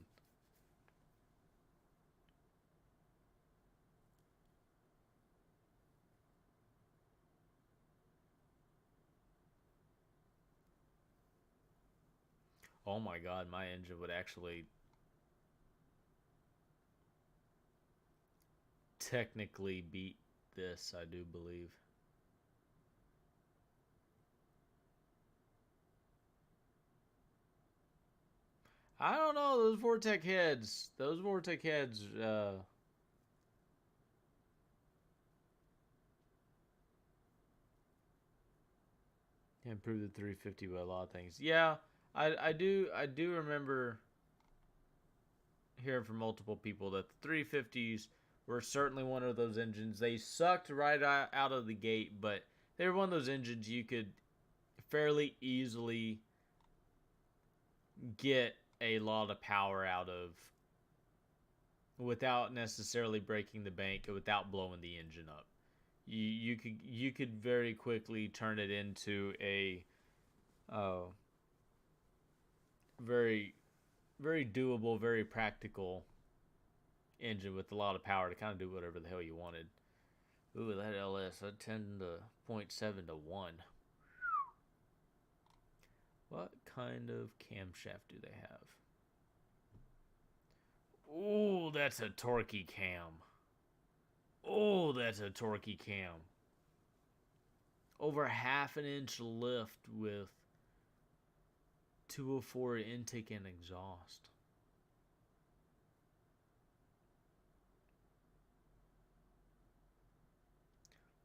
Oh my god, my engine would actually technically beat this, I do believe. I don't know, those Vortec heads. Those Vortec heads, improve the 350 with a lot of things. Yeah, I do remember hearing from multiple people that the 350s were certainly one of those engines. They sucked right out of the gate, but they were one of those engines you could fairly easily get a lot of power out of without necessarily breaking the bank and without blowing the engine up. You could very quickly turn it into a very very doable, very practical engine with a lot of power to kind of do whatever the hell you wanted. Ooh, that LS, I tend to 0.7 to 1. What kind of camshaft do they have? Ooh, that's a torquey cam. Oh, that's a torquey cam. Over half an inch lift with 204 intake and exhaust.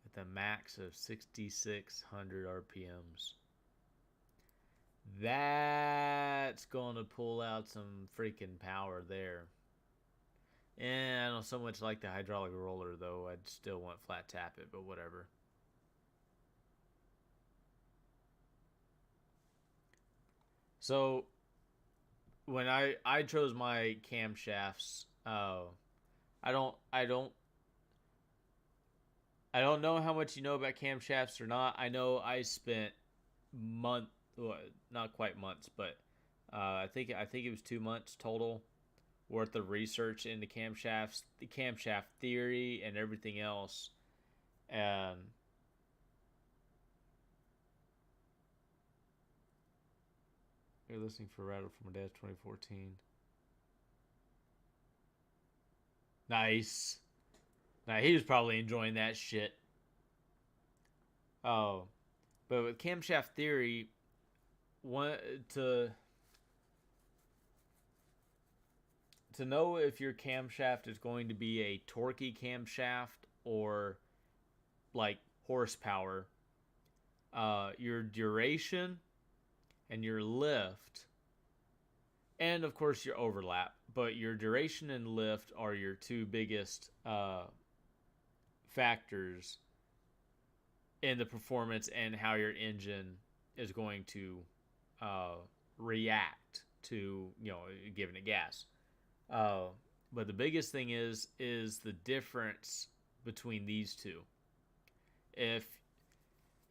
With a max of 6,600 RPMs. That's going to pull out some freaking power there. And I don't so much like the hydraulic roller, though. I'd still want flat tap it, but whatever. So when I chose my camshafts, I don't know how much you know about camshafts or not. I know I spent well, not quite months, but I think it was 2 months total worth of research into camshafts, the camshaft theory, and everything else. And you're listening for Rattle from my dad's 2014. Nice. Now he was probably enjoying that shit. Oh, but with camshaft theory, to know if your camshaft is going to be a torquey camshaft or like horsepower, your duration and your lift, and of course your overlap, but your duration and lift are your two biggest factors in the performance and how your engine is going to react to, giving it gas. But the biggest thing is the difference between these two. If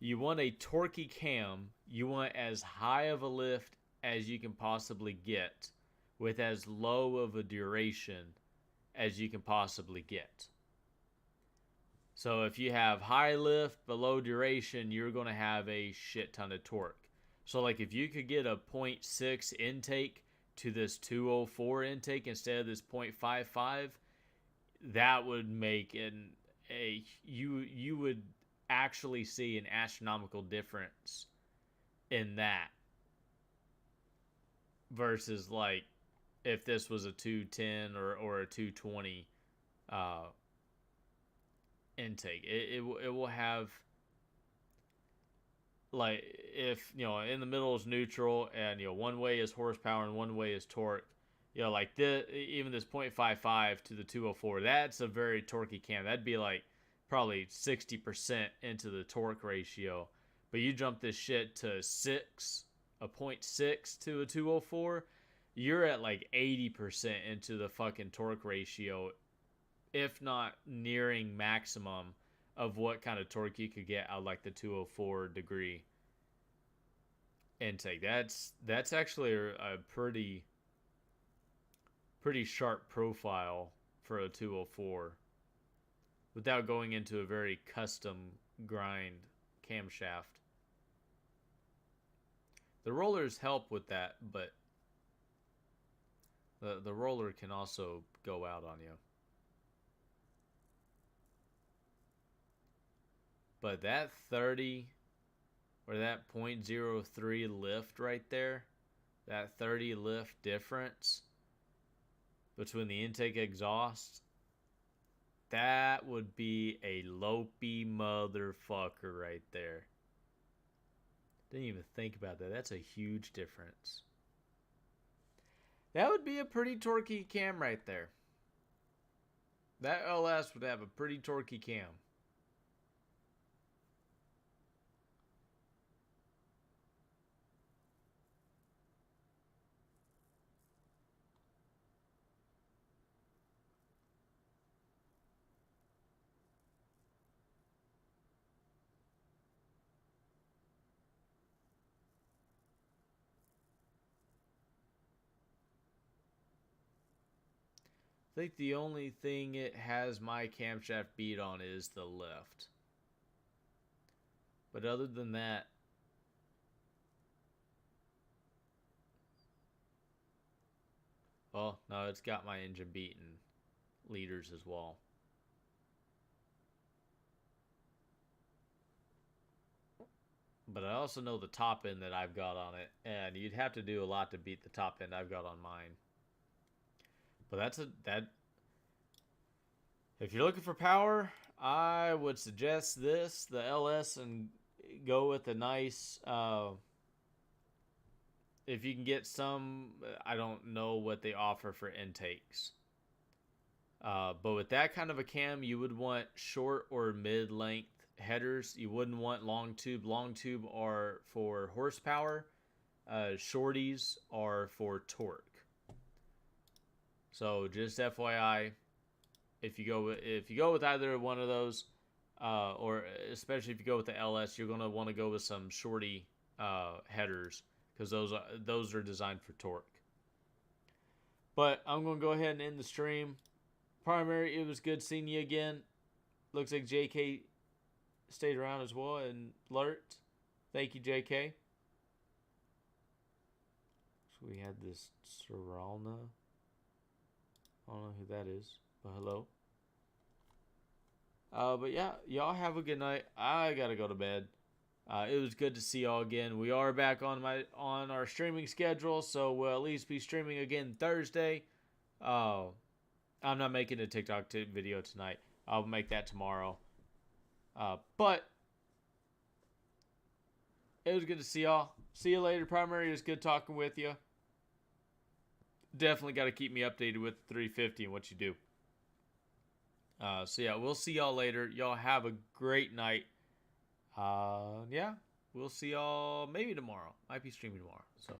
you want a torquey cam, you want as high of a lift as you can possibly get with as low of a duration as you can possibly get. So if you have high lift but low duration, you're going to have a shit ton of torque. So like if you could get a 0.6 intake to this 204 intake instead of this 0.55, that would make you would actually see an astronomical difference in that versus like if this was a 210 or a 220 intake. It will have, like, if in the middle is neutral and one way is horsepower and one way is torque, like this, even this 0.55 to the 204, that's a very torquey cam. That'd be like probably 60% into the torque ratio. But you jump this shit to a 0.6 to a 204, you're at like 80% into the fucking torque ratio, if not nearing maximum of what kind of torque you could get out of like the 204 degree intake. That's actually a pretty sharp profile for a 204 without going into a very custom grind camshaft. The rollers help with that, but the roller can also go out on you. But that 30 or that 0.03 lift right there, that 30 lift difference between the intake exhaust, that would be a lopey motherfucker right there. Didn't even think about that. That's a huge difference. That would be a pretty torquey cam right there. That LS would have a pretty torquey cam. I think the only thing it has my camshaft beat on is the lift. But other than that, well, no, it's got my engine beaten liters as well. But I also know the top end that I've got on it, and you'd have to do a lot to beat the top end I've got on mine. But if you're looking for power, I would suggest the LS, and go with a nice, if you can get some, I don't know what they offer for intakes. But with that kind of a cam, you would want short or mid-length headers. You wouldn't want long tube. Long tube are for horsepower. Shorties are for torque. So just FYI, if you go with either one of those, or especially if you go with the LS, you're gonna want to go with some shorty headers, because those are designed for torque. But I'm gonna go ahead and end the stream. Primary, it was good seeing you again. Looks like JK stayed around as well and lurked. Thank you, JK. So we had this Seralna. I don't know who that is, but hello. But yeah, y'all have a good night. I gotta go to bed. It was good to see y'all again. We are back on our streaming schedule, so we'll at least be streaming again Thursday. I'm not making a TikTok video tonight. I'll make that tomorrow. But it was good to see y'all. See you later, Primary. It was good talking with you. Definitely got to keep me updated with 350 and what you do. So yeah, we'll see y'all later. Y'all have a great night. Yeah, we'll see y'all maybe tomorrow. Might be streaming tomorrow. So